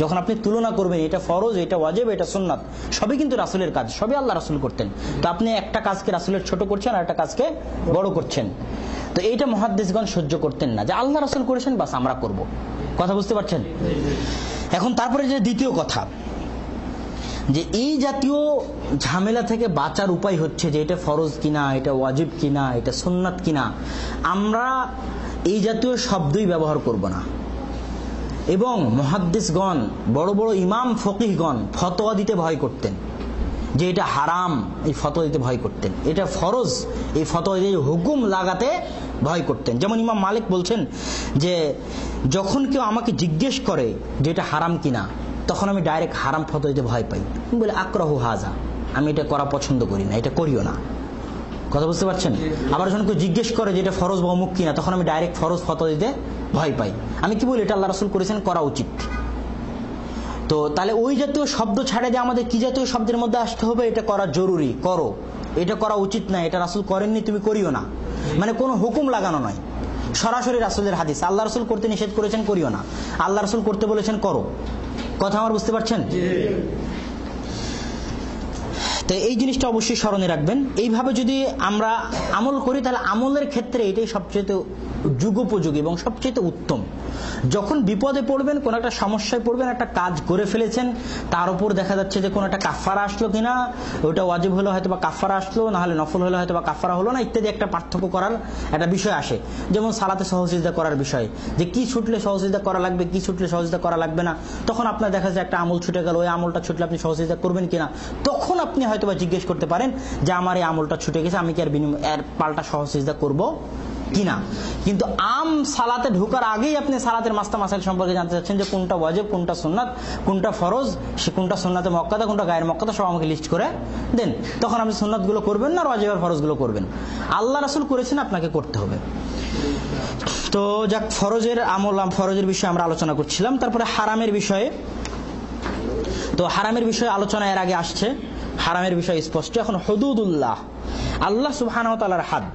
যখন আপনি তুলনা করবেন এটা ফরজ, এটা ওয়াজিব, এটা সুন্নাত, সবই কিন্তু রাসূলের কাজ, সবই আল্লাহ রাসূল করতেন, তো আপনি একটা কাজকে রাসূলের ছোট করছেন আর একটা কাজকে বড় করছেন। তো এইটা মুহাদ্দিসগণ সহ্য করতেন না যে আল্লাহ রাসূল করেছেন বাস আমরা করব। কথা বুঝতে পারছেন? এখন তারপরে যে দ্বিতীয় কথা, যে এই জাতীয় ঝামেলা থেকে বাঁচার উপায় হচ্ছে যে এটা ফরজ কিনা, এটা ওয়াজিব কিনা, এটা সুন্নাত কিনা, আমরা এই জাতীয় শব্দই ব্যবহার করব না। এবং মুহাদ্দিসগণ, বড় বড় ইমাম ফকিহগণ ফতোয়া দিতে ভয় করতেন যে এটা হারাম, এই ফতোয়া দিতে ভয় করতেন, এটা ফরজ, এই ফতোয়া দিয়ে হুকুম লাগাতে ভয় করতেন। যেমন ইমাম মালিক বলছেন যে যখন কেউ আমাকে জিজ্ঞেস করে যে এটা হারাম কিনা, তখন আমি ডাইরেক্ট হারাম ফতোয়া দিতে ভয় পাই, বলে আক্রাহু হাজা, আমি এটা করা পছন্দ করি না, এটা করিও না। কথা বুঝতে পারছেন? আবার যখন কেউ জিজ্ঞেস করে যে এটা ফরজ বা অমুক কিনা, তখন আমি ডাইরেক্ট ফরজ ফতোয়া দিতে ভয় পাই। আমি কি বলি? এটা আল্লাহ রাসূল করেছেন, করা উচিত। তো তাহলে ওই জাতীয় শব্দ ছাড়ে যে আমাদের কি জাতীয় শব্দের মধ্যে আসতে হবে, এটা করা জরুরি, করো, এটা করা উচিত না, এটা রাসূল করেননি তুমি করিও না, মানে কোনো হুকুম লাগানো নয়, সরাসরি রাসূলের হাদিস, আল্লাহ রাসূল করতে নিষেধ করেছেন করিও না, আল্লাহ রাসূল করতে বলেছেন করো। কথা আমার বুঝতে পারছেন? তো এই জিনিসটা অবশ্যই স্মরণে রাখবেন। এইভাবে যদি আমরা আমল করি তাহলে আমলের ক্ষেত্রে এটাই সবচেয়ে যুগোপযোগী এবং সবচেয়ে উত্তম। যখন বিপদে পড়বেন, কোন একটা সমস্যায় পড়বেন, একটা কাজ করে ফেলেছেন, তার উপর দেখা যাচ্ছে যে কোন একটা কাফারা আসলো কিনা, ওটা ওয়াজিব হলো হয়তো বা কাফারা আসলো, না হলে নফল হলো হয়তো বা কাফারা হলো না, ইত্যাদি একটা পার্থক্য করার একটা বিষয় আসে। যেমন সালাতে সহজসিজদা করার বিষয়, যে কি ছুটলে সহজসিজদা করা লাগবে, কি ছুটলে সহজসিজদা করা লাগবে না, তখন আপনার দেখা যায় একটা আমল ছুটে গেল, ওই আমলটা ছুটলে আপনি সহজসিজদা করবেন কিনা, তখন আপনি হয়তো বা জিজ্ঞেস করতে পারেন যে আমার এই আমলটা ছুটে গেছে, আমি কি আর এর পাল্টা সহজসিজদা করব কিনা। কিন্তু আম সালাতে ঢোকার আগেই আপনি সালাতের মাস্তা মাসাইল সম্পর্কে জানতে চাচ্ছেন যে কোনটা ওয়াজিব, কোনটা সুন্নাত, কোনটা ফরজ, সে কোনটা সুন্নাতে মক্কাদা, কোনটা গায়ের মক্কাদা, সব আমাকে লিস্ট করে দেন। তখন আপনি সুন্নাতগুলো করবেন না, ওয়াজিব আর ফরজগুলো করবেন। আল্লাহ রাসূল করেছেন, আপনাকে করতে হবে। তো যাক, ফরজের আমল, ফরজের বিষয়ে আমরা আলোচনা করছিলাম। তারপরে হারামের বিষয়ে, তো হারামের বিষয়ে আলোচনা এর আগে আসছে, হারামের বিষয় স্পষ্ট। এখন হুদুদুল্লাহ, আল্লাহ সুবহানাহু ওয়া তাআলার হাদ,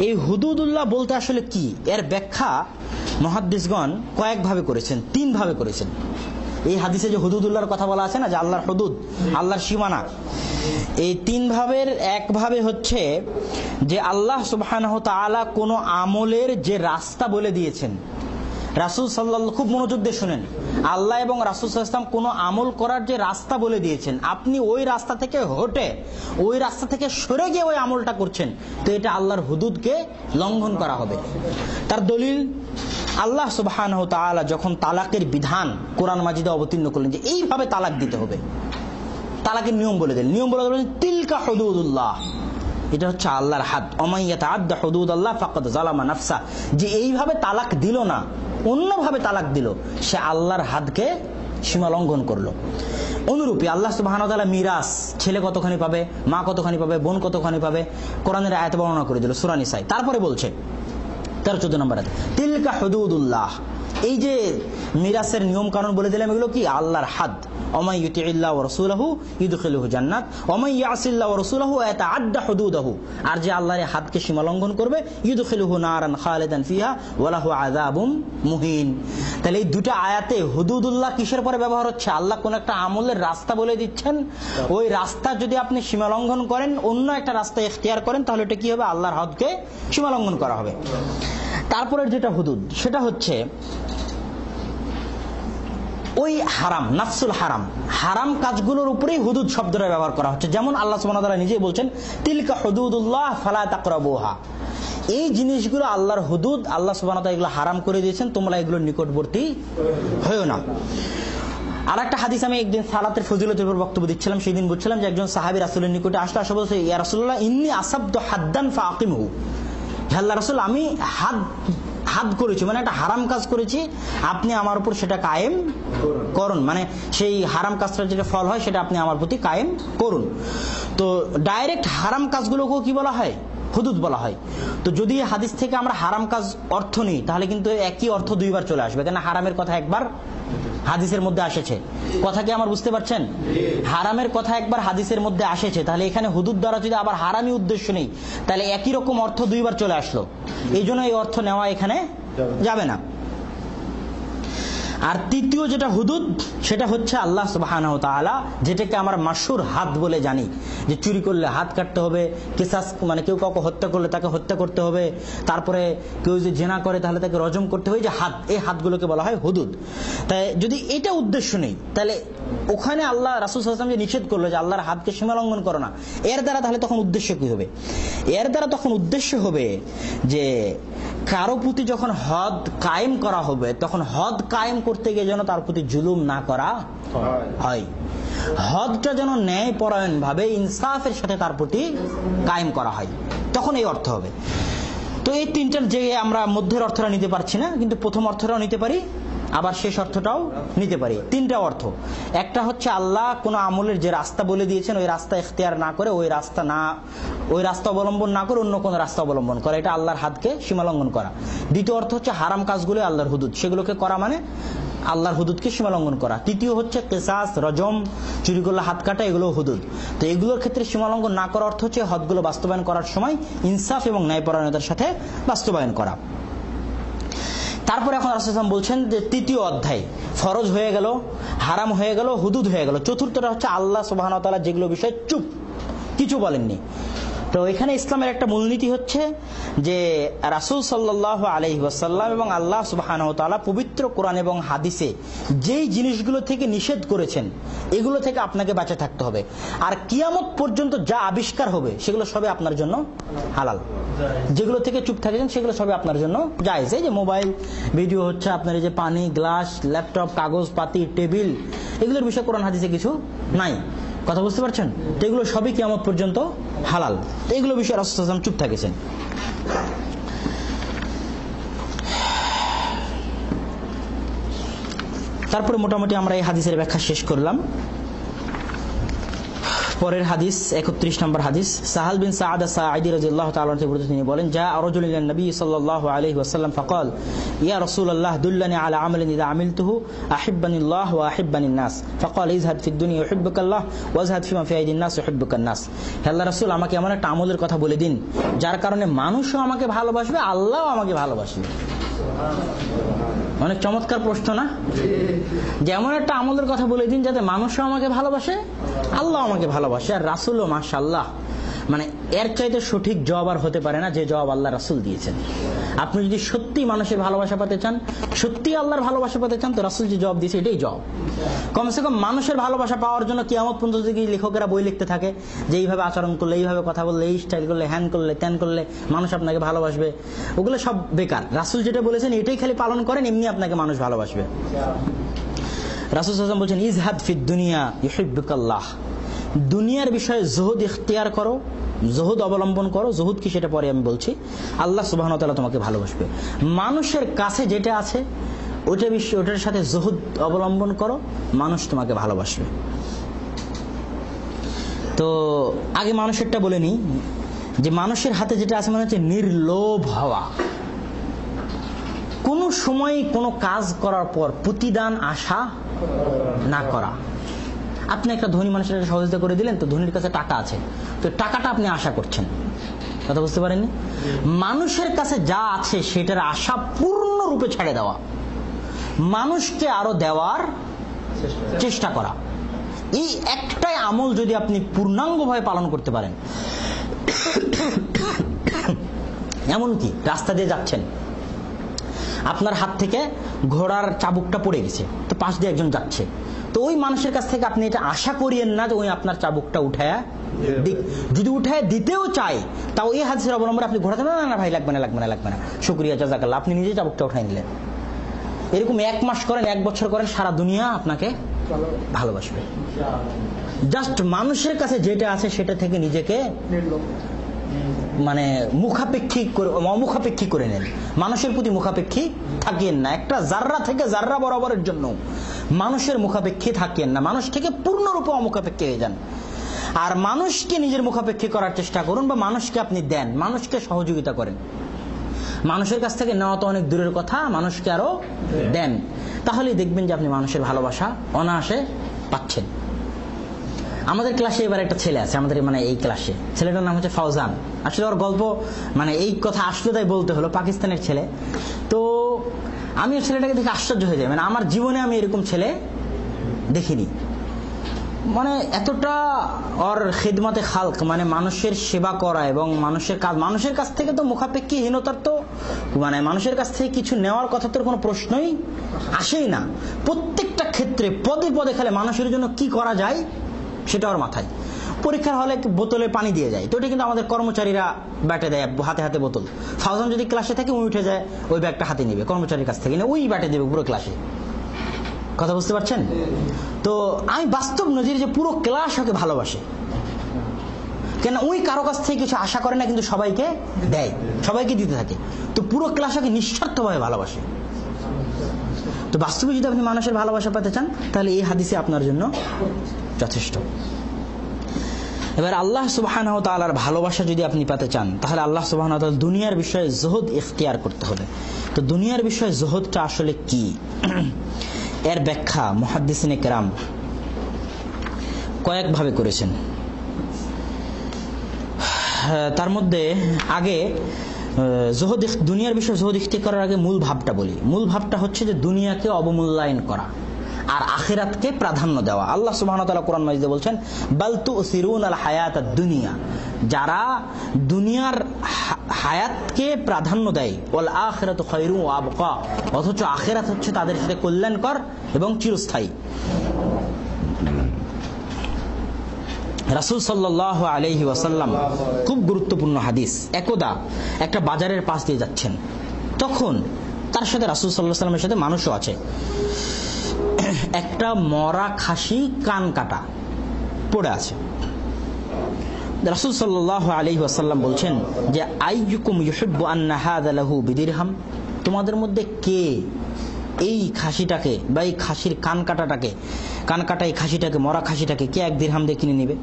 এই হুদুদুল্লাহ বলতে আসলে কি, এর ব্যাখ্যা মুহাদ্দিসগণ কয়েকভাবে করেছেন, 3 ভাবে করেছেন। এই হাদিসে যে হুদুদুল্লাহর কথা বলা আছে না, যে আল্লাহর হুদুদ, আল্লাহর সীমানা, এই 3 ভাবের এক ভাবে হচ্ছে যে আল্লাহ সুবহানাহু ওয়া তাআলা কোনো আমলের যে রাস্তা বলে দিয়েছেন, রাসূল সাল্লাল্লাহু, খুব মনোযোগ দিয়ে শুনেন, আল্লাহ এবং রাসূল সাল্লাল্লাহু আলাইহি ওয়াসাল্লাম কোনো আমল করার যে রাস্তা বলে দিয়েছেন, আপনি ওই রাস্তা থেকে হটে, ওই রাস্তা থেকে সরে গিয়ে ওই আমলটা করছেন, তো এটা আল্লাহর হুদুদকে লঙ্ঘন করা হবে। তার দলিল, আল্লাহ সুবহানাহু ওয়া তাআলা যখন তালাকের বিধান কোরআন মাজিদে অবতীর্ণ করলেন যে এইভাবে তালাক দিতে হবে, তালাকের নিয়ম বলে দিলেন, নিয়ম বলে দিলেন তিলকা হুদুদুল্লাহ, এটা হচ্ছে আল্লাহর হাদ। ওমান ইয়াতাআদ্দা হুদুদাল্লাহ ফাকাদ যালামা নাফসা, যে এইভাবে তালাক দিল না, অন্যভাবে তালাক দিল, সে আল্লাহর হাদকে সীমা লঙ্ঘন করলো। অনুরূপী আল্লাহ সুবহানাহু ওয়া তাআলা মিরাস, ছেলে কতখানি পাবে, মা কতখানি পাবে, বোন কতখানি পাবে, কোরআনের আয়াতে বর্ণনা করে দিল সূরা নিসায়। তারপরে বলছে 13-14 নম্বর আয়াতে, তিলকা হুদুদুল্লাহ, এই যে মিরাসের নিয়ম কানুন বলে দিলাম, এগুলো কি আল্লাহর হাদ। ওমান ইউতিইল্লাহ ওয়া রাসূলাহু ইদখিলহু জান্নাত ওমান ইয়াসিল্লাহ ওয়া রাসূলাহু ওয়া ইয়াতাআদ্দা হুদুদাহু, আর যে আল্লাহর হাদকে সীমা লঙ্ঘন করবে, ইদখিলহু নারান খালিদান ফিহা ওয়া লাহু আযাবুম মুহিন। তাহলে এই দুটো আয়াতে হুদুদুল্লাহ কিসের পরে ব্যবহার হচ্ছে? আল্লাহ কোন একটা আমলের রাস্তা বলে দিচ্ছেন, ওই রাস্তা যদি আপনি সীমা লঙ্ঘন করেন, অন্য একটা রাস্তা ইখতিয়ার করেন, তাহলে এটা কি হবে? আল্লাহর হদকে সীমা লঙ্ঘন করা হবে। তারপরে যেটা হুদুদ, সেটা হচ্ছে ওই হারাম, নাফসুল হারাম, হারাম কাজগুলোর উপরেই হুদুদ শব্দটা ব্যবহার করা হচ্ছে। যেমন আল্লাহ সুবহানাহু ওয়া তাআলা নিজেই বলছেন তিলকা হুদুদুল্লাহ ফালা তাকরাবুহা, এই জিনিসগুলো আল্লাহর হুদুদ, আল্লাহ সুবহানাহু ওয়া তাআলা এগুলো হারাম করে দিয়েছেন, তোমরা এগুলোর নিকটবর্তী হয়ো না। আর একটা হাদিস, আমি একদিন সালাতের ফজিলতের উপর বক্তব্য দিচ্ছিলাম, সেই দিন বলছিলাম যে একজন সাহাবী রাসূলের নিকটে আসলে আসা বলছে, ইয়া রাসূলুল্লাহ ইন্নী আসাবতু হাদ্দান ফাআকিমহু, হে আল্লাহর রাসূল, আমি হাদ করেছি, মানে একটা হারাম কাজ করেছি, আপনি আমার উপর সেটা কায়েম করুন, মানে সেই হারাম কাজটার যেটা ফল হয় সেটা আপনি আমার প্রতি কায়েম করুন। তো ডাইরেক্ট হারাম কাজগুলোকেও কি বলা হয়? হুদুদ বলা হয়। তো যদি হাদিস থেকে আমরা হারাম কাজ অর্থ নিই, তাহলে কিন্তু একই অর্থ দুইবার চলে আসবে, কেন হারামের কথা একবার হাদিসের মধ্যে আসেছে। কথা কি আমার বুঝতে পারছেন? হারামের কথা একবার হাদিসের মধ্যে আসেছে, তাহলে এখানে হুদুদ দ্বারা যদি আবার হারামি উদ্দেশ্য নেই, তাহলে একই রকম অর্থ দুইবার চলে আসলো, এই জন্য এই অর্থ নেওয়া এখানে যাবে না। আর তৃতীয় যেটা হুদুদ, সেটা হচ্ছে আল্লাহ সুবহানাহু ওয়া তাআলা, যেটাকে আমরা মাশহুর হাদ বলে জানি, যে চুরি করলে হাত কাটতে হবে, কিসাস মানে কেউ কাউকে হত্যা করলে তাকে হত্যা করতে হবে, তারপরে কেউ যদি জিনা করে তাহলে তাকে রজম করতে হবে, যে হাদ, এই হাদগুলোকে বলা হয় হুদুদ। তাই যদি এটা উদ্দেশ্য নেই, তাহলে ওখানে আল্লাহ রাসূল সাল্লাল্লাহু আলাইহি ওয়াসাল্লাম যে নিষেধ করলো যে আল্লাহর হাদকে সীমা লঙ্ঘন করো না, এর দ্বারা তাহলে তখন উদ্দেশ্য কি হবে? এর দ্বারা তখন উদ্দেশ্য হবে যে কারো প্রতি যখন হদ কায়েম করা হবে, তখন হদ কায়েম করতে গিয়ে যেন তার প্রতি জুলুম না করা হয়, হদটা যেন ন্যায় পরায়ণ ভাবে ইনসাফের সাথে তার প্রতি কায়েম করা হয়, তখন এই অর্থ হবে। তো এই তিনটার যে আমরা মধ্যের অর্থটা নিতে পারছি না, কিন্তু প্রথম অর্থটাও নিতে পারি, আবার শেষ অর্থটাও নিতে পারি। তিনটা অর্থ, একটা হচ্ছে আল্লাহ কোন আমলের যে রাস্তা বলে দিয়েছেন, ওই রাস্তা ইখতিয়ার না করে, ওই রাস্তা অবলম্বন না করে অন্য কোন রাস্তা অবলম্বন করা, এটা আল্লাহর হাদকে সীমালঙ্ঘন করা। দ্বিতীয় অর্থ হচ্ছে হারাম কাজগুলো আল্লাহর হুদুদ, সেগুলোকে করা মানে আল্লাহর হুদুদকে সীমালঙ্ঘন করা। তৃতীয় হচ্ছে কিসাস, রজম, চুরি করলে হাত কাটা, এগুলো হুদুদ। তো এগুলোর ক্ষেত্রে সীমালঙ্ঘন না করার অর্থ হচ্ছে হদগুলো বাস্তবায়ন করার সময় ইনসাফ এবং ন্যায়পরায়ণতার সাথে বাস্তবায়ন করা। তারপরে এখন রাসূল সাল্লাল্লাহু আলাইহি ওয়াসাল্লাম বলছেন যে তৃতীয় অধ্যায়, ফরজ হয়ে গেল, হারাম হয়ে গেল, হুদুদ হয়ে গেল। চতুর্থটা হচ্ছে আল্লাহ সুবহানাহু ওয়া তাআলা যেগুলো বিষয়ে চুপ, কিছু বলেননি। তো এখানে ইসলামের একটা মূলনীতি হচ্ছে যে রাসূল সাল্লাল্লাহু আলাইহি ওয়াসাল্লাম এবং আল্লাহ সুবহানাহু ওয়া তাআলা পবিত্র কোরআন এবং হাদিসে যেই জিনিসগুলো থেকে নিষেধ করেছেন, এগুলো থেকে আপনাকে বেঁচে থাকতে হবে। আর কিয়ামত পর্যন্ত যা আবিষ্কার হবে সেগুলো সবই আপনার জন্য হালাল। যেগুলো থেকে চুপ থাকেছেন সেগুলো সবই আপনার জন্য জায়েজ। এই যে মোবাইল ভিডিও হচ্ছে, আপনার এই যে পানি, গ্লাস, ল্যাপটপ, কাগজ পাতি, টেবিল, এগুলোর বিষয়ে কোরআন হাদিসে কিছু নাই। কথা বুঝতে পারছেন? এগুলো সবই কিয়ামত পর্যন্ত হালাল। এগুলো বিষয়ে রাসূল সাল্লাল্লাহু আলাইহি ওয়াসাল্লাম চুপ থাকেছেন। তারপরে মোটামুটি আমরা এই হাদিসের ব্যাখ্যা শেষ করলাম। পরের হাদিস 31 নম্বর হাদিস, সাহাল বিন সাআদ আস-সাঈদী রাদিয়াল্লাহু তাআলা আনহু তিনি বলেন, যা রাজুলুন ইলা নবী সাল্লাল্লাহু আলাইহি ওয়াসাল্লাম ফাকাল ইয়া রাসূলুল্লাহ দুল্লানি আলা আমালিন ইযা আমিলতুহু আহিব্বানিল্লাহ ওয়া আহিব্বানিন নাস ফাকাল ইযহাদ ফিদ দুনিয়া ইউহিব্বুকাল্লাহ ওয়াজহাদ ফিমা ফি আইদিন নাস ইউহিব্বুকান নাস। হে আল্লাহর রাসূল, আমাকে এমন একটা আমলের কথা বলে দিন যার কারণে মানুষও আমাকে ভালোবাসবে, আল্লাহও আমাকে ভালোবাসবে। অনেক চমৎকার প্রশ্ন না? যেমন একটা আমলের কথা বলে দিন যাতে মানুষও আমাকে ভালোবাসে, আল্লাহ আমাকে ভালোবাসে আর রাসূলও। মাশাআল্লাহ, মানে এর চাইতে সঠিক জবাব আর হতে পারে না যে জবাব আল্লাহ রাসূল দিয়েছেন। আপনি যদি সত্যি মানুষের ভালোবাসা পেতে চান, সত্যি আল্লাহর ভালোবাসা পেতে চান, তো রাসূল যে জবাব দিয়েছে এটাই জবাব। কমসে কম মানুষের ভালোবাসা পাওয়ার জন্য কিয়ামত পর্যন্ত যদি লেখকেরা বই লিখতে থাকে যে এইভাবে আচরণ করলে, এইভাবে কথা বললে, এই স্টাইল করলে, হ্যান করলে, ত্যান করলে মানুষ আপনাকে ভালোবাসবে, ওগুলো সব বেকার। রাসূল যেটা বলেছেন এটাই খালি পালন করেন, এমনি আপনাকে মানুষ ভালোবাসবে। রাসূল সাল্লাল্লাহু আলাইহি ওয়াসাল্লাম বলেছেন, ইজহাদ ফিদ দুনিয়া ইউহিব্বুকাল্লাহ, দুনিয়ার বিষয়ে জুহুদ ইখতিয়ার করো, জুহুদ অবলম্বন করো। জুহুদ কি সেটা পরে আমি বলছি। আল্লাহ সুবহানাহু ওয়া তাআলা তোমাকে ভালোবাসবে। মানুষের কাছে যেটা আছে ওটার সাথে জুহুদ অবলম্বন করো, মানুষ তোমাকে ভালোবাসবে। তো আগে মানুষেরটা বলে নিই, যে মানুষের হাতে যেটা আছে মানে হচ্ছে নির্লোভ হওয়া। কোনো সময় কোনো কাজ করার পর প্রতিদান আশা না করা। আপনি একটা ধনী মানুষের সহযোগিতা করে দিলেন, তো ধনীর কাছে টাকা আছে, তো টাকাটা আপনি আশা করছেন, কথা বুঝতে পারেননি? মানুষের কাছে যা আছে সেটার আশা পূর্ণরূপে ছেড়ে দেওয়া, মানুষকে আরো দেওয়ার চেষ্টা করা। এই একটাই আমল যদি আপনি পূর্ণাঙ্গভাবে পালন করতে পারেন, এমনকি রাস্তা দিয়ে যাচ্ছেন, আপনার হাত থেকে ঘোড়ার চাবুকটা পড়ে গেছে, তো পাশ দিয়ে একজন যাচ্ছে, তো ওই মানুষের কাছ থেকে আপনি এটা আশা করিয়েন না যে ওই আপনার চাবুকটা উঠায়া দিক। যদি উঠায় দিতেও চায়, তাও এই হাদিসের অবলম্বনে আপনি ঘোরাতে না, না ভাই লাগবে না, লাগবে না, লাগবে না, শুকরিয়া জাযাকাল্লাহ, আপনি নিজে চাবুকটা উঠাই নিলেন। এরকম 1 মাস করেন, 1 বছর করেন, সারা দুনিয়া আপনাকে ভালোবাসবে। জাস্ট মানুষের কাছে যেটা আছে সেটা থেকে নিজেকে মানে মুখাপেক্ষী করে নেন। মানুষের প্রতি মুখাপেক্ষী থাকিয়েন না। একটা জাররা থেকে জাররা বরাবরের জন্য মানুষের মুখাপেক্ষী থাকিয়েন না। মানুষ থেকে পূর্ণরূপে অমুখাপেক্ষী হয়ে যান। আর মানুষকে নিজের মুখাপেক্ষী করার চেষ্টা করুন, বা মানুষকে আপনি দেন, মানুষকে সহযোগিতা করেন। মানুষের কাছ থেকে নেওয়া তো অনেক দূরের কথা, মানুষকে আরো দেন, তাহলেই দেখবেন যে আপনি মানুষের ভালোবাসা অনায়াসে পাচ্ছেন। আমাদের ক্লাসে এবার একটা ছেলে আছে, আমাদের মানে এই ক্লাসে, ছেলেটার নাম হচ্ছে ফাউজান। আসলে ওর গল্প মানে এই কথা আসলে তাই বলতে হলো, পাকিস্তানের ছেলে। তো আমি ওই ছেলেটাকে দেখে আশ্চর্য হয়ে যাই, মানে আমার জীবনে আমি এরকম ছেলে দেখিনি। মানে এতটা ওর খিদমতে খালক, মানে মানুষের সেবা করা এবং মানুষের কাছ থেকে তো মুখাপেক্ষীহীনতার তো মানে মানুষের কাছ থেকে কিছু নেওয়ার কথা তো কোনো প্রশ্নই আসেই না। প্রত্যেকটা ক্ষেত্রে পদে পদে খেলে মানুষের জন্য কি করা যায় সেটা ওর মাথায়। পরীক্ষার হলে বোতলে পানি দিয়ে যায়, তো এটা কিন্তু আমাদের কর্মচারীরা ব্যাটে দেয়, হাতে হাতে বোতল। ফাউজান যদি ক্লাসে থাকে উঠে যায়, ওই ব্যাগটা হাতে নেবে, কর্মচারীর কাছ থেকে ওই ব্যাটে দেবে পুরো ক্লাসে। কথা বুঝতে পারছেন? তো আমি বাস্তব নজির যে পুরো ক্লাস ওকে ভালোবাসে, কেন ওই কারো কাছ থেকে কিছু আশা করে না, কিন্তু সবাইকে দেয়, সবাইকে দিতে থাকে। তো পুরো ক্লাস ওকে নিঃস্বার্থভাবে ভালোবাসে। তো বাস্তবে যদি আপনি মানুষের ভালোবাসা পেতে চান, তাহলে এই হাদিসে আপনার জন্য যথেষ্ট। এবার আল্লাহ সুবহানাহু ওয়া তাআলার ভালোবাসা যদি আপনি পেতে চান, তাহলে আল্লাহ সুবহানাহু ওয়া তাআলা দুনিয়ার বিষয়ে জুহুদ ইখতিয়ার করতে হবে। তো দুনিয়ার বিষয়ে জুহুদটা আসলে কি, এর ব্যাখ্যা মুহাদ্দিসিনে কেরাম কয়েকভাবে করেছেন। তার মধ্যে আগে দুনিয়ার বিষয়ে জুহুদ ইখতিয়ার করার আগে মূল ভাবটা বলি। মূল ভাবটা হচ্ছে যে দুনিয়াকে অবমূল্যায়ন করা আর আখিরাতকে প্রাধান্য দেওয়া। আল্লাহ সুবহানাহু ওয়া তাআলা কোরআন মাজিদে বলছেন, বাল তুসিরুনাল হায়াতাদ দুনিয়া, যারা দুনিয়ার হায়াতকে প্রাধান্য দেয়, ওয়াল আখিরাতু খায়রু ওয়া আবকা, অথচ আখিরাত হচ্ছে তাদের সাথে কল্যাণকর এবং চিরস্থায়ী। রাসূল সাল্লাল্লাহু আলাইহি ওয়াসাল্লাম খুব গুরুত্বপূর্ণ হাদিস, একদা একটা বাজারের পাশ দিয়ে যাচ্ছেন, তখন তার সাথে রাসূল সাল্লাল্লাহু আলাইহি ওয়াসাল্লামের সাথে মানুষও আছে। একটা মরা খাসি কান কাটা পড়ে আছে। রাসূল সাল্লাল্লাহু আলাইহি ওয়াসাল্লাম বলছেন যে, আইয়ুকুম ইউহিব্বু আন্না হাযা লাহু বিদিরহাম, তোমাদের মধ্যে কে এই খাসিটাকে বা এই খাসির কান কাটা এই খাসিটাকে, মরা খাসিটাকে কে 1 দিরহাম দিয়ে কিনে নিবে?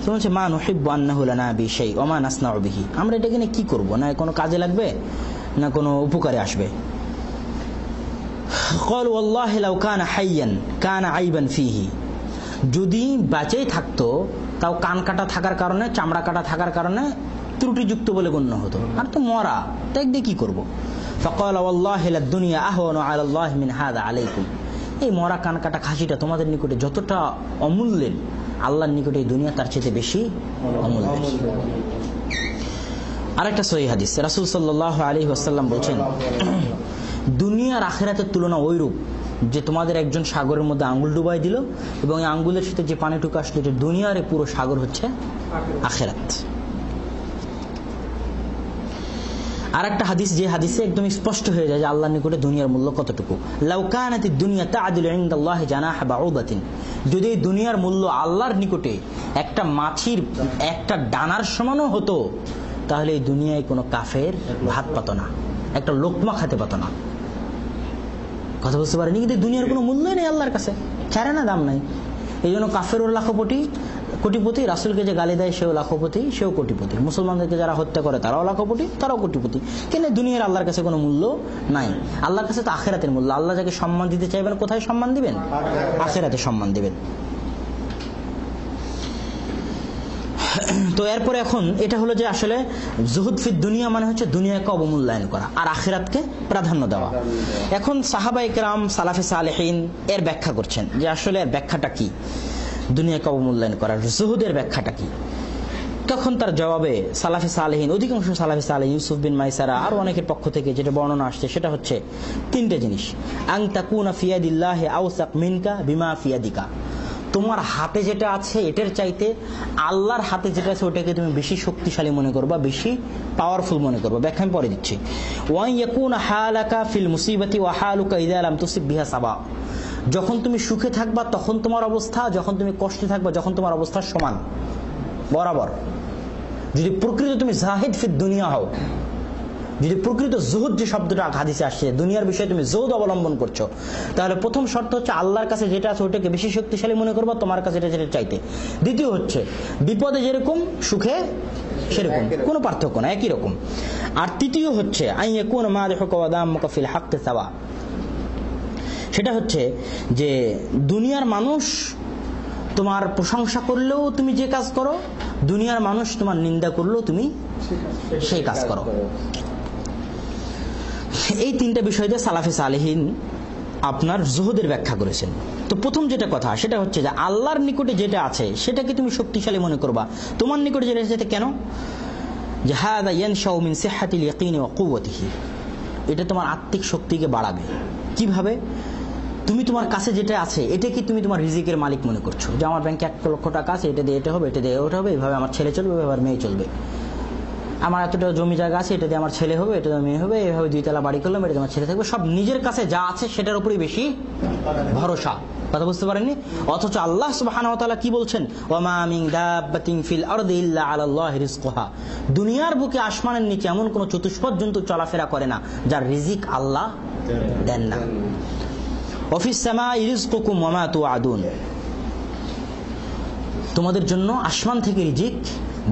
তো বলছে মা নুহিব্বু আন্নাহু লানা বিশাই ওয়া মা নাসনাউ বিহি, আমরা এটা কিনে কি করব, না কোনো কাজে লাগবে না কোনো উপকারে আসবে। ক্বালু ওয়াল্লাহি লাউ কানা হাইয়ান কানা আইবান ফিহি, যদি বেঁচেই থাকতো তাও কান কাটা থাকার কারণে, চামড়া কাটা থাকার কারণে ত্রুটিযুক্ত বলে গণ্য হতো, আর তো মরা, তাই দিয়ে কি করবো? ফাকালা ওয়াল্লাহি লাদ দুনিয়া আহওয়ানু আলা আল্লাহি মিন হাযা আলাইকুম, এই মরা কান কাটা খাসিটা তোমাদের নিকটে যতটা অমূল্যের, আল্লাহর নিকটে এই দুনিয়া তার চেয়ে বেশি অমূল্যের। আরেকটা সহিহ হাদিস, রাসূল সাল্লাল্লাহু আলাইহি ওয়াসাল্লাম বলেন, দুনিয়ার আখিরাতের তুলনা ওইরূপ যে তোমাদের একজন সাগরের মধ্যে আঙ্গুল ডুবাই দিল এবং এই আঙ্গুলের সাথে যে পানিটুকু আসলো, যে দুনিয়ার পুরো সাগর হচ্ছে আখিরাত। আর একটা হাদিস, যে হাদিসে একদম স্পষ্ট হয়ে যায় যে আল্লাহর নিকটে দুনিয়ার মূল্য কতটুকু। লাউ কানাতিদ দুনিয়া তা'দিলু ইনদাল্লাহি জানাহা বাউদাতিন, যদি দুনিয়ার মূল্য আল্লাহর নিকটে একটা মাছির একটা ডানার সমানও হতো, তাহলে এই দুনিয়ায় কোনো কাফের ভাত পাতো না, একটা লোকমা খেতে পাতো না। কথা বুঝতে পারেনি? কিন্তু দুনিয়ার কোনো মূল্যই নেই আল্লাহর কাছে, ছাড়ে না, দাম নাই। এই জন্য কাফের ওর কোটিপতি, রাসূলকে যে গালি দেয় সেও লাখপতি, সেও কোটিপতি, মুসলমানদেরকে যারা হত্যা করে তারাও লাখপতি, তারাও কোটিপতি। কিন্তু দুনিয়ার আল্লাহর কাছে কোনো মূল্য নাই। আল্লাহর কাছে তো আখিরাতের মূল্য। আল্লাহ যাকে সম্মান দিতে চাইবেন কোথায় সম্মান দিবেন? আখিরাতে সম্মান দিবেন। তো এরপরে এখন এটা হলো যে আসলে জুহুদ ফি দুনিয়া মানে হচ্ছে দুনিয়াকে অবমূল্যায়ন করা আর আখিরাতকে প্রাধান্য দেওয়া। এখন সাহাবায়ে কেরাম, সালাফে সালেহিন এর ব্যাখ্যা করছেন যে আসলে এর ব্যাখ্যাটা কি, দুনিয়াকে অবমূল্যায়ন করার জুহুদের ব্যাখ্যাটা কি। তখন তার জবাবে সালাফে সালেহিন, অধিকাংশ সালাফে সালেহিন, ইউসুফ বিন মাইসারা আর অনেকের পক্ষ থেকে যেটা বর্ণনা আসছে সেটা হচ্ছে 3টে জিনিস। আন তাকুনা ফিয়াদিল্লাহি আওসাক মিনকা বিমা ফিয়াদিকা, তোমার হাতে যেটা আছে এটার চাইতে আল্লাহর হাতে যেটা আছে ওটাকে তুমি বেশি শক্তিশালী মনে করবা, বেশি পাওয়ারফুল মনে করবা। ব্যাখ্যা আমি পরে দিচ্ছি। ওয়া ইয়াকুনা হালাকা ফিল মুসিবাতি ওয়া হালুকা ইযা লাম তুসিব বিহা সাবা, যখন তুমি সুখে থাকবা তখন তোমার অবস্থা, যখন তুমি কষ্টে থাকবা যখন তোমার অবস্থা সমান, বরাবর। যদি প্রকৃত তুমি জাহিদ ফি দুনিয়া হও, যদি প্রকৃত জুহুদ যে শব্দটা হাদিসে আসছে, দুনিয়ার বিষয়ে তুমি জুহুদ অবলম্বন করছো, তাহলে প্রথম শর্ত হচ্ছে আল্লাহর কাছে যেটা আছে ওটাকে বেশি শক্তিশালী মনে করবা, তোমার কাছে যেটা চাইতে। দ্বিতীয় হচ্ছে বিপদে যেরকম সুখে সেরকম, কোনো পার্থক্য না, একই রকম। আর তৃতীয় হচ্ছে আইয়াকুন মাদিহুকা ওয়া দামুকা ফিল হাক্কি সাওয়া, সেটা হচ্ছে যে দুনিয়ার মানুষ তোমার প্রশংসা করলেও তুমি যে কাজ করো, দুনিয়ার মানুষ তোমার নিন্দা করলেও তুমি সেই কাজ করো। এই 3টা বিষয় দিয়ে সালাফে সালেহিন আপনার জুহুদের ব্যাখ্যা করেছেন। তো প্রথম যেটা কথা সেটা হচ্ছে যে আল্লাহর নিকটে যেটা আছে সেটাকে তুমি শক্তিশালী মনে করবা, তোমার নিকটে যেটা আছে কেন? যে হাযা ইয়ানশাউ মিন সিহহাতিল ইয়াকিন ওয়া কুওয়াতিহি, এটা তোমার আত্মিক শক্তিকে বাড়াবে। কিভাবে? তুমি তোমার কাছে যেটা আছে এটা কি তুমি তোমার রিজিকের মালিক মনে করছো, যে আমার ব্যাংকে 1 লক্ষ টাকা আছে, এটা দিয়ে এটা হবে, এটা দিয়ে ওটা হবে, এইভাবে আমার ছেলে চলবে, এভাবে মেয়ে চলবে। আমার এতটা জমি জায়গা আছে, এটা দিয়ে আমার ছেলে হবে, এটা দিয়ে মেয়ে হবে, এইভাবে 2 তলা বাড়ি করলাম, এটা দিয়ে আমার ছেলে থাকবে। সব নিজের কাছে যা আছে সেটার উপরই বেশি ভরসা। কথা বুঝতে পারেননি? অথচ আল্লাহ সুবহানাহু ওয়া তাআলা কি বলছেন? ওয়া মা মিন দাব্বাতিন ফিল আরদি ইল্লা আলাল্লাহি রিজকুহা, দুনিয়ার বুকে আসমানের নিচে এমন কোন চতুষ্পদ জন্তু চলাফেরা করে না যার রিজিক আল্লাহ দেন না। ওয়াফিস সামাই রিজকুকুম ওয়া মা তুআদুন, তোমাদের জন্য আসমান থেকে রিজিক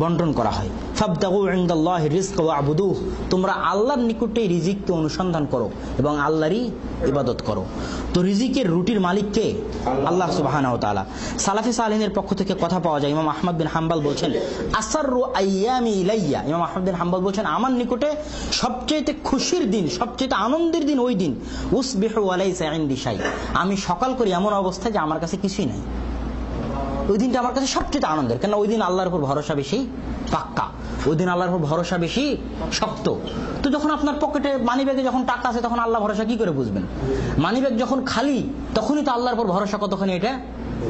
বন্টন করা হয়। ফাবতাগু ইনদাল্লাহি রিজক ওয়া'বুদুহ, তোমরা আল্লাহর নিকটে রিজিককে অনুসন্ধান করো এবং আল্লাহরই ইবাদত করো। তো রিজিকের রুটির মালিক কে? আল্লাহ সুবহানাহু ওয়া তাআলা। সালাফে সালেহিনের পক্ষ থেকে কথা পাওয়া যায়, ইমাম আহমদ বিন হাম্বল বলছেন আসাররু আইয়ামি ইলাইয়া, ইমাম আহমদ বিন হাম্বল বলছেন আমার নিকটে সবচেয়ে খুশির দিন, সবচেয়ে আনন্দের দিন ওই দিন, উসবিহু ওয়া লাইসা ইনদি শাই, আমি সকাল করি এমন অবস্থায় যে আমার কাছে কিছুই নাই। ওই দিনটা আমার কাছে সবচেয়ে আনন্দের, কেন ওই দিন আল্লাহর উপর ভরসা বেশি পাক্কা, ওই দিন আল্লাহর উপর ভরসা বেশি শক্ত। তো যখন আপনার পকেটে মানিব্যাগে যখন টাকা আছে তখন আল্লাহ ভরসা কি করে বুঝবেন? মানিব্যাগ যখন খালি তখনই তো আল্লাহর উপর ভরসা কতখানি এটা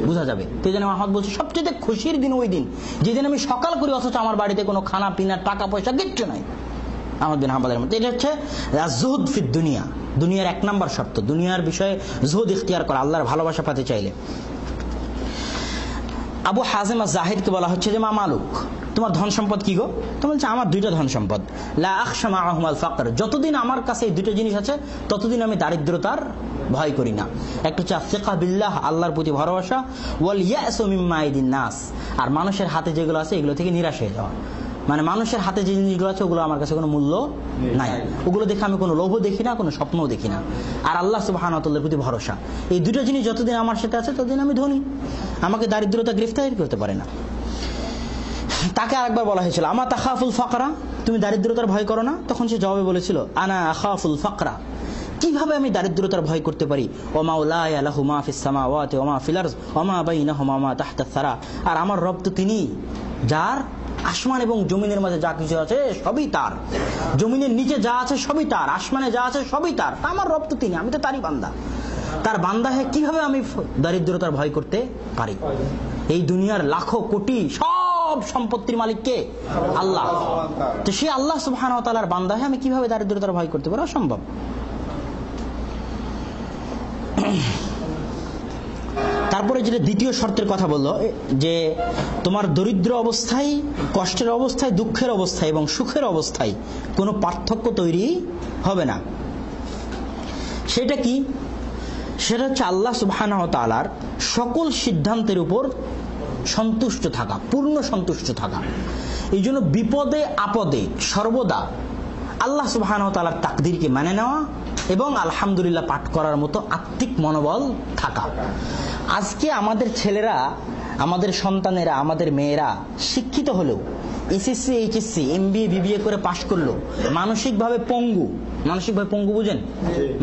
বোঝা যাবে। তো এই জন্য আহমদ বলছে সবচেয়ে খুশির দিন ওই দিন যেদিন আমি সকাল করি অথচ আমার বাড়িতে কোনো খানা পিনা টাকা পয়সা কিচ্ছু নাই। আহমদ বিন হাম্বলের মধ্যে এটা হচ্ছে জুহুদ ফি দুনিয়া, দুনিয়ার 1 নম্বর শর্ত, দুনিয়ার বিষয়ে জুহুদ ইখতিয়ার করা আল্লাহর ভালোবাসা পেতে চাইলে। আবু হাজিম আজ-জাহিদকে বলা হচ্ছে যে মা মালুক, তোমার ধন সম্পদ কি গো? তো বলছে আমার 2টা ধন সম্পদ, লা আখশা মাআহুমাল ফাকর, যতদিন আমার কাছে এই 2টা জিনিস আছে ততদিন আমি দারিদ্রতার ভয় করি না। একটা হচ্ছে আফসিকা বিল্লাহ, আল্লাহর প্রতি ভরসা, ওয়াল ইয়াসু মিম্মা ইয়াদিন নাস, আর মানুষের হাতে যেগুলো আছে এগুলো থেকে নিরাশ হয়ে যাওয়া। মানে মানুষের হাতে যে জিনিসগুলো আছে ওগুলো আমার কাছে কোনো মূল্য নাই, ওগুলো দেখে আমি কোনো লোভও দেখি না, কোনো স্বপ্নও দেখি না। আর আল্লাহ সুবহানাহু ওয়া তাআলার প্রতি ভরসা, এই দুটো জিনিস যতদিন আমার সাথে আছে ততদিন আমি ধনী, আমাকে দারিদ্রতা গ্রেফতার করতে পারে না। তাকে আরেকবার বলা হয়েছিল আমা তাখাফুল ফাকরা, তুমি দারিদ্রতার ভয় করো না? তখন সে জবাবে বলেছিল আনা আখাফুল ফাকরা, কিভাবে আমি দারিদ্রতার ভয় করতে পারি? ওমা উলাইয়া লাহু মা ফিস সামাওয়াতি ওয়া মা ফিল আরজ ওয়া মা বাইনাহুমা মা তাহতা সারা, আর আমার রব তো তিনি যার আসমান এবং জমিনের মাঝে যা কিছু আছে সবই তার, জমিনের নিচে যা আছে সবই তার, আসমানে যা আছে সবই তার, আমার রব তো তিনি, আমি তো তারই বান্দা। তার বান্দা হয়ে কিভাবে আমি দারিদ্রতার ভয় করতে পারি? এই দুনিয়ার লাখো কোটি সব সম্পত্তির মালিক কে? আল্লাহ। তো সে আল্লাহ সুবহানাহু ওয়া তাআলার বান্দা হয়ে আমি কিভাবে দারিদ্রতার ভয় করতে পারি? অসম্ভব। তারপরে যেটা দ্বিতীয় শর্তের কথা বললো, যে তোমার দরিদ্র অবস্থায়, কষ্টের অবস্থায়, দুঃখের অবস্থায় এবং সুখের অবস্থায় কোনো পার্থক্য তৈরি হবে না। সেটা কি? সেটা হচ্ছে আল্লাহ সুবহানাহু ওয়া তাআলার সকল সিদ্ধান্তের উপর সন্তুষ্ট থাকা, পূর্ণ সন্তুষ্ট থাকা। এই জন্য বিপদে আপদে সর্বদা আল্লাহ সুবহানাহু ওয়া তাআলার তাকদীরকে মেনে নেওয়া এবং আলহামদুলিল্লাহ পাঠ করার মতো আত্মিক মনোবল থাকা। আজকে আমাদের ছেলেরা, আমাদের সন্তানেরা, আমাদের মেয়েরা শিক্ষিত হলেও এসএসসি, এইচএসসি, এমবিএ, বিবিএ করে পাশ করলো, মানসিকভাবে পঙ্গু। মানসিকভাবে পঙ্গু বুঝেন?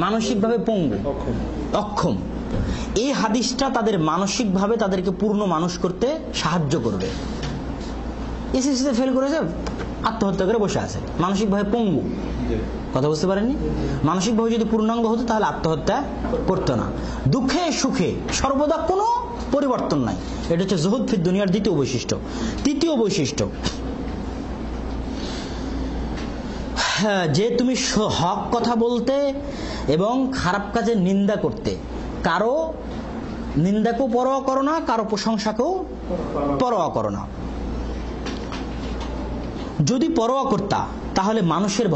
মানসিকভাবে পঙ্গু, অক্ষম। এই হাদিসটা তাদের মানসিকভাবে তাদেরকে পূর্ণ মানুষ করতে সাহায্য করবে। এসএসসিতে ফেল করেছে, আত্মহত্যা করে বসে আছে, মানসিকভাবে পঙ্গু। কথা বুঝতে পারেননি? মানসিকভাবে যদি পূর্ণাঙ্গ হতো তাহলে আত্মহত্যা করতো না। দুঃখে সুখে সর্বদা কোনো পরিবর্তন নাই। এটা হচ্ছে জুহুদ ফিদ দুনিয়ার দ্বিতীয় বৈশিষ্ট্য। তৃতীয় বৈশিষ্ট্য, যে তুমি হক কথা বলতে এবং খারাপ কাজের নিন্দা করতে, কারো নিন্দাকেও পরোয়া করো না, কারো প্রশংসাকেও পরোয়া করো না। যদি পরোয়া করতা তাহলে মানুষের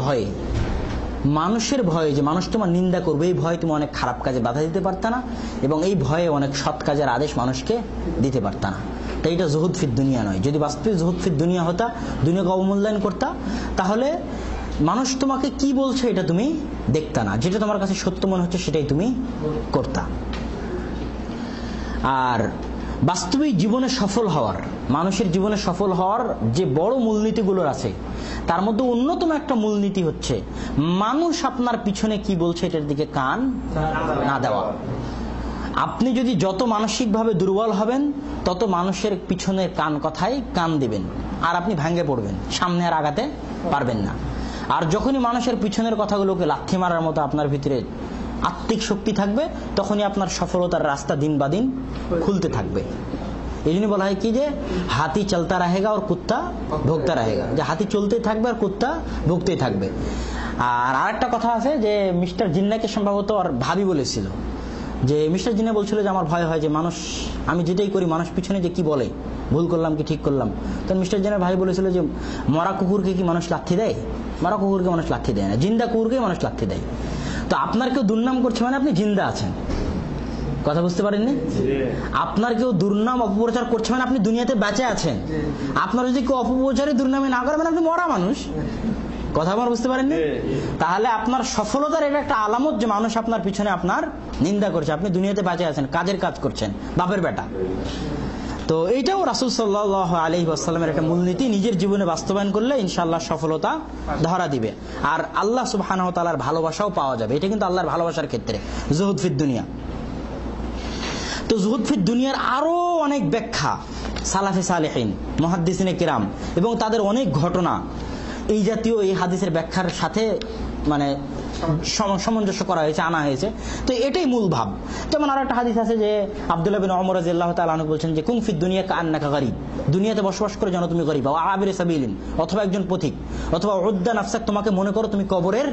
ভয়ে যে মানুষ তোমার নিন্দা করবে, এই ভয়ে তুমি অনেক খারাপ কাজে বাধা দিতে পারতা না, এবং এই ভয়ে অনেক সৎ কাজের আদেশ মানুষকে দিতে পারতা না। তাই এটা জুহুদ ফিদ দুনিয়া নয়। যদি বাস্তবে জুহুদ ফিদ দুনিয়া হতা, দুনিয়াকে অবমূল্যায়ন করতা, তাহলে মানুষ তোমাকে কি বলছে এটা তুমি দেখতা না, যেটা তোমার কাছে সত্য মনে হচ্ছে সেটাই তুমি করতা। আর বাস্তবিক জীবনে সফল হওয়ার, মানুষের জীবনে সফল হওয়ার যে বড় মূলনীতিগুলো আছে তার মধ্যে অন্যতম একটা মূলনীতি হচ্ছে মানুষ আপনার পিছনে কি বলছে এটার দিকে কান না দেওয়া। আপনি যদি যত মানসিকভাবে দুর্বল হবেন তত মানুষের পিছনের কথায় কান দিবেন, আর আপনি ভেঙে পড়বেন, সামনে আর আগাতে পারবেন না। আর যখনই মানুষের পিছনের কথাগুলোকে লাথি মারার মতো আপনার ভিতরে আত্মিক শক্তি থাকবে, তখনই আপনার সফলতার রাস্তা দিন বা দিন খুলতে থাকবে। এই জন্য বলা হয় কি, যে হাতি চলতা रहेगा और কুত্তা ভোগতা रहेगा, যে হাতি চলতেই থাকবে আর কুত্তা ভোগতেই থাকবে। আর আরেকটা কথা আছে যে মিস্টার জিন্নাকে সম্ভবত আর ভাবি বলেছিল, যে মিস্টার জিন্না বলছিল যে আমার ভয় হয় যে মানুষ, আমি যেটাই করি মানুষ পিছনে যে কি বলে, ভুল করলাম কি ঠিক করলাম। তখন মিস্টার জিন্নার ভাই বলেছিল যে মরা কুকুরকে কি মানুষ লাথি দেয়? মরা কুকুরকে মানুষ লাথি দেয় না, জিন্দা কুকুরকে মানুষ লাথি দেয়। তো আপনার কেউ দুর্নাম করছে মানে আপনি জিন্দা আছেন। কথা বুঝতে পারেননি? আপনার কেউ দুর্নাম অপপ্রচার করছে মানে আপনি দুনিয়াতে বেঁচে আছেন। আপনার যদি কেউ অপপ্রচারে দুর্নামে না করে মানে আপনি মরা মানুষ। কথা আমার বুঝতে পারেননি? তাহলে আপনার সফলতার এটা একটা আলামত যে মানুষ আপনার পিছনে আপনার নিন্দা করছে, আপনি দুনিয়াতে বেঁচে আছেন, কাজের কাজ করছেন, বাপের বেটা। তো এইটাও রাসূল সাল্লাল্লাহু আলাইহি ওয়াসাল্লামের একটা মূলনীতি, নিজের জীবনে বাস্তবায়ন করলে ইনশাআল্লাহ সফলতা ধরা দিবে, আর আল্লাহ সুবহানাহু ওয়া তাআলার ভালোবাসাও পাওয়া যাবে। এটা কিন্তু আল্লাহর ভালোবাসার ক্ষেত্রে জুহুদ ফিদ দুনিয়া। তো জুহুদ ফিদ দুনিয়ার আরো অনেক ব্যাখ্যা সালাফে সালেহিন, মুহাদ্দিসিনে কিরাম এবং তাদের অনেক ঘটনা এই জাতীয় এই হাদিসের ব্যাখ্যার সাথে মানে সামঞ্জস্য করা হয়েছে, আনা হয়েছে। তো এটাই মূল ভাব। যেমন আর একটা হাদিস আছে যে আব্দুল্লাহ বিন ওমর রাদিয়াল্লাহু তাআলা আনহু বলছেন যে কুন ফিদ দুনিয়া কান্নাকা গরীব, দুনিয়াতে বসবাস করে যেন তুমি গরীব, ওয়া আবির সাবিলিন, অথবা একজন পথিক, অথবা উদ্দা নাফসাক, তোমাকে মনে করো তুমি কবরের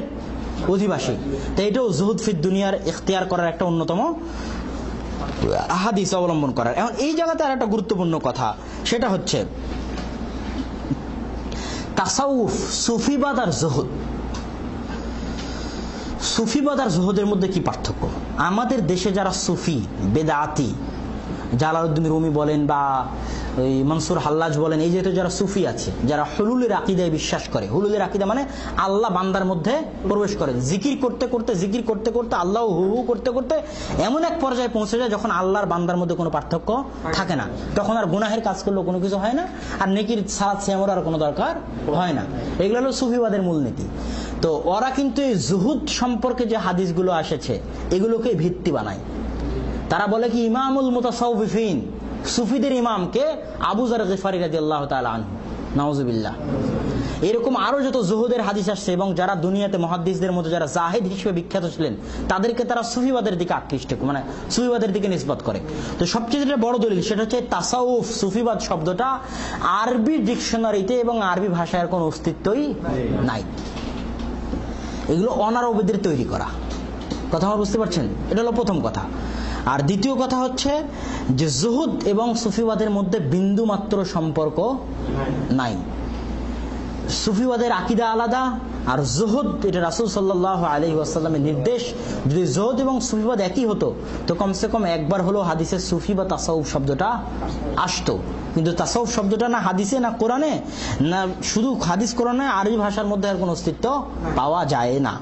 অধিবাসী। তো এটাও জুহুদ ফিদ দুনিয়ার ইখতিয়ার করার একটা অন্যতম হাদিস অবলম্বন করার। এখন এই জায়গাতে আর একটা গুরুত্বপূর্ণ কথা, সেটা হচ্ছে তাসাউফ, সুফিবাদ আর জুহুদ। সুফিবাদ আর জুহুদের মধ্যে কি পার্থক্য? আমাদের দেশে যারা সুফি বেদাতি, জালালউদ্দিন রুমি বলেন বা ওই মনসুর হাল্লাজ বলেন, এই যেহেতু যারা সুফি আছে, যারা হুলুলের আকীদায় বিশ্বাস করে, হুলুলের আকীদা মানে আল্লাহ বান্দার মধ্যে প্রবেশ করেন, জিকির করতে করতে আল্লাহ হু হু করতে করতে এমন এক পর্যায়ে পৌঁছে যায় যখন আল্লাহর বান্দার মধ্যে কোনো পার্থক্য থাকে না, তখন আর গুনাহের কাজ করলেও কোনো কিছু হয় না, আর নেকির সালাত সিয়ামের আর কোনো দরকার হয় না। এগুলো হলো সুফিবাদের মূলনীতি। তো ওরা কিন্তু এই জুহুদ সম্পর্কে যে হাদিসগুলো এসেছে এগুলোকে ভিত্তি বানায়। তারা বলে কি ইমামুল মুতাসাউফিফিন, সুফিদের ইমামকে আবু যার গিফারি রাদিয়াল্লাহু তাআলা আনহু, নাউজুবিল্লাহ। এরকম আরো যত জুহুদের হাদিস আসছে, এবং যারা দুনিয়াতে মুহাদ্দিসদের মধ্যে যারা জাহিদ হিসেবে বিখ্যাত ছিলেন তাদেরকে তারা সুফিবাদের দিকে আকৃষ্ট, মানে সুফিবাদের দিকে নিসবত করে। তো সবচেয়ে যেটা বড় দলিল সেটা হচ্ছে তাসাউফ, সুফিবাদ শব্দটা আরবি ডিকশনারিতে এবং আরবি ভাষায় কোনো অস্তিত্বই নাই। এগুলো অনারবীদের তৈরি করা। কথা আমার বুঝতে পারছেন? এটা হলো প্রথম কথা। আর দ্বিতীয় কথা হচ্ছে যে জুহুদ এবং সুফিবাদের মধ্যে বিন্দু মাত্র সম্পর্ক নাই। সুফিবাদের আকীদা আলাদা, আর জুহুদ এটা রাসূল সাল্লাল্লাহু আলাইহি ওয়াসাল্লামের নির্দেশ। যদি জুহুদ এবং সুফিবাদ একই হতো তো কমসে কম একবার হলো হাদিসে সুফি বা তাসাউফ শব্দটা আসতো, কিন্তু তাসাউফ শব্দটা না হাদিসে না কোরআনে, না শুধু হাদিস কোরআনে, আরবি ভাষার মধ্যে আর কোনো অস্তিত্ব পাওয়া যায় না।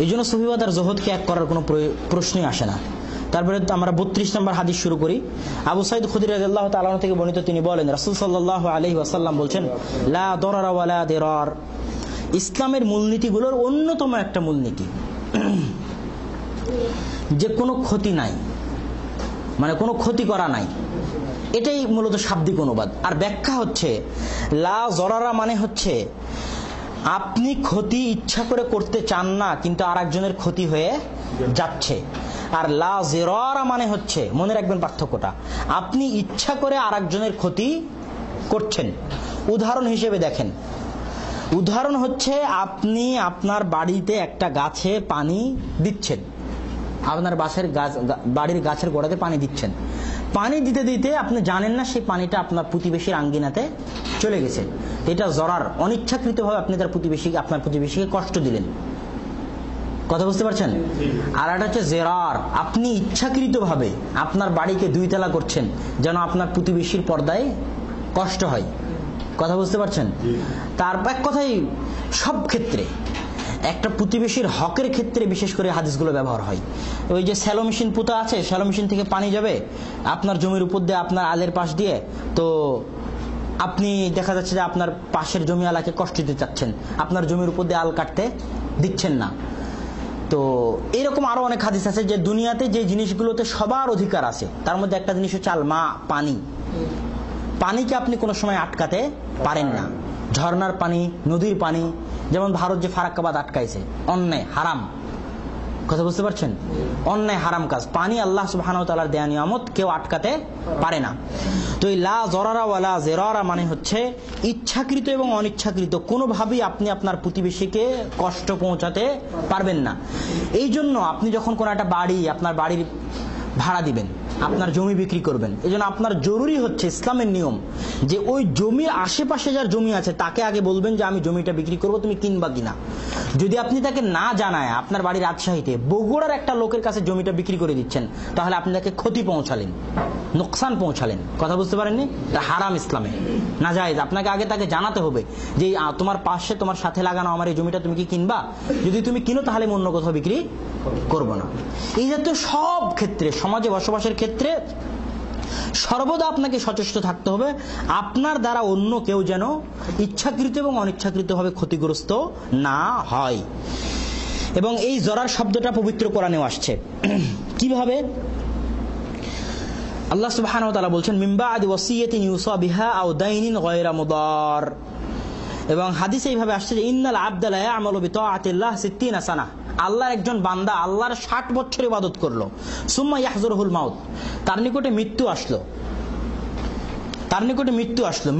এই জন্য সুফিবাদ আর জুহুদকে এক করার কোনো প্রশ্নই আসে না। তারপরে আমরা 32 নম্বর হাদিস শুরু করি। আবু সাঈদ খুদরি রাদিয়াল্লাহু তাআলা থেকে বর্ণিত, তিনি বলেন রাসূল সাল্লাল্লাহু আলাইহি ওয়াসাল্লাম বলছেন, লা দরারা ওয়ালা দিরার। ইসলামের মূলনীতিগুলোর অন্যতম একটা মূলনীতি যে কোনো ক্ষতি নাই, মানে কোনো ক্ষতি করা নাই। এটাই মূলত শাব্দিক অনুবাদ। আর ব্যাখ্যা হচ্ছে লা জরারা মানে হচ্ছে আপনি ক্ষতি ইচ্ছা করে করতে চান না, কিন্তু আরেকজনের ক্ষতি হয়ে যাচ্ছে। আর লা জিরারা মানে হচ্ছে, মনে রাখবেন পার্থক্যটা, আপনি ইচ্ছা করে আরেকজনের ক্ষতি করছেন। উদাহরণ হিসেবে দেখেন, উদাহরণ হচ্ছে আপনি আপনার বাড়িতে একটা গাছে পানি দিচ্ছেন, আপনার বাড়ির গাছের গোড়াতে পানি দিচ্ছেন। পানি দিতে দিতে আপনি জানেন না সেই পানিটা আপনার প্রতিবেশীর আঙ্গিনাতে চলে গেছে। এটা জরার, অনিচ্ছাকৃতভাবে আপনি আপনার প্রতিবেশীকে কষ্ট দিলেন। কথা বুঝতে পারছেন? আর এটা হচ্ছে জেরার, আপনি ইচ্ছাকৃতভাবে আপনার বাড়িকে 2 তলা করছেন যেন আপনার প্রতিবেশীর পর্দায় কষ্ট হয়। কথা বুঝতে পারছেন? তার এক কথাই সব ক্ষেত্রে, একটা প্রতিবেশীর হকের ক্ষেত্রে বিশেষ করে হাদিসগুলো ব্যবহার হয়। ওই যে শ্যালো মেশিন পুঁতা আছে, শ্যালো মেশিন থেকে পানি যাবে আপনার জমির উপর দিয়ে, আপনার আলের পাশ দিয়ে, তো আপনি দেখা যাচ্ছে যে আপনার পাশের জমিওয়ালাকে কষ্ট দিতে চাচ্ছেন, আপনার জমির উপর দিয়ে আল কাটতে দিচ্ছেন না। তো এরকম আরো অনেক হাদিস আছে যে দুনিয়াতে যে জিনিসগুলোতে সবার অধিকার আছে তার মধ্যে একটা জিনিস হচ্ছে আল মা, পানি। পানিকে আপনি কোনো সময় আটকাতে পারেন না। ঝর্ণার পানি, নদীর পানি, যেমন ভারত যে ফারাক্কাবাদ আটকাইছে, অন্যায় হারাম। কথা বুঝতে পারছেন? অন্যায় হারাম কাজ। পানি আল্লাহ সুবহানাহু ওয়া তাআলার দেয়া নিয়ামত, কেউ আটকাতে পারে না। তো এই লা জরারা ওয়ালা জিরারা মানে হচ্ছে ইচ্ছাকৃত এবং অনিচ্ছাকৃত কোনোভাবেই আপনি আপনার প্রতিবেশীকে কষ্ট পৌঁছাতে পারবেন না। এই জন্য আপনি যখন কোনো একটা বাড়ি, আপনার বাড়ির ভাড়া দিবেন, আপনার জমি বিক্রি করবেন, এই জন্য আপনার জরুরি হচ্ছে, ইসলামের নিয়ম যে ওই জমির আশেপাশে যার জমি আছে তাকে আগে বলবেন যে আমি জমিটা বিক্রি করব, তুমি কিনবা কিনা। যদি আপনি তাকে না জানায় আপনার বাড়ির রাজশাহীতে বগুড়ার একটা লোকের কাছে জমিটা বিক্রি করে দিচ্ছেন, তাহলে আপনি তাকে ক্ষতি পৌঁছালেন, নোকসান পৌঁছালেন। কথা বুঝতে পারেননি? এটা হারাম ইসলামে, না জায়েজ। আপনাকে আগে তাকে জানাতে হবে যে তোমার পাশে, তোমার সাথে লাগানো আমার এই জমিটা তুমি কি কিনবা? যদি তুমি কিনো তাহলে আমি অন্য কোথাও বিক্রি করব না। এই জাতীয় সব ক্ষেত্রে, সমাজে বসবাসের ক্ষেত্রে সর্বদা আপনাকে সচেষ্ট থাকতে হবে আপনার দ্বারা অন্য কেউ যেন ইচ্ছাকৃত এবং অনিচ্ছাকৃতভাবে ক্ষতিগ্রস্ত না হয়। এবং এই জরার শব্দটা পবিত্র কোরআনেও আসছে। কিভাবে? আল্লাহ সুবহানাহু ওয়া তাআলা বলছেন, মিন বা'দি ওয়াসিয়াতিন ইউসা বিহা আও দাইনিন গায়রা মুদার। এবং হাদিসে এইভাবে আসছে যে ইন্নাল আবদা লা ইয়া'মালু বিতাআতিল্লাহ 60 সানা। আল্লাহর একজন বান্দা আল্লাহর 60 বছর ইবাদত করলো, সুম্মা ইয়াহজুরুহুল মাউত, তার নিকটে মৃত্যু আসলো।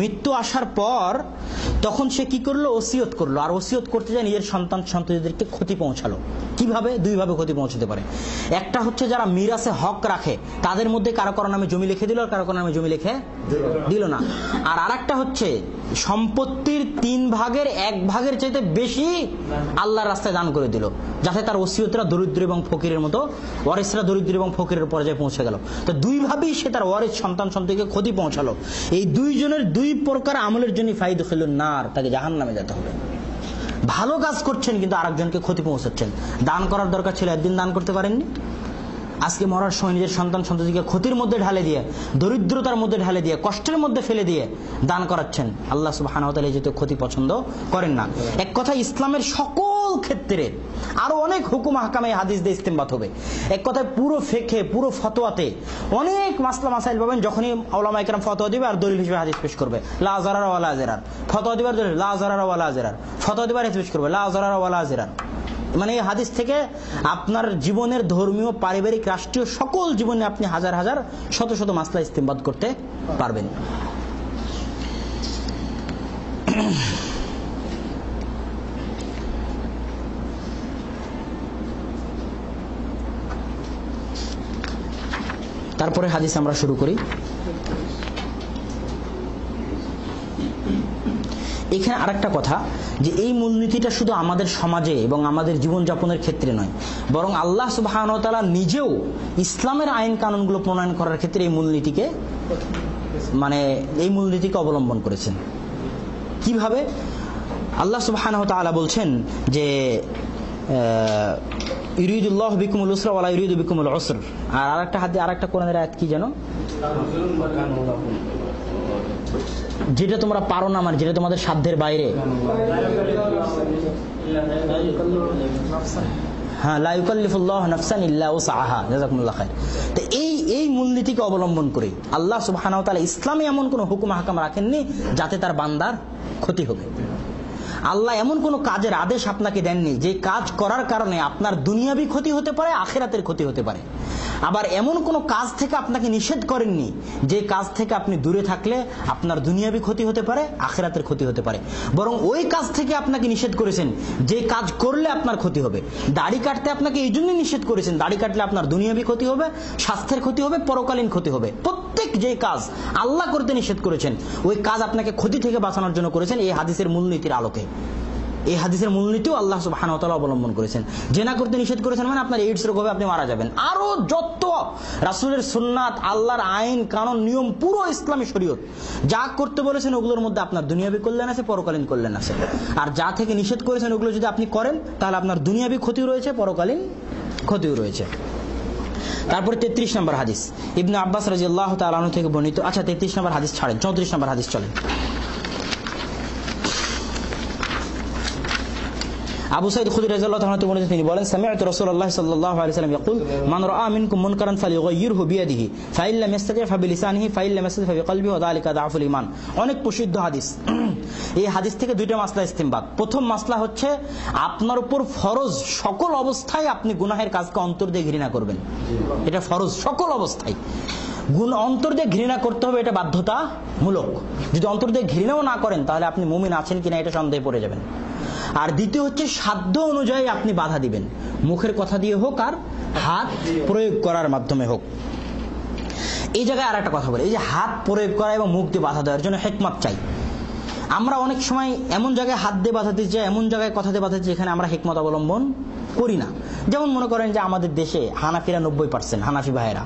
মৃত্যু আসার পর তখন সে কি করলো? ওসিয়ত করলো। আর ওসিয়ত করতে যায় নিজের সন্ততিদেরকে ক্ষতি পৌঁছালো। কিভাবে? 2 ভাবে ক্ষতি পৌঁছাতে পারে। একটা হচ্ছে যারা মিরাসে হক রাখে তাদের মধ্যে কারো কারো নামে জমি লিখে দিল, আর কারো কারো নামে জমি লিখে দিল না। আর আরেকটা হচ্ছে সম্পত্তির 3 ভাগের 1 ভাগের চাইতে বেশি আল্লাহর রাস্তায় দান করে দিল, যাতে তার ওসিয়তরা দরিদ্র এবং ফকিরের মতো, ওয়ারিসরা দরিদ্র এবং ফকিরের পর্যায়ে পৌঁছে গেল। তো 2 ভাবেই সে তার ওয়ারিস সন্তান সন্ততিকে ক্ষতি পৌঁছালো। এই 2 জনের 2 প্রকার আমলের জন্য ফাইদুখিলুন নার, তাকে জাহান্নামে যেতে হবে। ভালো কাজ করছেন কিন্তু আরেকজনকে ক্ষতি পৌঁছাচ্ছেন। দান করার দরকার ছিল, একদিন দান করতে পারেননি, আজকে মরার সময় নিজের সন্তান সন্ততিকে ক্ষতির মধ্যে ঢালে দিয়ে, দরিদ্রতার মধ্যে ঢালে দিয়ে, কষ্টের মধ্যে ফেলে দিয়ে দান করাচ্ছেন। আল্লাহ সুবহানাহু ওয়া তাআলা যেহেতু ক্ষতি পছন্দ করেন না। এক কথা, ইসলামের সকল ক্ষেত্রে আরো অনেক হুকুম আহকামে হাদিস দিয়ে ইস্তেমবাত হবে। এক কথায় পুরো ফিকহে, পুরো ফতোয়াতে অনেক মাসলা মাসাইল পাবেন, যখনই উলামায়ে কেরাম ফতোয়া দিবে আর দলিল হিসেবে হাদিস পেশ করবে, লা যারারা ওয়া লা জিরার। ফতোয়া দিবার দলিল লা যারারা ওয়া লা জিরার, ফতোয়া দিবার হাদিস পেশ করবে লা যারারা ওয়া লা জিরার। মানে এই হাদিস থেকে আপনার জীবনের ধর্মীয়, পারিবারিক, রাষ্ট্রীয় সকল জীবনে আপনি হাজার হাজার শত শত মাসলা ইস্তেমবাদ করতে পারবেন। তারপরে হাদিস আমরা শুরু করি। এখানে আরেকটা কথা, যে এই মূলনীতিটা শুধু আমাদের সমাজে এবং আমাদের জীবনযাপনের ক্ষেত্রে নয়, বরং আল্লাহ সুবহানাহু ওয়া তাআলা নিজেও ইসলামের আইন কানুনগুলো প্রণয়ন করার ক্ষেত্রে এই মূলনীতিকে অবলম্বন করেছেন। কিভাবে? আল্লাহ সুবহানাহু ওয়া তাআলা বলছেন যে ইউরিদুল্লাহু বিকুমুল ইসরা ওয়া লা ইউরিদু বিকুমুল উসর। আর আরেকটা কোরআনের আয়াত কি জানো, যেটা তোমরা পারো না, মানে যেটা তোমাদের সাধ্যের বাইরে, হ্যাঁ, লা ইউকাল্লিফুল্লাহু নাফসান ইল্লা উসআহা। জাযাকুমুল্লাহ খাইর। তো এই মূলনীতিকে অবলম্বন করে আল্লাহ সুবহানাহু ওয়া তাআলা ইসলামে এমন কোন হুকুম আহকাম রাখেননি যাতে তার বান্দার ক্ষতি হবে। আল্লাহ এমন কোন কাজের আদেশ আপনাকে দেননি যে কাজ করার কারণে আপনার দুনিয়াবি ক্ষতি হতে পারে, আখিরাতের ক্ষতি হতে পারে। আবার এমন কোন কাজ থেকে আপনাকে নিষেধ করেননি যে কাজ থেকে আপনি দূরে থাকলে আপনার দুনিয়াবি ক্ষতি হতে পারে, আখিরাতের ক্ষতি হতে পারে। বরং ওই কাজ থেকে আপনাকে নিষেধ করেছেন যে কাজ করলে আপনার ক্ষতি হবে। দাড়ি কাটতে আপনাকে এই জন্য নিষেধ করেছেন, দাড়ি কাটলে আপনার দুনিয়াবি ক্ষতি হবে, স্বাস্থ্যের ক্ষতি হবে, পরকালীন ক্ষতি হবে। প্রত্যেক যে কাজ আল্লাহ করতে নিষেধ করেছেন, ওই কাজ আপনাকে ক্ষতি থেকে বাঁচানোর জন্য করেছেন। এই হাদিসের মূলনীতির আলোকে, এই হাদিসের মূলনীতিও আল্লাহ সুবহানাহু ওয়া তাআলা অবলম্বন করেছেন। জেনা করতে নিষেধ করেছেন মানে আপনার এইডস রোগ হবে, আপনি মারা যাবেন। আরো যত রাসূলের সুন্নাত, আল্লাহর আইন কানুন, নিয়ম, পুরো ইসলামী শরীয়ত যা করতে বলেছেন ওগুলোর মধ্যে আপনার দুনিয়াবি কল্যাণ আছে, পরকালীন কল্যাণ আছে। আর যা থেকে নিষেধ করেছেন ওগুলো যদি আপনি করেন তাহলে আপনার দুনিয়াবি ক্ষতিও রয়েছে, পরকালীন ক্ষতিও রয়েছে। তারপরে 33 নম্বর হাদিস ইবনে আব্বাস রাদিয়াল্লাহু তাআলা আনহু থেকে বর্ণিত। আচ্ছা, 33 নম্বর হাদিস ছাড়েন, 34 নম্বর হাদিস চলেন। আবু সাঈদ খুদরী রাদিয়াল্লাহু তাআলা থেকে তিনি বলেন, সামি'তু রাসূলুল্লাহ সাল্লাল্লাহু আলাইহি ওয়াসাল্লাম ইয়াকুল, মান রাআ মিনকুম মুনকারান ফালিয়ুগাইয়িরহু বিয়াদিহি ফাইন লাম ইস্তাতি' ফাবিলিসানিহি ফাইন লাম ইস্তাতি' ফাবিকলবিহি ওয়া যালিকা দা'ফুল ঈমান। অনেক প্রসিদ্ধ হাদিস। এই হাদিস থেকে দুইটা মাসলা ইস্তেমবাত। প্রথম মাসলা হচ্ছে, আপনার উপর ফরজ সকল অবস্থায় আপনি গুনাহের কাজকে অন্তর দিয়ে ঘৃণা করবেন। এটা ফরজ সকল অবস্থায়। অন্তর দিয়ে ঘৃণা করতে হবে, এটা বাধ্যতামূলক। যদি অন্তর দিয়ে ঘৃণাও না করেন তাহলে আপনি মুমিন আছেন কিনা এটা সন্দেহে পড়ে যাবেন। আর দ্বিতীয় হচ্ছে, সাধ্য অনুযায়ী আপনি বাধা দিবেন, মুখের কথা দিয়ে হোক আর হাত প্রয়োগ করার মাধ্যমে হোক। এই জায়গায় আর একটা কথা বলি, এই যে হাত প্রয়োগ করা এবং মুখ দিয়ে বাধা দেওয়ার জন্য হিকমত চাই। আমরা অনেক সময় এমন জায়গায় হাত দিয়ে বাধা দিতে যাই, এমন জায়গায় কথা দিয়ে বাধা দিতে যেখানে আমরা হিকমত অবলম্বন করি না। যেমন মনে করেন যে আমাদের দেশে হানাফিরা 90%, হানাফি ভাইয়েরা।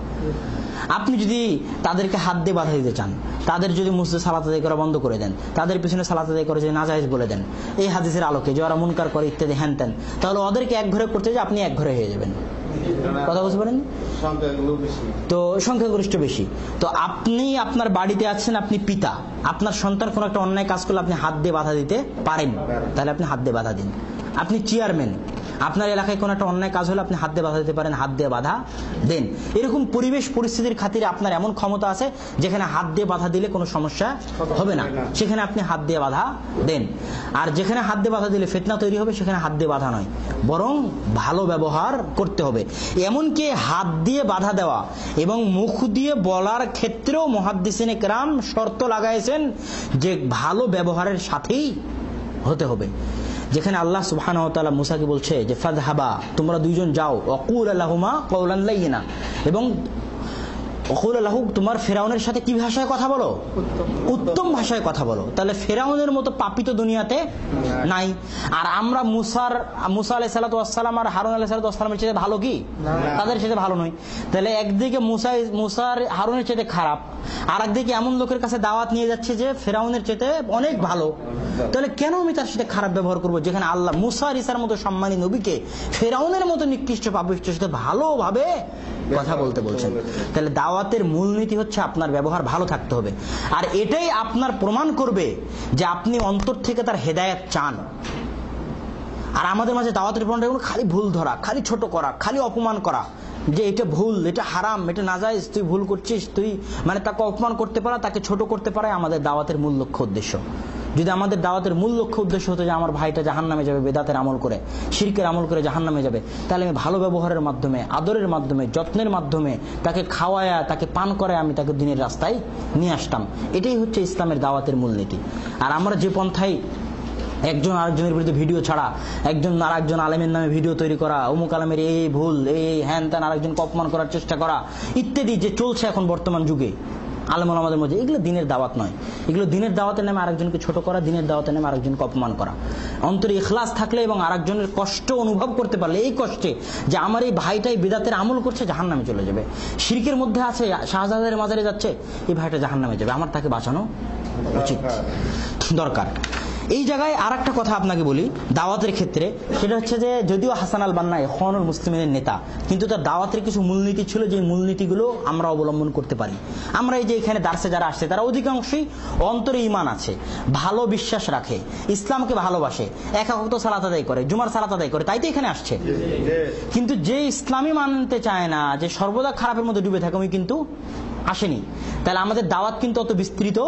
আপনি যদি তাদেরকে হাত দিয়ে বাধা দিতে চান, তাদের যদি মসজিদে সালাত আদায় করা বন্ধ করে দেন, তাদের পিছনে সালাত আদায় করে যদি নাজায়েজ বলে দেন এই হাদিসের আলোকে, যে ওরা মুনকার করে ইত্যাদি হ্যান ত্যান, তাহলে ওদেরকে এক ঘরে করতে যে আপনি এক ঘরে হয়ে যাবেন। কথা বুঝতে পারেন? তো সংখ্যাগরিষ্ঠ বেশি। তো আপনি আপনার বাড়িতে আছেন, আপনি পিতা, আপনার সন্তান কোন একটা অন্যায় কাজ করলে আপনি হাত দিয়ে বাধা দিতে পারেন, তাহলে আপনি হাত দিয়ে বাধা দিন। আপনি চেয়ারম্যান, আপনার এলাকায় কোন একটা অন্যায় কাজ হলে আপনি হাত দিয়ে বাধা দিতে পারেন, হাত দিয়ে বাধা দেন। এরকম পরিবেশ পরিস্থিতির খাতিরে আপনার এমন ক্ষমতা আছে যেখানে হাত দিয়ে বাধা দিলে কোনো সমস্যা হবে না, সেখানে আপনি হাত দিয়ে বাধা দেন। আর যেখানে হাত দিয়ে বাধা দিলে ফিতনা তৈরি হবে সেখানে হাত দিয়ে বাধা নয়, বরং ভালো ব্যবহার করতে হবে। এমনকি হাত দিয়ে বাধা দেওয়া এবং মুখ দিয়ে বলার ক্ষেত্রেও মুহাদ্দিসিনে কেরাম শর্ত লাগাইছেন যে ভালো ব্যবহারের সাথেই হতে হবে। যেখানে আল্লাহ সুবহানাহু ওয়া তাআলা মুসাকে বলছে যে ফাযহাবা, তোমরা দুইজন যাও, ওয়াকুল লাহুমা কাওলান লাইয়িনা, এবং ওকুল লাহু, তোমার ফেরাউনের সাথে কি ভাষায় কথা বলো? উত্তম ভাষায় কথা বলো। তাহলে ফেরাউনের মতো পাপী তো দুনিয়াতে নাই। আর আমরা মুসা আলাইহিস সালাতু ওয়াস সালাম আর হারুন আলাইহিস সালাতু ওয়াস সালামের চেয়ে ভালো কি? তাদের সাথে ভালো নয়। তাহলে একদিকে মুসার হারুনের চেয়ে খারাপ, আর একদিকে এমন লোকের কাছে দাওয়াত নিয়ে যাচ্ছে যে ফেরাউনের চেয়ে অনেক ভালো। তাহলে কেন আমি তার সাথে খারাপ ব্যবহার করবো, যেখানে আল্লাহ মুসা আর ঈসার মতো সম্মানী নবীকে ফেরাউনের মতো নিকৃষ্ট পাপিষ্টের সাথে ভালোভাবে কথা বলতে বলছেন। তাহলে দাওয়াতের মূলনীতি হচ্ছে আপনার ব্যবহার ভালো থাকতে হবে। আর এটাই আপনার প্রমাণ করবে যে আপনি অন্তর থেকে তার হেদায়েত চান। আর আমাদের মাঝে দাওয়াতের প্রমাণটা খালি ভুল ধরা, খালি ছোট করা, খালি অপমান করা, যে এটা ভুল, এটা হারাম, এটা নাজায়েজ, তুই ভুল করছিস, তুই মানে তাকে অপমান করতে পারা, তাকে ছোট করতে পারা আমাদের দাওয়াতের মূল লক্ষ্য উদ্দেশ্য। যদি আমাদের দাওয়াতের মূল লক্ষ্য উদ্দেশ্য হতো যে আমার ভাইটা জাহান্নামে যাবে বেদাতের আমল করে, শিরকের আমল করে জাহান্নামে যাবে, তাহলে আমি ভালো ব্যবহারের মাধ্যমে, আদরের মাধ্যমে, যত্নের মাধ্যমে তাকে খাওয়ায়া, তাকে পান করে আমি তাকে দিনের রাস্তায় নিয়ে আসতাম। এটাই হচ্ছে ইসলামের দাওয়াতের মূলনীতি। আর আমরা যে পন্থায় একজন আরেকজনের বিরুদ্ধে ভিডিও ছাড়া, একজন আরেকজন আলেমের নামে ভিডিও তৈরি করা, অমুক আলেমের এই ভুল, এই হ্যান ত্যান, আরেকজনকে অপমান করার চেষ্টা করা ইত্যাদি যে চলছে এখন বর্তমান যুগে আলেম ওলামাদের মধ্যে, এগুলো দিনের দাওয়াত নয়। এগুলো দিনের দাওয়াতের নামে আরেকজনকে ছোট করা, দিনের দাওয়াতের নামে আরেকজনকে অপমান করা। অন্তরে ইখলাস থাকলে এবং আরেকজনের কষ্ট অনুভব করতে পারলে, এই কষ্টে যে আমার এই ভাইটাই বিদাতের আমল করছে, জাহান্নামে চলে যাবে, শিরকের মধ্যে আছে, শাহজালালের মাজারে যাচ্ছে, এই ভাইটা জাহান্নামে যাবে, আমার তাকে বাঁচানো উচিত, দরকার। এই জায়গায় আর একটা কথা আপনাকে বলি দাওয়াতের ক্ষেত্রে, সেটা হচ্ছে যে যদিও হাসান আল বান্না ইখওয়ানুল মুসলিমিনের নেতা, কিন্তু তার দাওয়াতের কিছু মূলনীতি ছিল, যে মূলনীতিগুলো আমরা অবলম্বন করতে পারি। আমরা এই যে এখানে দার্সে যারা আসছে তারা অধিকাংশই অন্তরে ঈমান আছে, ভালো বিশ্বাস রাখে, ইসলামকে ভালোবাসে, এক ওয়াক্ত সালাত আদায় করে, জুমার সালাত আদায় করে, তাই তো এখানে আসছে। কিন্তু যে ইসলামই মানতে চায় না, যে সর্বদা খারাপের মধ্যে ডুবে থাকে, ওই কিন্তু আসেনি। তাহলে আমাদের দাওয়াত কিন্তু অত বিস্তৃত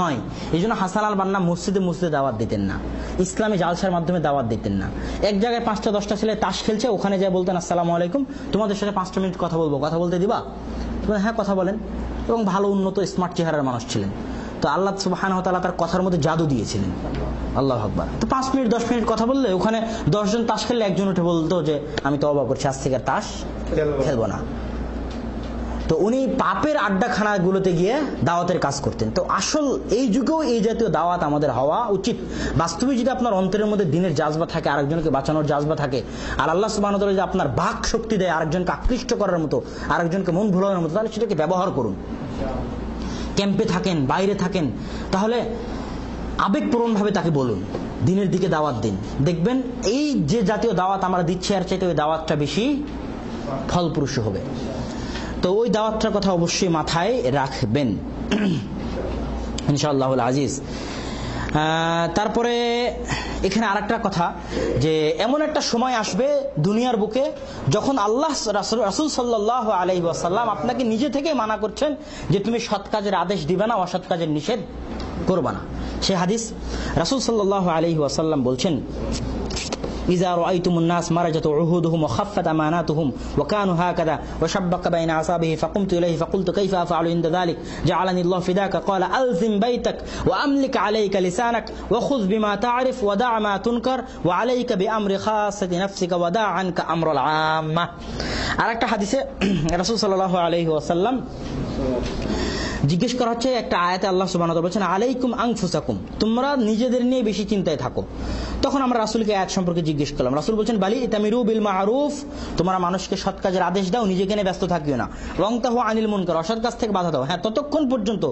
নয়। এই জন্য হাসান আল বান্না মসজিদে দাওয়াত দিতেন না, ইসলামী জালসার মাধ্যমে দাওয়াত দিতেন না। এক জায়গায় 5টা-10টা ছেলে তাস খেলছে, ওখানে যায় বলতেন আসসালামু আলাইকুম, তোমাদের সাথে 5 মিনিট কথা বলবো, কথা বলতে দিবা? হ্যাঁ কথা বলেন। এবং ভালো উন্নত স্মার্ট চেহারার মানুষ ছিলেন। তো আল্লাহ সুবহানাহু ওয়া তাআলা তার কথার মধ্যে জাদু দিয়েছিলেন, আল্লাহু আকবার। তো 5 মিনিট 10 মিনিট কথা বললে ওখানে 10 জন তাস খেললে একজন উঠে বলতো যে আমি তওবা করছি, আজ থেকে আর তাস খেলবো না। তো উনি পাপের আড্ডাখানাগুলোতে গিয়ে দাওয়াতের কাজ করতেন। তো আসল এই যুগেও এই জাতীয় দাওয়াত আমাদের হওয়া উচিত। বাস্তবে যদি আপনার অন্তরের মধ্যে দিনের জাজবা থাকে, আরেকজনকে বাঁচানোর জাজবা থাকে, আর আল্লাহ সুবহানাহু ওয়া তাআলা যদি আপনার বাক শক্তি দেয় আরেকজনকে আকৃষ্ট করার মতো, আরেকজনকে মন ভোলানোর মতো, তাহলে সেটাকে ব্যবহার করুন। ক্যাম্পে থাকেন, বাইরে থাকেন, তাহলে আবেগপ্রবণভাবে তাকে বলুন, দিনের দিকে দাওয়াত দিন। দেখবেন এই যে জাতীয় দাওয়াত আমরা দিচ্ছি, আর চাইতে ওই দাওয়াতটা বেশি ফলপ্রসূ হবে। তো ওই দাওয়াতটার কথা অবশ্যই মাথায় রাখবেন ইনশাআল্লাহুল আজিজ। তারপরে এখানে আরেকটা কথা, যে এমন একটা সময় আসবে দুনিয়ার বুকে যখন আল্লাহ রাসূল সাল্লাল্লাহু আলাইহি ওয়াসাল্লাম আপনাকে নিজে থেকে মানা করছেন যে তুমি সৎ কাজের আদেশ দিবে না, অসৎ কাজের নিষেধ করবে না। সে হাদিস রাসূল সাল্লাল্লাহু আলাইহি ওয়াসাল্লাম বলছেন, إذا رأيتم الناس مرجت عهودهم وخفت أماناتهم وكانوا هكذا وشبك بين أعصابه فقمت إليه فقلت كيف أفعل عند ذلك جعلني الله فداك قال ألزم بيتك وأملك عليك لسانك وخذ بما تعرف ودع ما تنكر وعليك بأمر خاصة نفسك ودع عنك أمر العامة. আরেকটা হাদিসে রাসূল সাল্লাল্লাহু আলাইহি ওয়াসাল্লাম জিজ্ঞেস করা হচ্ছে, একটা আয়াতে আল্লাহ সুবহানাহু ওয়া তাআলা বলেছেন আলাইকুম আনফুসাকুম, তোমরা নিজেদের নিয়ে বেশি চিন্তায় থাকো। তখন আমরা রাসূলকে আয়াত সম্পর্কে জিজ্ঞেস করলাম। রাসূল বলেছেন বালি ইতামিরু বিল মারুফ, তোমরা মানুষকে সৎ কাজের আদেশ দাও, নিজেকে নিয়ে ব্যস্ত থাকিও না। ওয়াংতাহু আনিল মুনকার, অসৎ কাজ থেকে বাধা দাও। হ্যাঁ, যতক্ষণ পর্যন্ত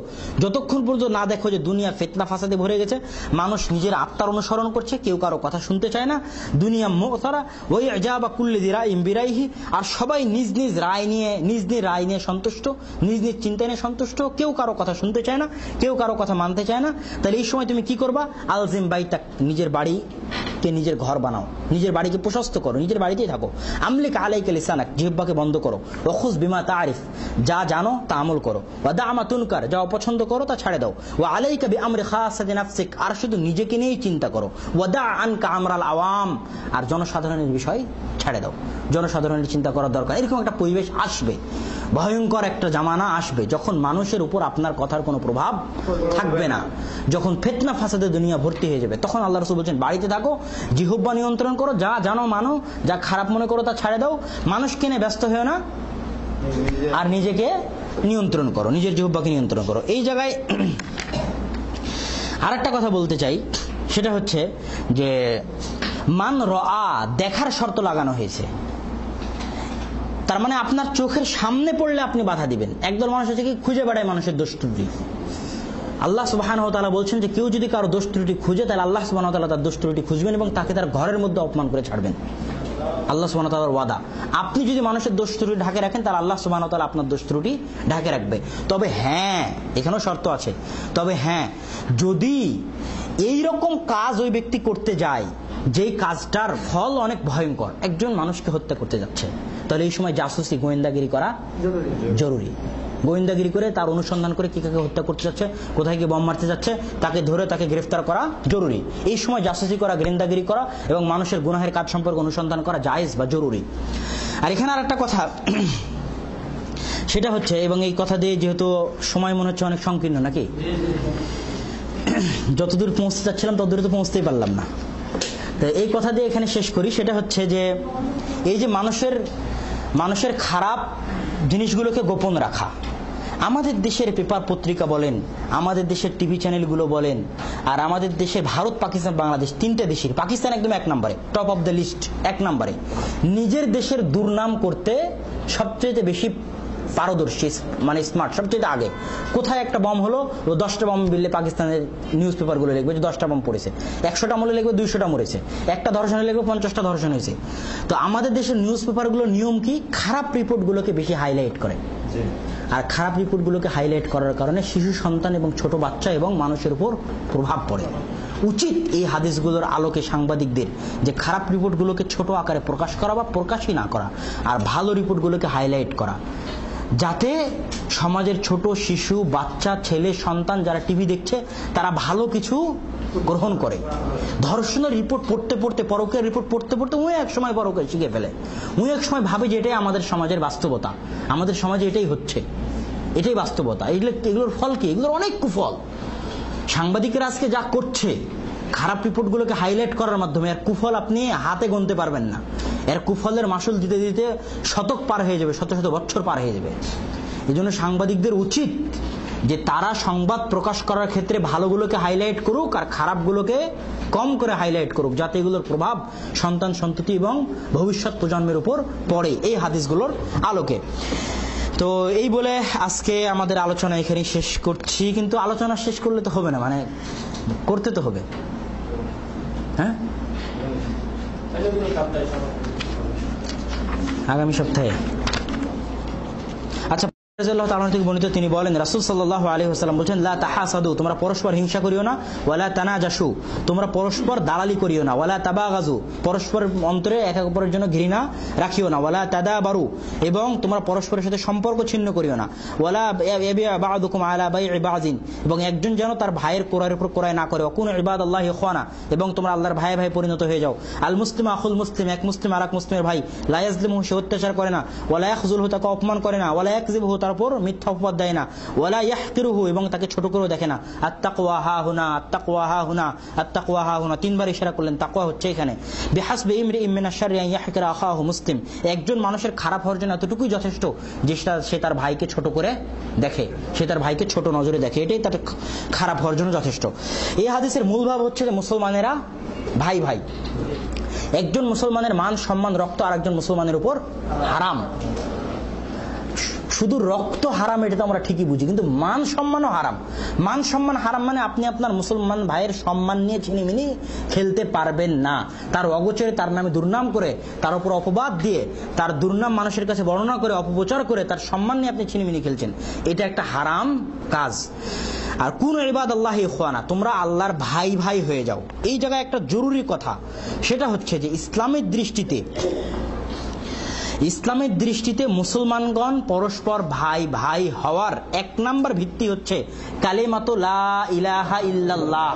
না দেখো যে দুনিয়া ফিতনা ফাসাদে ভরে গেছে, মানুষ নিজের আত্মার অনুসরণ করছে, কেউ কারো কথা শুনতে চায় না, দুনিয়া মুগতারা ওই ইজাবা কুল্লি দিরাইম বিরাইহি, আর সবাই নিজ নিজ রায় নিয়ে সন্তুষ্ট, নিজ নিজ চিন্তা নিয়ে সন্তুষ্ট, কেউ কারো কথা শুনতে চায় না, কেউ কারো কথা মানতে চায় না। তাহলে এই সময় তুমি কি করবা? আলজিম বাইতাক, নিজের বাড়িকে নিজের ঘর বানাও, নিজের বাড়িকে প্রশস্ত করো, নিজের বাড়িতেই থাকো। আমলিক আলাইকা লিসানাক, জিহ্বাকে বন্ধ করো। ওয়াখুজ বিমা তারিফ, যা জানো তা আমল করো। ওয়াদা মা তুনকার, যা অপছন্দ করো তা ছেড়ে দাও। ওয়া আলাইকা বিআমরি খাসাতি নাফসিক, আর শুধু নিজেকে নিয়েই চিন্তা করো। ওয়াদা আনকা আমরাল আওয়াম, আর জনসাধারণের বিষয় ছেড়ে দাও, জনসাধারণের চিন্তা করার দরকার। এরকম একটা পরিবেশ আসবে, ভয়ঙ্কর একটা জামানা আসবে, যখন মানুষের উপর আপনার কথার কোনো প্রভাব থাকবে না, যখন ফিতনা ফাসাদে দুনিয়া ভর্তি হয়ে যাবে, তখন আল্লাহ রাসূল বলেন বাড়িতে থাকো, জিহ্বা নিয়ন্ত্রণ করো, যা জানো মানো, যা খারাপ মনে করো তা ছেড়ে দাও, মানুষকে নিয়ে ব্যস্ত হয়েও না, আর নিজেকে নিয়ন্ত্রণ করো, নিজের জিহ্বাকে নিয়ন্ত্রণ করো। এই জায়গায় আর একটা কথা বলতে চাই, সেটা হচ্ছে যে মান রআ, দেখার শর্ত লাগানো হয়েছে। তার মানে আপনার চোখের সামনে পড়লে আপনি বাধা দিবেন। একদল মানুষ আছে কি খুঁজে বেড়ায় মানুষের দোষ ত্রুটি। আল্লাহ সুবহানাহু ওয়া তাআলা বলছেন যে কেউ যদি কারো দোষ ত্রুটি খুঁজে, তাহলে আল্লাহ সুবহানাহু ওয়া তাআলা তার দোষ ত্রুটি খুঁজবেন এবং তাকে তার ঘরের মধ্যে অপমান করে ছাড়বেন। আল্লাহ সুবহানাহু ওয়া তাআলার ওয়াদা। আপনি যদি মানুষের দোষ ত্রুটি ঢাকে রাখেন, তাহলে আল্লাহ সুবহানাহু ওয়া তাআলা আপনার দোষ ত্রুটি ঢাকে রাখবে। তবে হ্যাঁ, এখানেও শর্ত আছে। তবে হ্যাঁ, যদি এই রকম কাজ ওই ব্যক্তি করতে যায় যেই কাজটার ফল অনেক ভয়ঙ্কর, একজন মানুষকে হত্যা করতে যাচ্ছে, তাহলে এই সময় জাসুসি, গোয়েন্দাগিরি করা জরুরি। গোয়েন্দাগিরি করে তার অনুসন্ধান করে কি কাকে হত্যা করতে যাচ্ছে, কোথায় গিয়ে বম মারতে যাচ্ছে, তাকে ধরে তাকে গ্রেফতার করা জরুরি। এই সময় জাসুসি করা, গোয়েন্দাগিরি করা এবং মানুষের গুনাহের কাজ সম্পর্কে অনুসন্ধান করা জায়েজ বা জরুরি। আর এখানে আর একটা কথা, সেটা হচ্ছে, এবং এই কথা দিয়ে যেহেতু সময় মনে হচ্ছে অনেক সংকীর্ণ নাকি, যতদূর পৌঁছতে চাচ্ছিলাম ততদূর তো পৌঁছতেই পারলাম না, তো এই কথা দিয়ে এখানে শেষ করি। সেটা হচ্ছে যে এই যে মানুষের খারাপ জিনিসগুলোকে গোপন রাখা, আমাদের দেশের পেপার পত্রিকা বলেন, আমাদের দেশের টিভি চ্যানেলগুলো বলেন, আর আমাদের দেশে ভারত, পাকিস্তান, বাংলাদেশ, তিনটে দেশের, পাকিস্তান একদম এক নম্বরে, টপ অফ দ্য লিস্ট, এক নম্বরে নিজের দেশের দুর্নাম করতে সবচেয়ে বেশি পারদর্শী, মানে স্মার্ট, সবচেয়ে আগে। কোথায় একটা বম হলো, 10টা বম বিললে পাকিস্তানের নিউজ পেপারগুলো লিখবে যে 10টা বম পড়েছে, 100টা মরে লিখবে 200টা মরেছে, একটা ধর্ষণে লিখবে 50টা ধর্ষণ হয়েছে। তো আমাদের দেশের নিউজ পেপারগুলো নিয়ম কি, খারাপ রিপোর্টগুলোকে বেশি হাইলাইট করে, আর খারাপ রিপোর্টগুলোকে হাইলাইট করার কারণে শিশু সন্তান এবং ছোট বাচ্চা এবং মানুষের উপর প্রভাব পড়ে। উচিত এই হাদিসগুলোর আলোকে সাংবাদিকদের যে খারাপ রিপোর্টগুলোকে ছোট আকারে প্রকাশ করা বা প্রকাশই না করা, আর ভালো রিপোর্টগুলোকে হাইলাইট করা, যাতে সমাজের ছোট শিশু, বাচ্চা, ছেলে, সন্তান যারা টিভি দেখছে তারা ভালো কিছু গ্রহণ করে। ধর্ষণের রিপোর্ট পড়তে পড়তে, পরকীয়ার রিপোর্ট পড়তে পড়তে উনি এক সময় পরকীয়া শিখে ফেলে। উনি এক সময় ভাবে যে এটাই আমাদের সমাজের বাস্তবতা, আমাদের সমাজে এটাই হচ্ছে, এটাই বাস্তবতা। এগুলোর ফল কি? এগুলোর অনেক কুফল। সাংবাদিকেরা আজকে যা করছে খারাপ রিপোর্টগুলোকে হাইলাইট করার মাধ্যমে, এর কুফল আপনি হাতে গুনতে পারবেন না। এর কুফলের মাসুল দিতে দিতে শতক পার হয়ে যাবে, শত শত বছর পার হয়ে যাবে। এই জন্য সাংবাদিকদের উচিত যে তারা সংবাদ প্রকাশ করার ক্ষেত্রে ভালোগুলোকে হাইলাইট করুক আর খারাপগুলোকে কম করে হাইলাইট করুক, যাতে এগুলোর প্রভাব সন্তান সন্ততি এবং ভবিষ্যৎ প্রজন্মের উপর পড়ে এই হাদিসগুলোর আলোকে। তো এই বলে আজকে আমাদের আলোচনা এখানেই শেষ করছি। কিন্তু আলোচনা শেষ করলে তো হবে না, মানে করতে তো হবে। হ্যাঁ, আগামী সপ্তাহে। আচ্ছা, রাদিয়াল্লাহু তাআলা থেকে বর্ণিত, তিনি বলেন, রাসূল সাল্লাল্লাহু আলাইহি ওয়াসাল্লাম বলেন, লা তাহাসাদু, তোমরা পরস্পর হিংসা করিও না, ওয়ালা তানাজাসু, তোমরা পরস্পর দালালি করিও না, ওয়ালা তাবাগাজু, পরস্পর অন্তরে এক অপরের জন্য ঘৃণা রাখিও না, ওয়ালা তাদাবারু, এবং তোমরা পরস্পরের সাথে সম্পর্ক ছিন্ন করিও না, ওয়ালা ইয়াবিয়া বা'দুকুম আলা বাই'i বা'দিন, এবং একজন যেন তার ভাইয়ের ক্রয়ের উপর ক্রয় না করে, ওয়াকুনু ইবাদাল্লাহি ইখওয়ানা, এবং তোমরা আল্লাহর ভাই ভাই পরিণত হয়ে যাও। আল মুসলিম আখুল মুসলিম, এক মুসলিম আর এক মুসলিমের ভাই, লা ইয়াজলিমুহু, সে অত্যাচার করে না, ওয়ালা ইয়াখযুলহু, তাকে অপমান করে না, ওয়ালা ইয়াকযিবুহু, তার উপর মিথ্যা অপবাদ দেয় না, ওয়ালা ইয়াহকিরুহু, এবং তাকে ছোট করেও দেখে না। আত্তাকওয়া হাহুনা, আত্তাকওয়া হাহুনা, আত্তাকওয়া হাহুনা, তিনবার ইশারা করলেন, তাকওয়া হচ্ছে এখানে। বিহাসবি ইমরিইম মিনাশ শাররি আন ইয়াহকিরা আখাহু মুসলিম, একজন মানুষের খারাপ হওয়ার জন্য এতটুকুই যথেষ্ট যে সে তার ভাইকে ছোট করে দেখে, সে তার ভাইকে ছোট নজরে দেখে, এটাই তার খারাপ হওয়ার জন্য যথেষ্ট। এই হাদিসের মূল ভাব হচ্ছে যে মুসলমানেরা ভাই ভাই, একজন মুসলমানের মান সম্মান রক্ত আর একজন মুসলমানের উপর হারাম। শুধু রক্ত হারাম এটা তো আমরা ঠিকই বুঝি, কিন্তু মান সম্মানও হারাম। মান সম্মান হারাম মানে আপনি আপনার মুসলমান ভাইয়ের সম্মান নিয়ে ছিনিমিনি খেলতে পারবেন না। তার অগোচরে তার নামে দুর্নাম করে, তার উপর অপবাদ দিয়ে, তার দুর্নাম মানুষের কাছে বর্ণনা করে, অপপ্রচার করে তার সম্মান নিয়ে আপনি ছিনিমিনি খেলছেন, এটা একটা হারাম কাজ। আর কুনু ইবাদাল্লাহি ইখওয়ানা, তোমরা আল্লাহর ভাই ভাই হয়ে যাও। এই জায়গায় একটা জরুরি কথা, সেটা হচ্ছে যে ইসলামের দৃষ্টিতে মুসলমানগণ পরস্পর ভাই ভাই হওয়ার এক নাম্বার ভিত্তি হচ্ছে কালিমাতু লা ইলাহা ইল্লাল্লাহ।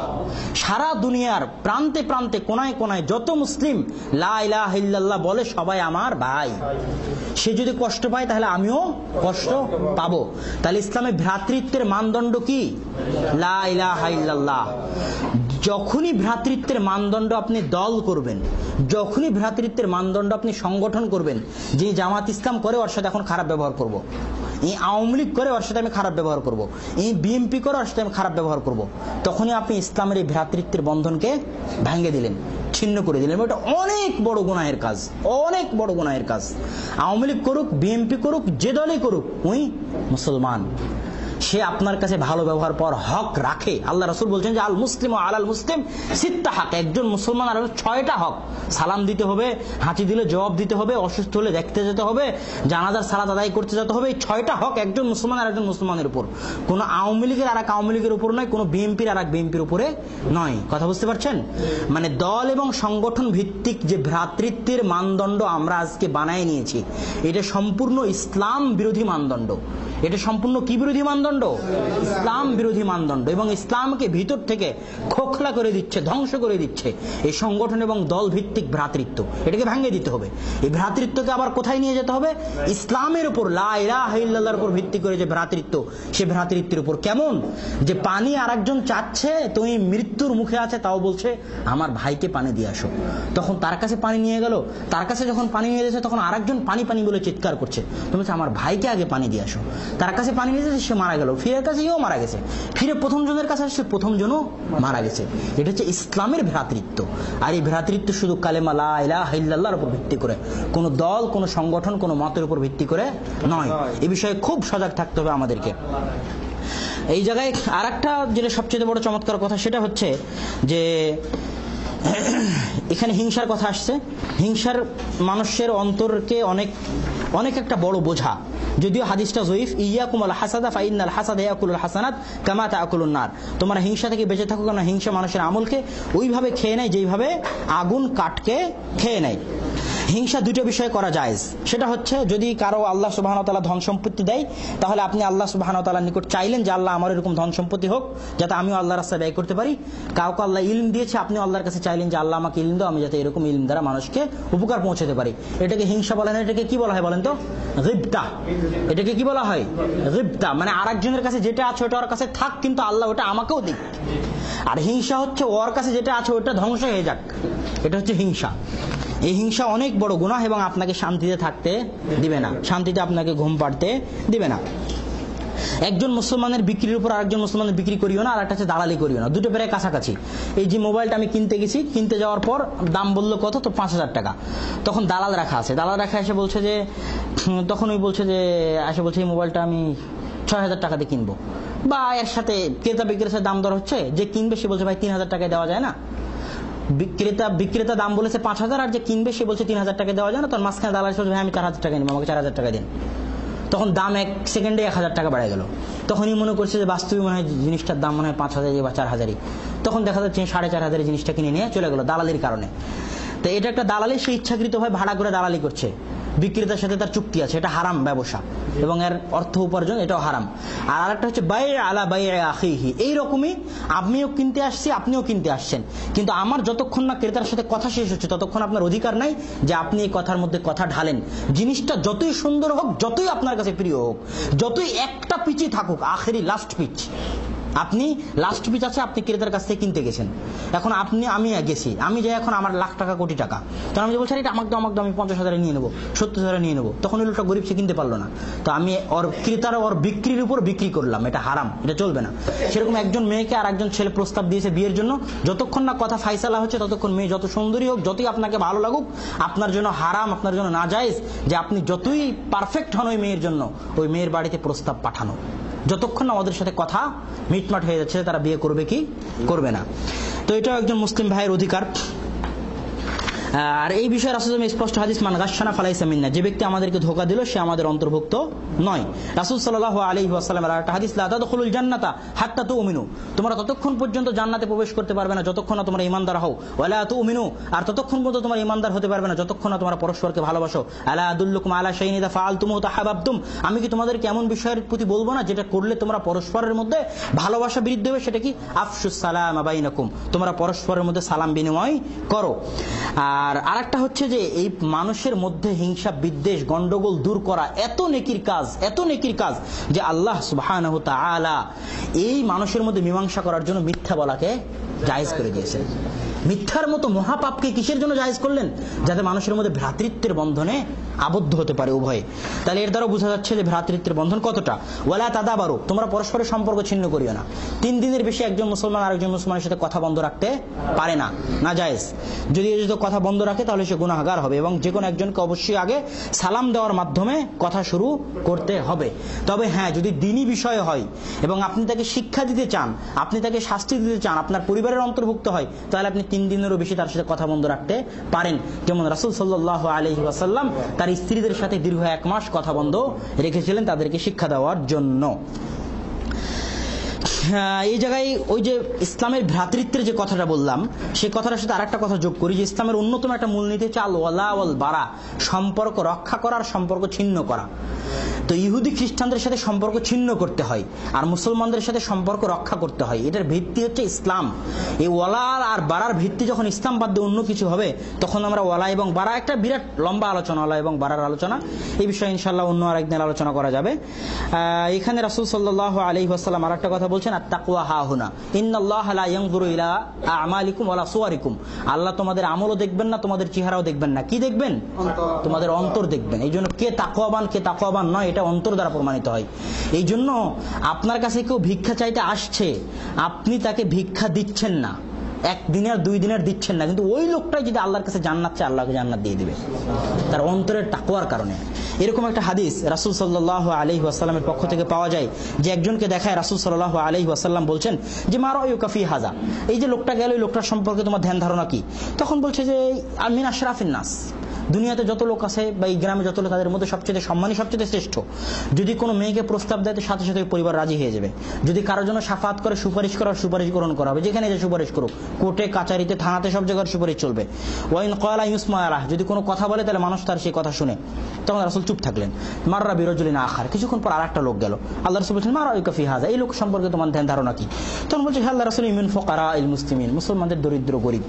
সারা দুনিয়ার প্রান্তে প্রান্তে কোনায় কোনায় যত মুসলিম লা ইলাহা ইল্লাল্লাহ বলে, সবাই আমার ভাই। সে যদি কষ্ট পায় তাহলে আমিও কষ্ট পাবো। তাহলে ইসলামের ভ্রাতৃত্বের মানদণ্ড কি? লা ইলাহা ইল্লাল্লাহ। যখনই ভ্রাতৃত্বের মানদণ্ড আপনি দল করবেন, যখনই ভ্রাতৃত্বের মানদণ্ড আপনি সংগঠন করবেন, যে জামাত ইসলাম করে ওর সাথে এখন খারাপ ব্যবহার করব, এই আওয়ামী লীগ করে ওর সাথে আমি খারাপ ব্যবহার করব, এই বিএনপি করে ওর সাথে আমি খারাপ ব্যবহার করব, তখনই আপনি ইসলামের এই ভ্রাতৃত্বের বন্ধনকে ভেঙে দিলেন, ছিন্ন করে দিলেন। এটা অনেক বড় গুনাহের কাজ, অনেক বড় গুনাহের কাজ। আওয়ামী লীগ করুক, বিএনপি করুক, যে দলই করুক, ওই মুসলমান, সে আপনার কাছে ভালো ব্যবহার পাওয়ার হক রাখে। আল্লাহ রাসূল বলছেন যে আল মুসলিম ও আলাল মুসলিম সিত্তা হক, একজন মুসলমান আর 6টা হক। সালাম দিতে হবে, হাঁচি দিলে জবাব দিতে হবে, অসুস্থ হলে দেখতে যেতে হবে, জানাজার সালাত আদায় করতে যেতে হবে। এই 6টা হক একজন মুসলমান আর একজন মুসলমানের উপর, কোনো আওয়ামী লীগের আর এক আওয়ামী লীগের উপর নয়, কোনো বিএনপির আর এক বিএনপির উপরে নয়। কথা বুঝতে পারছেন? মানে দল এবং সংগঠন ভিত্তিক যে ভ্রাতৃত্বের মানদণ্ড আমরা আজকে বানায় নিয়েছি, এটা সম্পূর্ণ ইসলাম বিরোধী মানদণ্ড। এটা সম্পূর্ণ কি বিরোধী মানদণ্ড? ইসলাম বিরোধী মানদণ্ড, এবং ইসলামকে ভিতর থেকে খোখলা করে দিচ্ছে, ধ্বংস করে দিচ্ছে এই সংগঠন এবং দল ভিত্তিক ভ্রাতৃত্ব। এটাকে ভেঙে দিতে হবে। এই ভ্রাতৃত্বকে আবার কোথায় নিয়ে যেতে হবে? ইসলামের উপর, লা ইলাহা ইল্লাল্লাহর উপর ভিত্তি করে যে ভ্রাতৃত্ব, সে ভ্রাতৃত্বের উপর। কেমন? যে পানি আরেকজন চাচ্ছে, তুমি মৃত্যুর মুখে আছে, তাও বলছে আমার ভাইকে পানি দিয়ে আসো। তখন তার কাছে পানি নিয়ে গেল, তার কাছে যখন পানি নিয়ে যাচ্ছে তখন আরেকজন পানি পানি বলে চিৎকার করছে, তুমি বলছে আমার ভাইকে আগে পানি দিয়ে আসো। তার কাছে পানি নিয়ে যাচ্ছে, সে মারা গেল, ফিরের কাছে এও মারা গেছে, ফিরে প্রথম জনের কাছে আসছে, প্রথম জনও মারা গেছে। এটা হচ্ছে ইসলামের ভ্রাতৃত্ব। আর এই ভ্রাতৃত্ব শুধু কালেমা লা ইলাহা ইল্লাল্লাহর উপর ভিত্তি করে, কোনো দল, কোনো সংগঠন, কোনো মতের উপর ভিত্তি করে নয়। এই বিষয়ে খুব সজাগ থাকতে হবে আমাদেরকে। এই জায়গায় আর একটা যেটা সবচেয়ে বড় চমৎকার কথা, সেটা হচ্ছে যে এখানে হিংসার কথা আসছে। হিংসার মানুষের অন্তরকে অনেক অনেক একটা বড় বোঝা। যদিও হাদিসটা জয়ীফ, ইয়াকুম আল হাসাদা ফাইনাল হাসাদা ইয়াকুলুল হাসানাত কামা তাকুলুন নার। তোমরা হিংসা থেকে বেঁচে থাকো, কারণ হিংসা মানুষের আমলকে ওইভাবে খেয়ে নেয় যেইভাবে আগুন কাঠকে খেয়ে নেয়। হিংসা দুটো বিষয় করা যায়। সেটা হচ্ছে যদি কারো আল্লাহ সুবহানাহু ওয়া তাআলা ধন সম্পত্তি দেয়, তাহলে আপনি আল্লাহ সুবহানাহু ওয়া তাআলার নিকট চাইলেন যে আল্লাহ আমার এরকম ধন সম্পত্তি হোক যাতে আমিও আল্লাহর রাস্তায় ব্যয় করতে পারি। কাউকে আল্লাহ ইলম দিয়েছে, আপনি আল্লাহর কাছে চাইলেন যে আল্লাহ আমাকে ইলম দাও, আমি যাতে এরকম ইলম দ্বারা মানুষকে উপকার পৌঁছাতে পারি। এটাকে হিংসা বলে না, এটাকে কি বলা হয় বলেন তো? গিবতা। এটাকে কি বলা হয়? গিবতা। মানে আরেকজনের কাছে যেটা আছে ওটা ওর কাছে থাক, কিন্তু আল্লাহ ওটা আমাকেও দিক। আর হিংসা হচ্ছে ওর কাছে যেটা আছে ওটা ধ্বংস হয়ে যাক, এটা হচ্ছে হিংসা। এই হিংসা অনেক বড় গুনাহ এবং আপনাকে শান্তিতে থাকতে দিবে না, শান্তিতে আপনাকে ঘুম পাড়তে দিবে না। একজন মুসলমানের বিক্রির উপর আরেকজন মুসলমানের বিক্রি করিও না, আর একটা হচ্ছে দালালি করিও না। দুটো প্রায় কাছাকাছি। এই যে মোবাইলটা আমি কিনতে গেছি, কিনতে যাওয়ার পর দাম বললো কত, তো 5,000 টাকা। তখন দালাল রাখা আছে, দালাল রাখা এসে বলছে যে, তখন ওই বলছে যে, এসে বলছে এই মোবাইলটা আমি 6,000 টাকাতে কিনবো, বা এর সাথে ক্রেতা বিক্রেতার দাম দর হচ্ছে, যে কিনবে সে বলছে ভাই 3,000 টাকায় দেওয়া যায় না। বিক্রেতা দাম বলেছে 5,000, আর যে কিনবে সে বলছে 3,000 টাকা দেওয়া যায় না। তখন মাঝখানে দালাল বলছে ভাই আমি 4,000 টাকা নিবো, আমাকে 4,000 টাকা দিন। তখন দাম 1 সেকেন্ডে 1,000 টাকা বেড়ে গেল। তখনই মনে করছে যে বাস্তবে মনে হয় জিনিসটার দাম মনে হয় 5,000 বা 4,000। তখন দেখা যাচ্ছে 4,500 জিনিসটা কিনে নিয়ে চলে গেল দালালির কারণে। তো এটা একটা দালালি, সে ইচ্ছাকৃতভাবে ভাড়া করে দালালি করছে, বিক্রেতার সাথে তার চুক্তি আছে, এটা হারাম ব্যবসা এবং এর অর্থ উপার্জন এটাও হারাম। আর আরেকটা হচ্ছে বাই আলা বাই আখিহি। এইরকমই আমিও কিনতে আসছি, আপনিও কিনতে আসছেন, কিন্তু আমার যতক্ষণ না ক্রেতার সাথে কথা শেষ হচ্ছে ততক্ষণ আপনার অধিকার নাই যে আপনি এই কথার মধ্যে কথা ঢালেন। জিনিসটা যতই সুন্দর হোক, যতই আপনার কাছে প্রিয় হোক, যতই একটা পিচই থাকুক, আখেরি লাস্ট পিচ, আপনি লাস্ট পিচ আছে, আপনি ক্রেতার কাছ থেকে কিনতে গেছেন। এখন আমি গেছি, আমি যাই এখন আমার লাখ টাকা কোটি টাকা, তখন আমি বলছি এটা আমাকে দাও আমি 50,000 নিয়ে নেবো, 70,000 নিয়ে নেবো। তখন ওই লোকটা গরিব, সে কিনতে পারলো না, তো আমি ওর ক্রেতার ওর বিক্রির উপর বিক্রি করলাম, এটা হারাম, এটা চলবে না। সেরকম একজন মেয়েকে আর একজন ছেলে প্রস্তাব দিয়েছে বিয়ের জন্য, যতক্ষণ না কথা ফাইসালা হচ্ছে ততক্ষণ মেয়ে যত সুন্দরী হোক, যতই আপনাকে ভালো লাগুক, আপনার জন্য হারাম, আপনার জন্য নাজায়েজ যে আপনি যতই পারফেক্ট হন ওই মেয়ের জন্য ওই মেয়ের বাড়িতে প্রস্তাব পাঠানো, যতক্ষণ না ওদের সাথে কথা মিটমাট হয়ে যাচ্ছে তারা বিয়ে করবে কি করবে না। তো এটাও একজন মুসলিম ভাইয়ের অধিকার। আর এই বিষয়ে রাসূল স্পষ্ট হাদিস, মান গাশশানা ফালাইসা মিন্না, যে ব্যক্তি আমাদেরকে ধোঁকা দিল সে আমাদের অন্তর্ভুক্ত নয়। রাসূল সাল্লাল্লাহু আলাইহি ওয়াসাল্লামের আরেকটা হাদিস, লা তাদখুলুল জান্নাতা হাত্তা তুমিনু, তোমরা ততক্ষণ পর্যন্ত জান্নাতে প্রবেশ করতে পারবে না যতক্ষণ না তোমরা ঈমানদার হও, ওয়ালা তুমিনু, আর ততক্ষণ পর্যন্ত তোমরা ঈমানদার হতে পারবে না যতক্ষণ না তোমরা পরস্পরকে ভালোবাসো। আলা আদুল্লুকুম আলা শাইইন ইযা ফাআলতুমু তাহাব্বাবতুম, আমি কি তোমাদেরকে এমন বিষয়ের প্রতি বলবো না যেটা করলে তোমরা পরস্পরের মধ্যে ভালোবাসা বৃদ্ধি হবে? সেটা কি? আফশুস সালাম বাইনাকুম, তোমরা পরস্পরের মধ্যে সালাম বিনিময় করো। আর আরেকটা হচ্ছে যে এই মানুষের মধ্যে হিংসা বিদ্বেষ গন্ডগোল দূর করা এত নেকির কাজ, এত নেকির কাজ যে আল্লাহ সুবহানাহু তাআলা এই মানুষের মধ্যে মীমাংসা করার জন্য মিথ্যা বলাকে জায়েজ করে দিয়েছেন। মিথ্যার মতো মহাপাপকে কিসের জন্য জায়েজ করলেন? যাতে মানুষের মধ্যে ভ্রাতৃত্বের বন্ধনে আবদ্ধ হতে পারে উভয়ে। তাহলে এর দ্বারা বোঝা যাচ্ছে যে ভ্রাতৃত্বের বন্ধন কতটা। ওয়ালা তাদাবারু, তোমরা পরস্পরের সম্পর্ক ছিন্ন করিও না। 3 দিনের বেশি একজন মুসলমান আরেকজন মুসলমানের সাথে কথা বন্ধ রাখতে পারে না, না জায়েজ। যদি কথা বন্ধ রাখে তাহলে সে গুনাহগার হবে, এবং যে কোনো একজনকে অবশ্যই আগে সালাম দেওয়ার মাধ্যমে কথা শুরু করতে হবে। তবে হ্যাঁ, যদি দ্বীনি বিষয় হয় এবং আপনি তাকে শিক্ষা দিতে চান, আপনি তাকে শাস্তি দিতে চান, আপনার পরিবারের অন্তর্ভুক্ত হয়, তাহলে আপনি 3 দিনেরও বেশি তার সাথে কথা বন্ধ রাখতে পারেন। যেমন রাসূল সাল্লাল্লাহু আলাইহি ওয়াসাল্লাম তার স্ত্রীদের সাথে দীর্ঘ 1 মাস কথা বন্ধ রেখেছিলেন তাদেরকে শিক্ষা দেওয়ার জন্য। এই জায়গায় ওই যে ইসলামের ভ্রাতৃত্বের যে কথাটা বললাম, সেই কথাটার সাথে আরেকটা কথা যোগ করি যে ইসলামের অন্যতম একটা মূলনীতি হচ্ছে আল ওয়ালা ওয়াল বারা, সম্পর্ক রক্ষা করা আর সম্পর্ক ছিন্ন করা। তো ইহুদি খ্রিস্টানদের সাথে সম্পর্ক ছিন্ন করতে হয় আর মুসলমানদের সাথে সম্পর্ক রক্ষা করতে হয়। এটার ভিত্তি হচ্ছে ইসলাম। এই ওয়ালা আর বারার ভিত্তি যখন ইসলাম বাদ দিয়ে অন্য কিছু হবে, তখন আমরা ওয়ালা এবং বারা, একটা বিরাট লম্বা আলোচনা, ওয়ালা এবং বারার আলোচনা, এই বিষয়ে ইনশাআল্লাহ অন্য আরেকদিন আলোচনা করা যাবে। এখানে রাসূল সাল্লাল্লাহু আলাইহি ওয়াসাল্লাম আরেকটা কথা বলছেন, আত-তাকওয়া হাহুনা ইন্নাল্লাহা লা ইয়ানজুরু ইলা আমালিকুম ওয়ালা সুওয়ারিকুম। আল্লাহ তোমাদের আমলও দেখবেন না, তোমাদের চেহারাও দেখবেন না। কি দেখবেন? তোমাদের অন্তর দেখবেন। এই জন্য কে তাকওয়াবান কে তাকওয়াবান নয়, এটা অন্তর দ্বারা প্রমাণিত হয়। এই জন্য আপনার কাছে কেউ ভিক্ষা চাইতে আসছে, আপনি তাকে ভিক্ষা দিচ্ছেন না, 1 দিনের 2 দিনের দিচ্ছেন না, কিন্তু ওই লোকটাই যদি আল্লাহর কাছে জান্নাত চায়, আল্লাহকে জান্নাত দিয়ে দিবে তার অন্তরের তাকওয়ার কারণে। এরকম একটা হাদিস রাসূল সাল্লাল্লাহু আলাইহি ওয়াসাল্লামের পক্ষ থেকে পাওয়া যায় যে একজনকে দেখায় রাসূল সাল্লাল্লাহু আলাইহি ওয়াসাল্লাম বলছেন যে মা রায়ুকা ফি হাযা, এই যে লোকটা গেল, এই লোকটার সম্পর্কে তোমার ধ্যান ধারণা কি? তখন বলছে যে মিন আশরাফিন নাস, দুনিয়াতে যত লোক আছে বা এই গ্রামে যত লোক, তাদের মধ্যে সবচেয়ে সম্মানী, সবচেয়ে শ্রেষ্ঠ। যদি কোনো মেয়েকে প্রস্তাব দেয় তো সাথে সাথে পরিবার রাজি হয়ে যাবে। যদি কারোর জন্য শাফাত করে, সুপারিশ করার, সুপারিশ গ্রহণ করা হবে, যেখানে যে সুপারিশ করুক, কোর্টে কাচারিতে থানাতে সব জায়গায় সুপারিশ চলবে। ওয়াইন ক্বালা ইউসমা আলাহ, যদি কোনো কথা বলে তাহলে মানুষ তার সেই কথা শুনে। তখন রাসূল চুপ থাকলেন। মাররা বিরাজুলিন আখার, কিছুক্ষণ পর আরেকটা লোক গেল। আল্লাহ রাসূল বলছেন মা রায়ুকা ফি হাযা, এই লোক সম্পর্কে তোমার ধ্যান ধারণা কি? তখন বলছে হে আল্লাহর রাসূল মিন ফুকারাইল মুসলিমিন, মুসলমানদের দরিদ্র গরীব।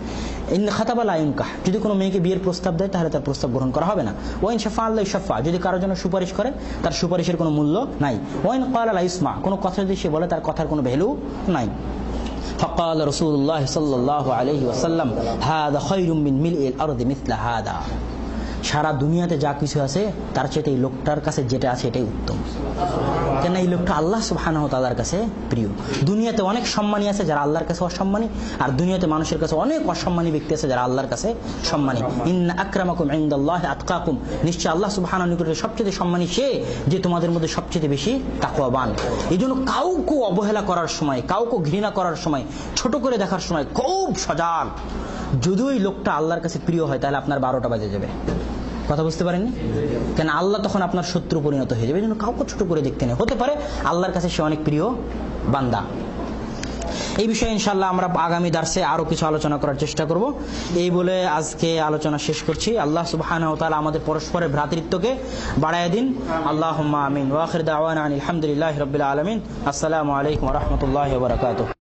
ইন খাতাবা লা ইনকাহ, যদি কোনো মেয়েকে বিয়ের প্রস্তাব দেয় তাহলে তার প্রস্তাব গ্রহণ করা হবে না। ওয়াইন শাফা আল্লাহ শাফা, যদি কারোর জন্য সুপারিশ করে তার সুপারিশের কোনো মূল্য নাই। ওয়াইন ক্বালা লা ইসমা, কোনো কথা যদি সে বলে তার কথার কোনো ভ্যালু নাই। فقال رسول الله صلى الله عليه وسلم هذا خير من ملء الأرض مثل هذا, সারা দুনিয়াতে যা কিছু আছে তার চেয়ে এই লোকটার কাছে যেটা আছে এটাই উত্তম। কেন? এই লোকটা আল্লাহ সুবহানাহু ওয়া তাআলার কাছে প্রিয়। দুনিয়াতে অনেক সম্মানী আছে যারা আল্লাহর কাছে অসম্মানী, আর দুনিয়াতে মানুষের কাছে অনেক অসম্মানী ব্যক্তি আছে যারা আল্লাহর কাছে সম্মানী। ইন্না আকরামাকুম ইনদাল্লাহি আতকাকুম, নিশ্চয় আল্লাহ সুবহানাহু ওয়া তাআলার সবচেয়ে সম্মানী সে যে তোমাদের মধ্যে সবচেয়ে বেশি তাকওয়াবান। এই জন্য কাউকে অবহেলা করার সময়, কাউকে ঘৃণা করার সময়, ছোট করে দেখার সময় খুব সজাগ। যদি ওই লোকটা আল্লাহর কাছে প্রিয় হয় তাহলে আপনার 12টা বাজে যাবে। কথা বুঝতে পারেননি? কেন? আল্লাহ তখন আপনার শত্রু পরিণত হয়ে যাবে। এই জন্য কাউকে ছোট করে দেখতে নেই। হতে পারে আল্লাহর কাছে সে অনেক প্রিয় বান্দা। এই বিষয়ে ইনশাআল্লাহ আমরা আগামী দার্সে আরো কিছু আলোচনা করার চেষ্টা করব। এই বলে আজকে আলোচনা শেষ করছি। আল্লাহ সুবহানাহু ওয়া তাআলা আমাদের পরস্পরের ভ্রাতৃত্বকে বাড়ায় দিন। আল্লাহুম্মা আমিন। ওয়া আখির দাওয়ানা আলহামদুলিল্লাহি রাব্বিল আলামিন। আসসালামু আলাইকুম ওয়া রাহমাতুল্লাহি ওয়া বারাকাতুহু।